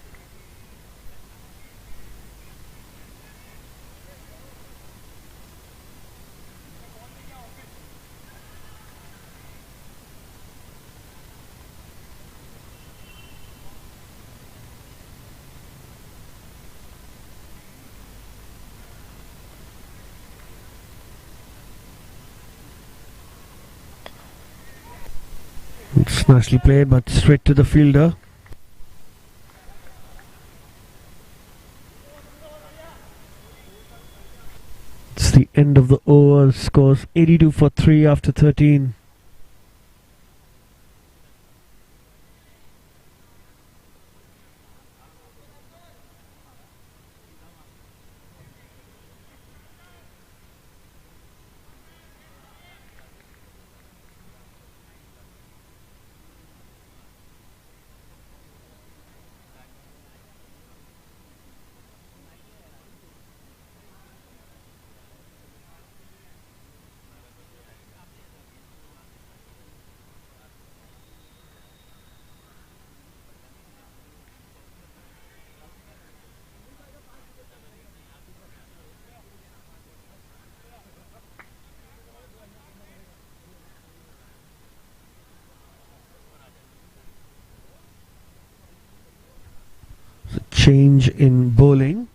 It's nicely played, but straight to the fielder. It's the end of the over. Scores 82 for 3 after 13. Change in bowling.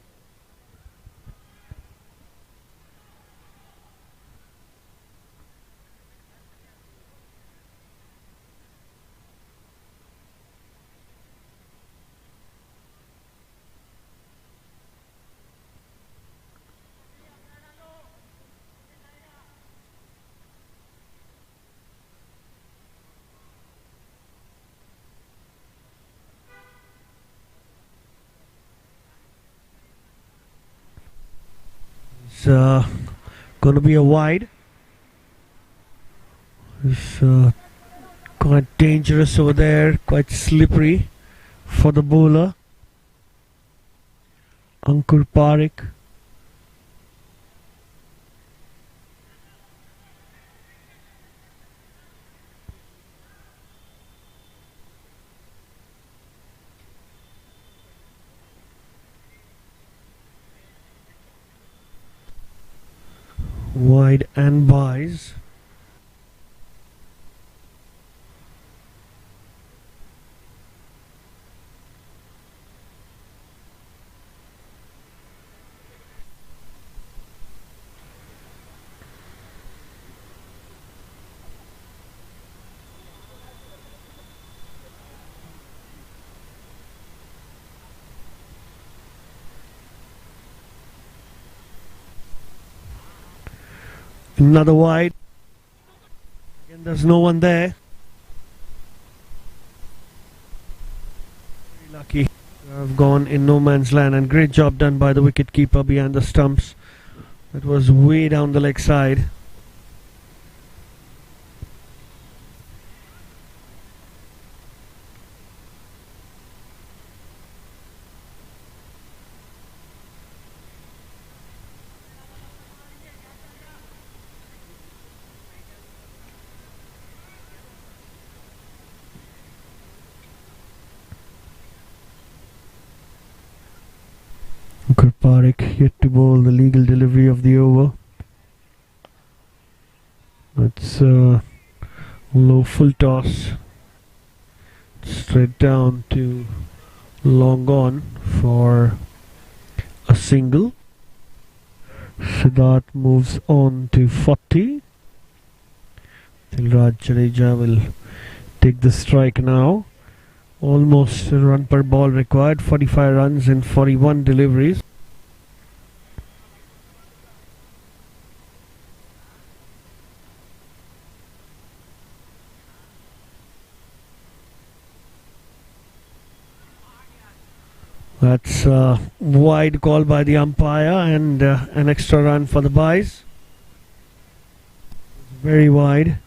It's going to be a wide. It's quite dangerous over there, quite slippery for the bowler. Ankur Parekh. Wide and buys. Another wide. Again, there's no one there. Very lucky. I've gone in no man's land, and great job done by the wicketkeeper behind the stumps. It was way down the leg side. Ankur Parekh yet to bowl the legal delivery of the over. It's low full toss. Straight down to long on for a single. Siddharth moves on to 40. Dilraj Jadeja will take the strike now. Almost a run per ball required. 45 runs in 41 deliveries. That's a wide call by the umpire, and an extra run for the buys. Very wide.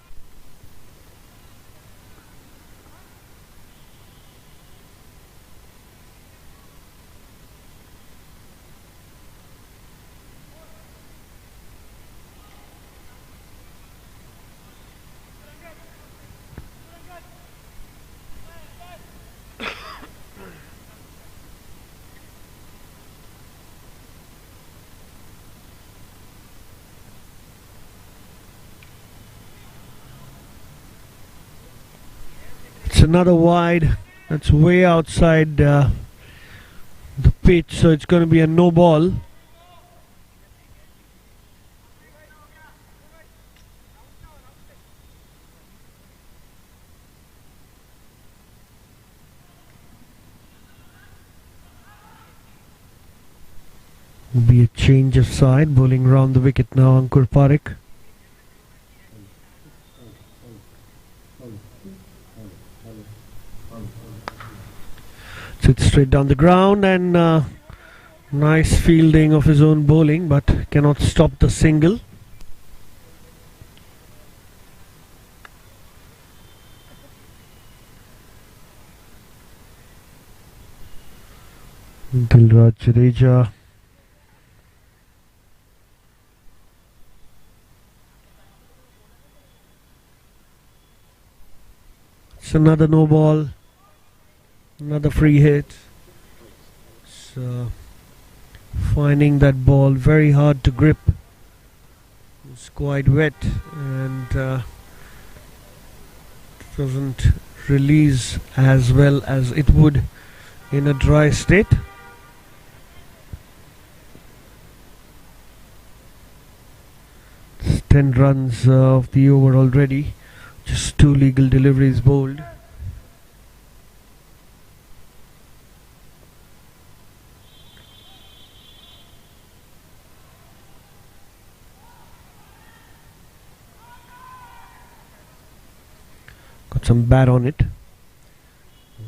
It's another wide. That's way outside the pitch, so it's going to be a no ball. Will be a change of side, bowling round the wicket now, Ankur Parekh. Sits straight down the ground, and nice fielding of his own bowling, but cannot stop the single. Dilraj Jadeja. It's another no ball. Another free hit. So finding that ball very hard to grip. It's quite wet, and doesn't release as well as it would in a dry state. It's 10 runs of the over already. Just 2 legal deliveries bowled. Got some bat on it.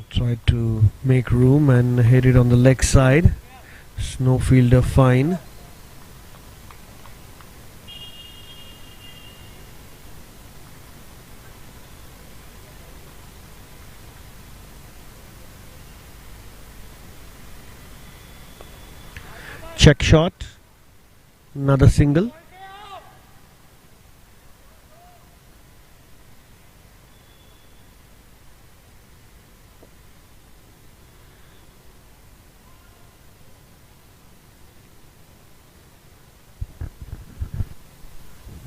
Tried to make room and hit it on the leg side. Snowfielder fine. check shot. Another single.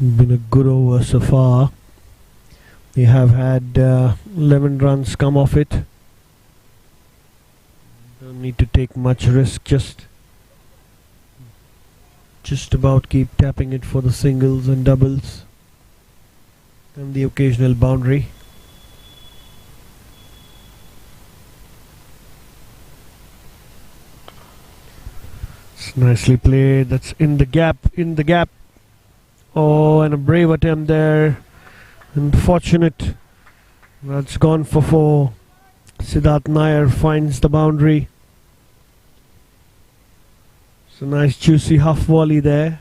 Been a good over so far. They have had 11 runs come off it. Don't need to take much risk, just about keep tapping it for the singles and doubles and the occasional boundary. It's nicely played. That's in the gap. Oh, and a brave attempt there. Unfortunate. That's gone for 4. Siddharth Nair finds the boundary. It's a nice juicy half volley there.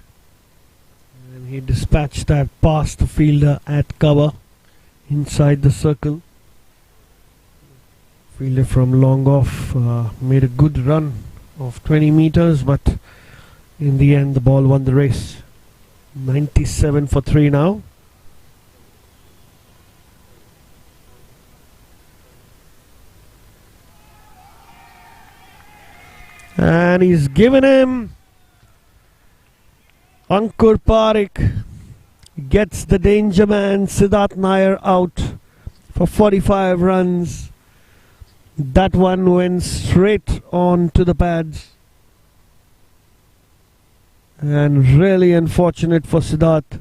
And he dispatched that past the fielder at cover inside the circle. Fielder from long off made a good run of 20 meters, but in the end the ball won the race. 97 for 3 now. And he's given him. Ankur Parekh gets the danger man Siddharth Nair out for 45 runs. That one went straight on to the pads. And really unfortunate for Siddharth,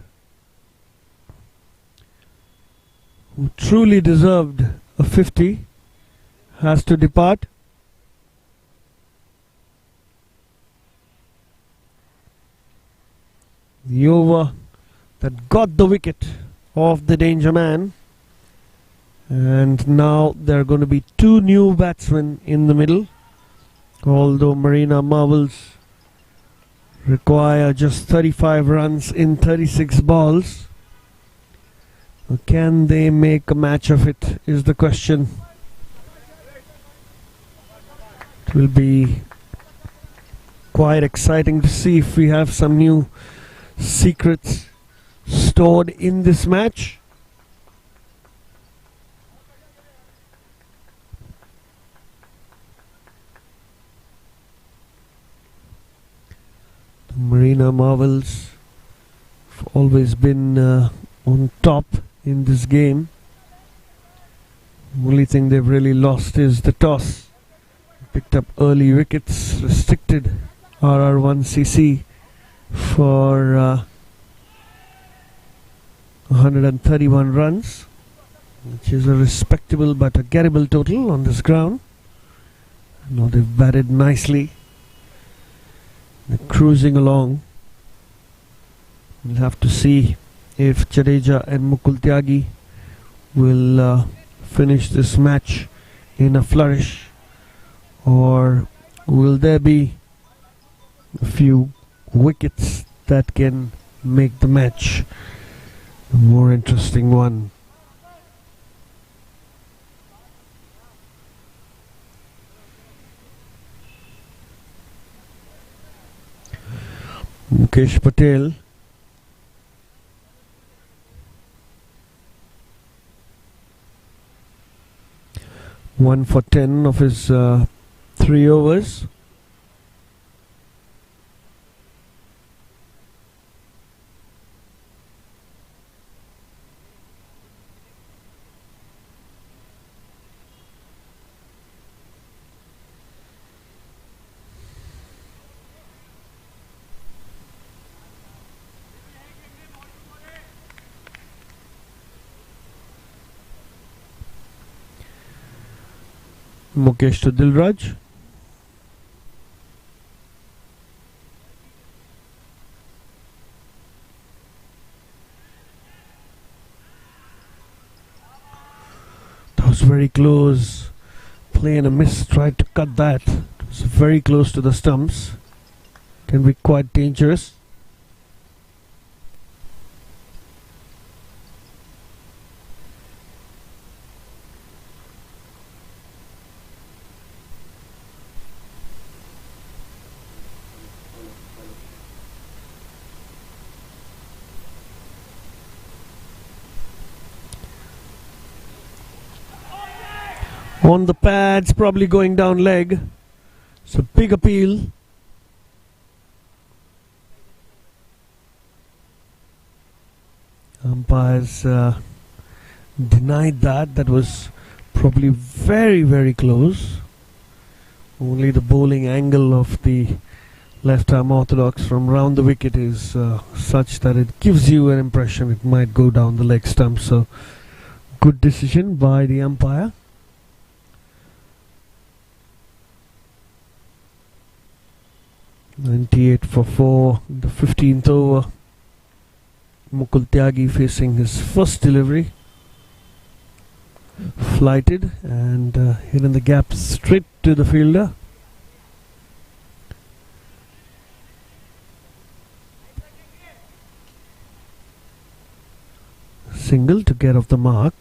who truly deserved a 50, has to depart. The over that got the wicket of the danger man. And now there are going to be 2 new batsmen in the middle. Although Marina Marvels require just 35 runs in 36 balls. Can they make a match of it is the question. It will be quite exciting to see if we have some new secrets stored in this match. Marina Marvels have always been on top in this game. Only thing they've really lost is the toss. Picked up early wickets, restricted RR1CC for 131 runs, which is a respectable but a gettable total on this ground. Now they've batted nicely. They're cruising along. We'll have to see if Jadeja and Mukul Tyagi will finish this match in a flourish, or will there be a few wickets that can make the match a more interesting one. Mukesh Patel one for 10 of his 3 overs. Mukesh to Dilraj. That was very close. Play and a miss, tried to cut that. It was very close to the stumps. Can be quite dangerous. On the pads, probably going down leg. So big appeal. Umpires denied that. That was probably very, very close. Only the bowling angle of the left arm orthodox from round the wicket is such that it gives you an impression it might go down the leg stump. So good decision by the umpire. "98 for 4, the 15th over. Mukul Tyagi facing his first delivery. Flighted and hit in the gap straight to the fielder. Single to get off the mark.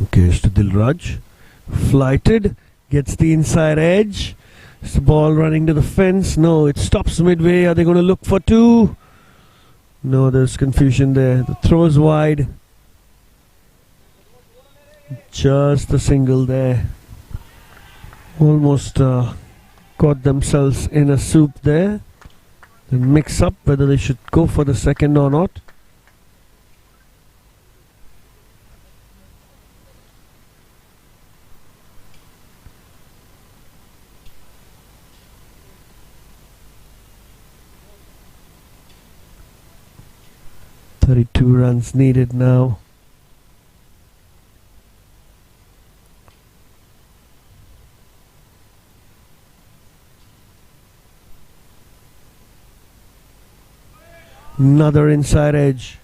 Mukesh to Dilraj. Flighted, gets the inside edge. Is the ball running to the fence? No, it stops midway. Are they going to look for two? No, there's confusion there. The throw is wide. Just the single there. Almost got themselves in a soup there. They mix up whether they should go for the second or not. "32 runs needed now." Another inside edge.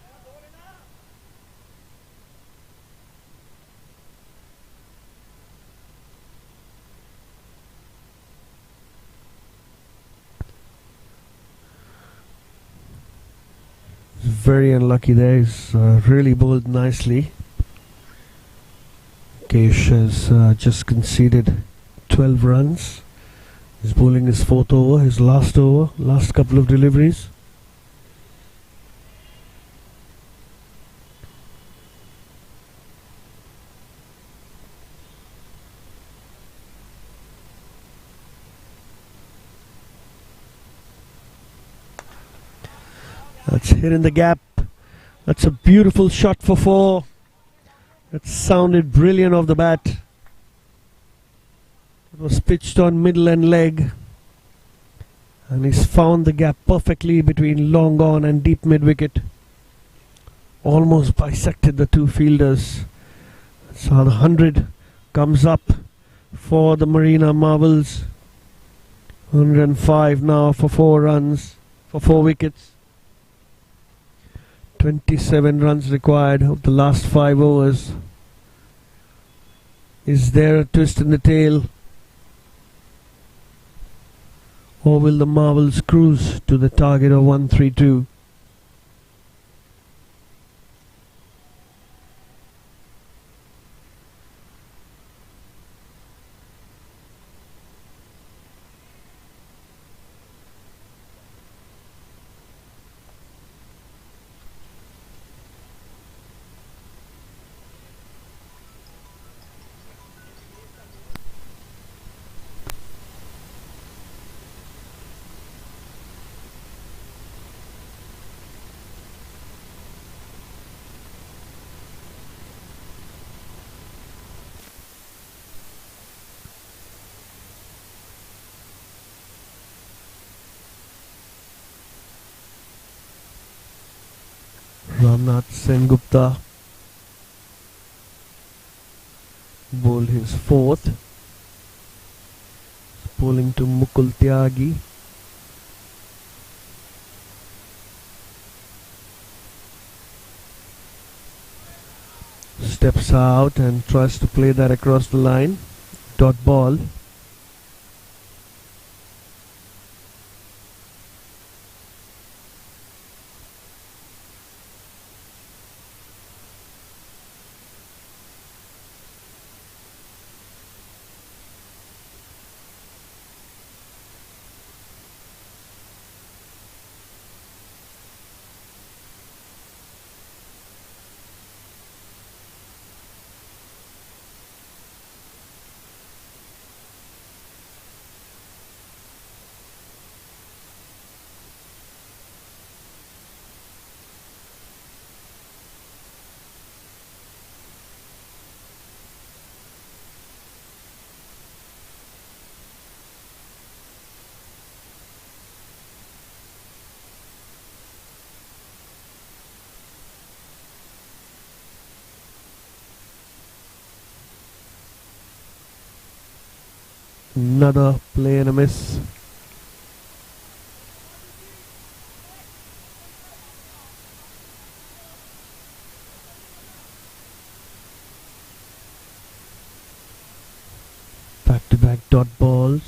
Very unlucky there. He's really bowled nicely. Kesh has just conceded 12 runs. He's bowling his fourth over, his last over, last couple of deliveries. That's hit in the gap. That's a beautiful shot for 4. That sounded brilliant off the bat. It was pitched on middle and leg. And he's found the gap perfectly between long on and deep mid wicket. Almost bisected the two fielders. So the 100 comes up for the Marina Marvels. 105 now for 4 runs, for 4 wickets. 27 runs required of the last 5 overs. Is there a twist in the tail? Or will the Marvels cruise to the target of 132? Ramnath Sengupta bowled his 4th, bowling to Mukul Tyagi. steps out and tries to play that across the line. Dot ball. Another play and a miss. Back-to-back dot balls.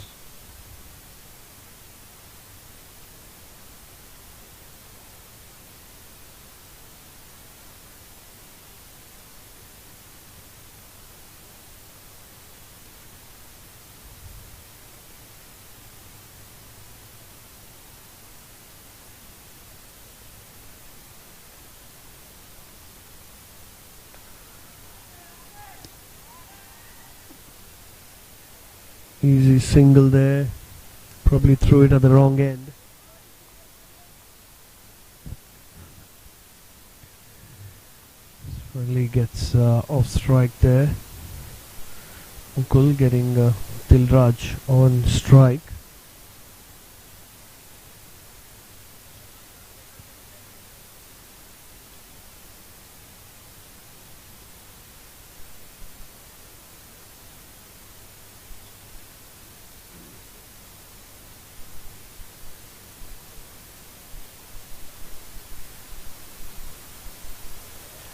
Easy single there. Probably threw it at the wrong end. Finally gets off strike there. Ukul getting Dilraj on strike.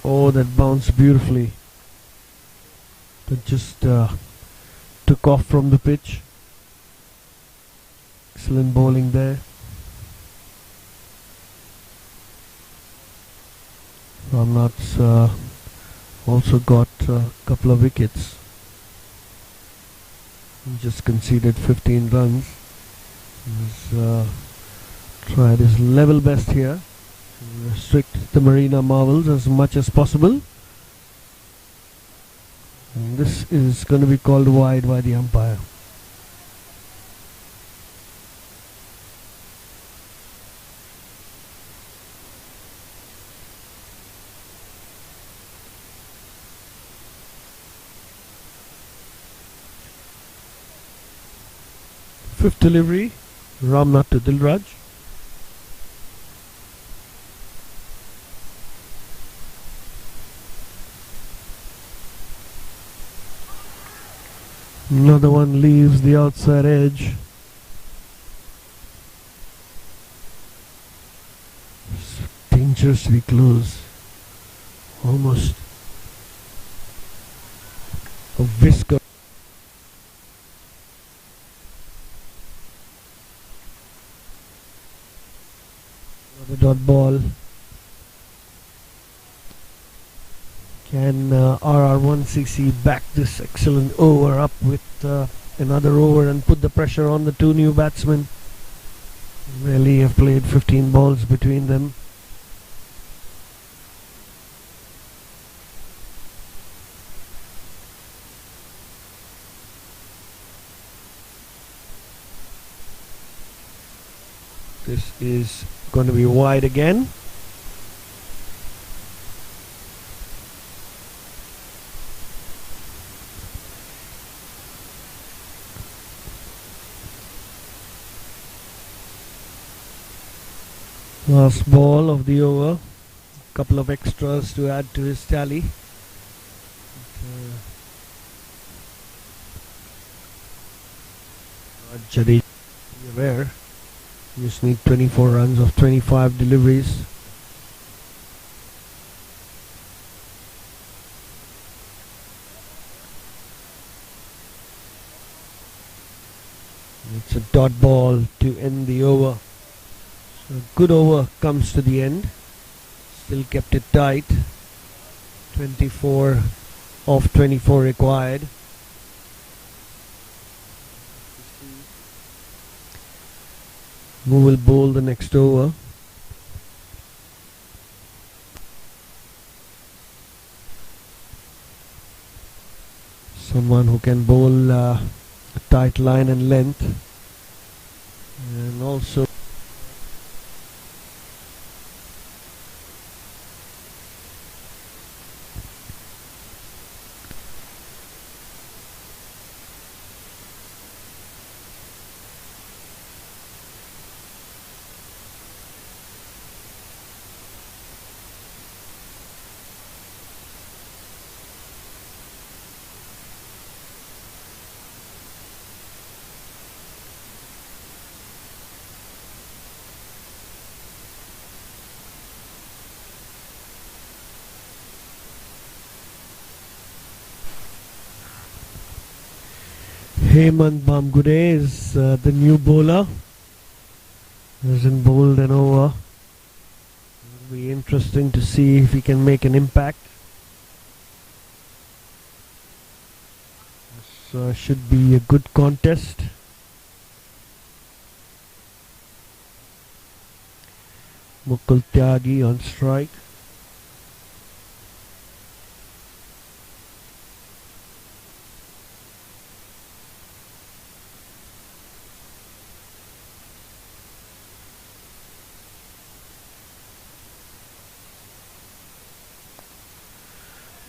Oh, that bounced beautifully. That just took off from the pitch. Excellent bowling there. Ramnath's also got a couple of wickets. He just conceded 15 runs. He's tried his level best here. Restrict the Marina marvels as much as possible. And this is going to be called wide by the umpire. Fifth delivery, Ramnath to Dilraj. Another one leaves the outside edge. It's dangerously close. Almost a whisker. Another dot ball. Can RR1CC back this excellent over up with another over and put the pressure on the two new batsmen? Really have played 15 balls between them. This is going to be wide again. Last ball of the over. Couple of extras to add to his tally. Jadeja, be aware, you just need 24 runs of 25 deliveries. It's a dot ball to end the over. So a good over comes to the end. Still kept it tight. 24 of 24 required. Who will bowl the next over? Someone who can bowl a tight line and length, and also Hemant Bamgude is the new bowler. Hasn't bowled an over. It'll be interesting to see if he can make an impact. This should be a good contest. Mukul Tyagi on strike.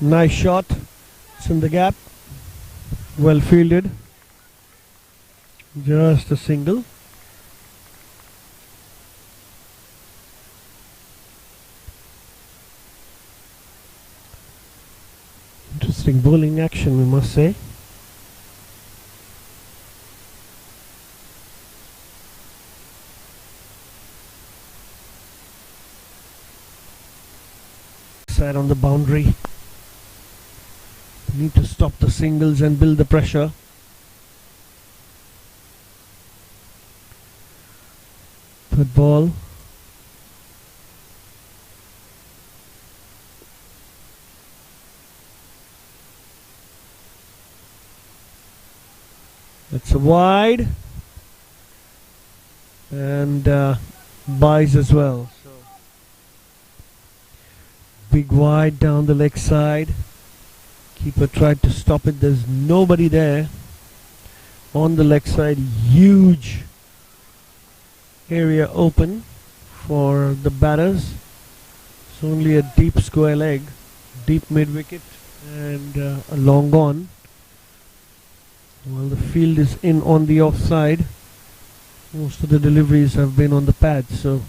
Nice shot. It's in the gap. Well fielded. Just a single. Interesting bowling action, we must say. Side on the boundary. Need to stop the singles and build the pressure. Third ball. That's a wide. And buys as well. So big wide down the leg side. Keeper tried to stop it. There's nobody there on the leg side. Huge area open for the batters. It's only a deep square leg, deep mid wicket, and a long on. Well, the field is in on the offside. Most of the deliveries have been on the pad, so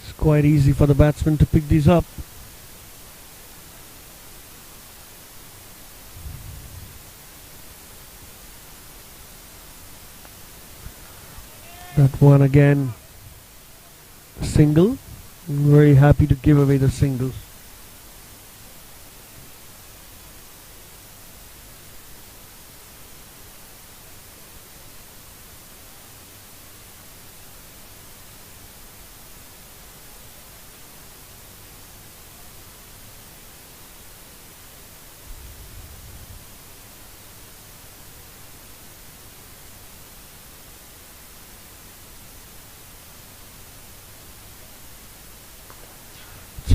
it's quite easy for the batsman to pick these up. That one again, single. I'm very happy to give away the singles.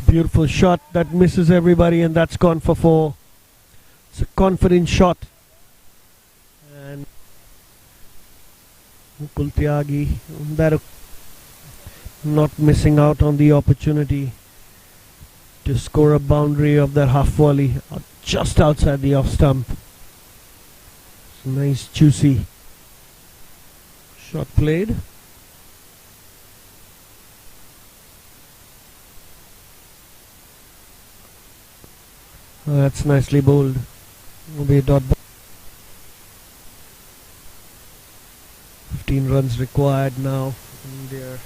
Beautiful shot that misses everybody, and that's gone for 4. It's a confident shot, and Mukul Tyagi that not missing out on the opportunity to score a boundary of that half volley just outside the off stump. It's a nice juicy shot played. That's nicely bowled. Will be a dot ball. 15 runs required now in their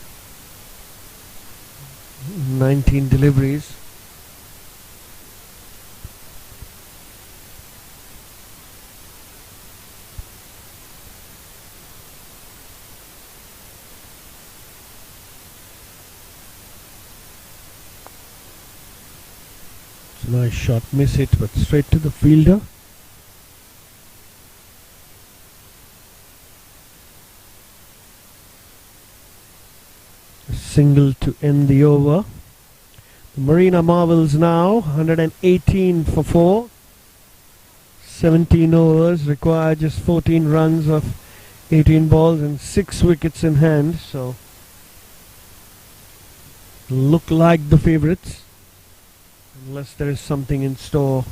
19 deliveries. Nice shot, miss it, but straight to the fielder. A single to end the over. The Marina Marvels now 118 for 4. 17 overs, require just 14 runs of 18 balls and 6 wickets in hand, so look like the favourites unless there is something in store.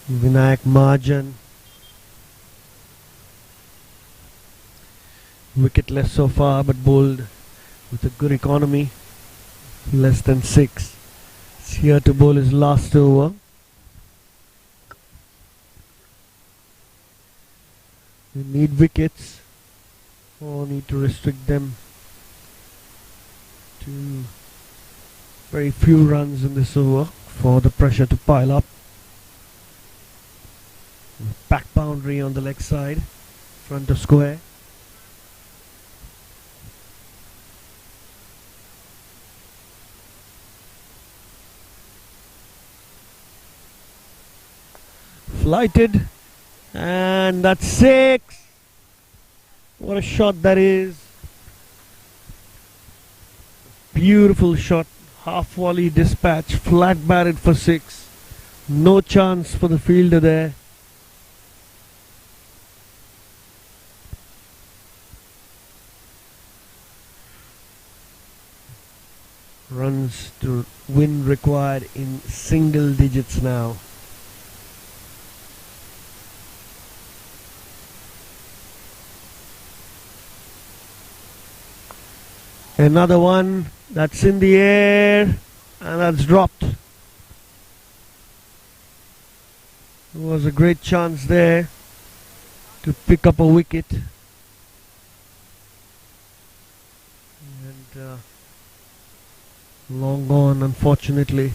Vinayak Mahajan, wicketless so far but bowled with a good economy, less than 6. It's here to bowl his last over. We need wickets or need to restrict them to very few runs in this over for the pressure to pile up. Back boundary on the leg side, front of square. Flighted, and that's 6. What a shot that is. Beautiful shot, half volley dispatch, flat batted for 6. No chance for the fielder there. Runs to win required in single digits now. Another one that's in the air and that's dropped. It was a great chance there to pick up a wicket. And long gone, unfortunately.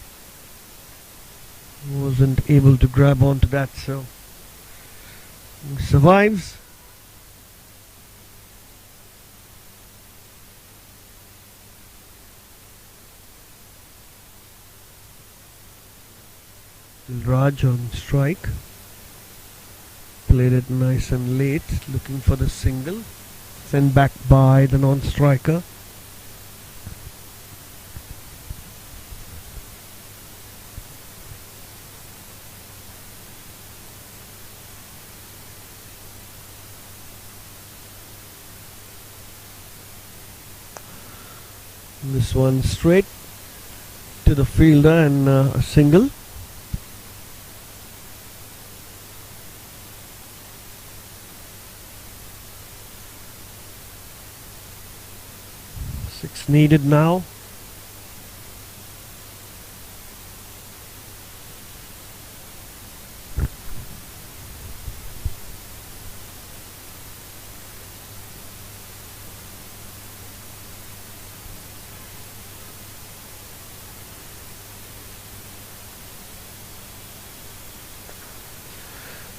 Wasn't able to grab onto that, so he survives. Raj on strike, played it nice and late, looking for the single, sent back by the non-striker. This one straight to the fielder and a single. Six needed now.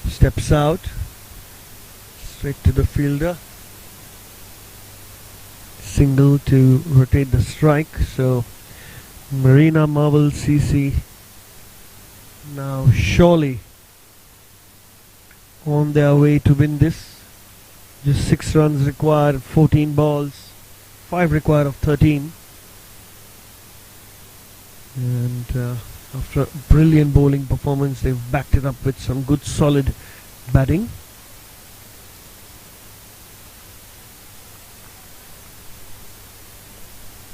Steps out, straight to the fielder. Single to rotate the strike. So Marina RR1CC now surely on their way to win this. Just 6 runs required, 14 balls, 5 required of 13. And after a brilliant bowling performance, they've backed it up with some good solid batting.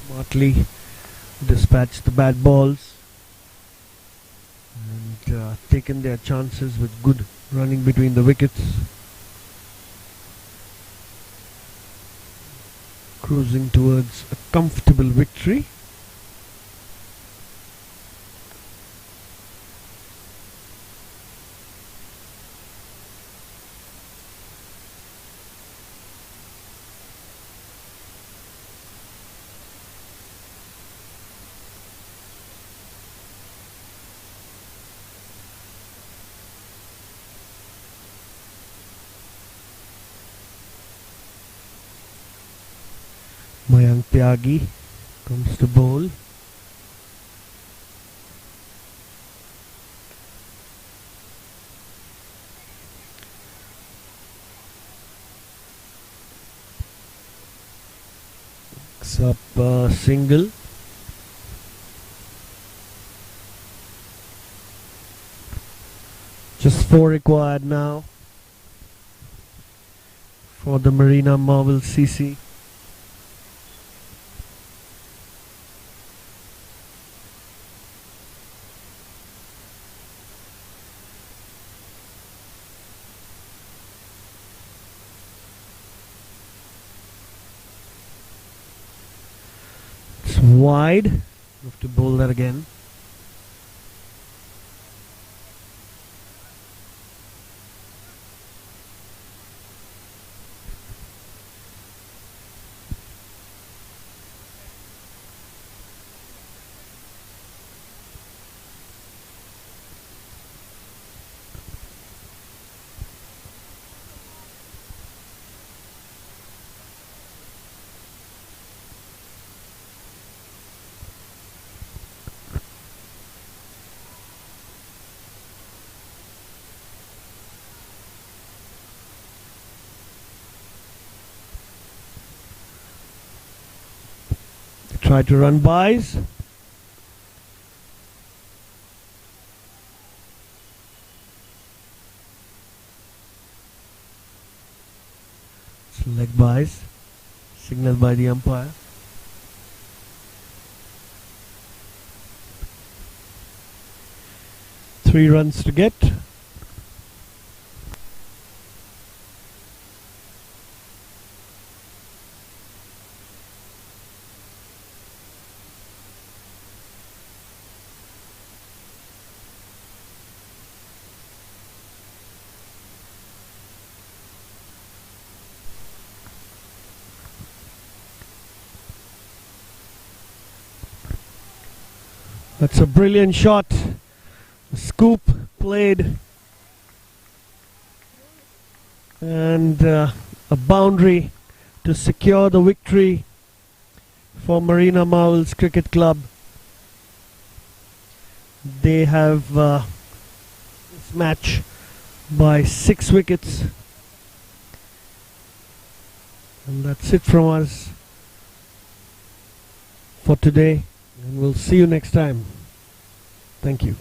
Smartly dispatched the bad balls and taken their chances with good running between the wickets. Cruising towards a comfortable victory. Tyagi comes to bowl. Picks up single. Just 4 required now for the Marina Marvel CC. It's wide. Have to bowl that again. Try to run bys. It's leg bys, signaled by the umpire. Three runs to get. That's a brilliant shot. A scoop played and a boundary to secure the victory for Marina Marvels Cricket Club. They have this match by 6 wickets. And that's it from us for today. And we'll see you next time. Thank you.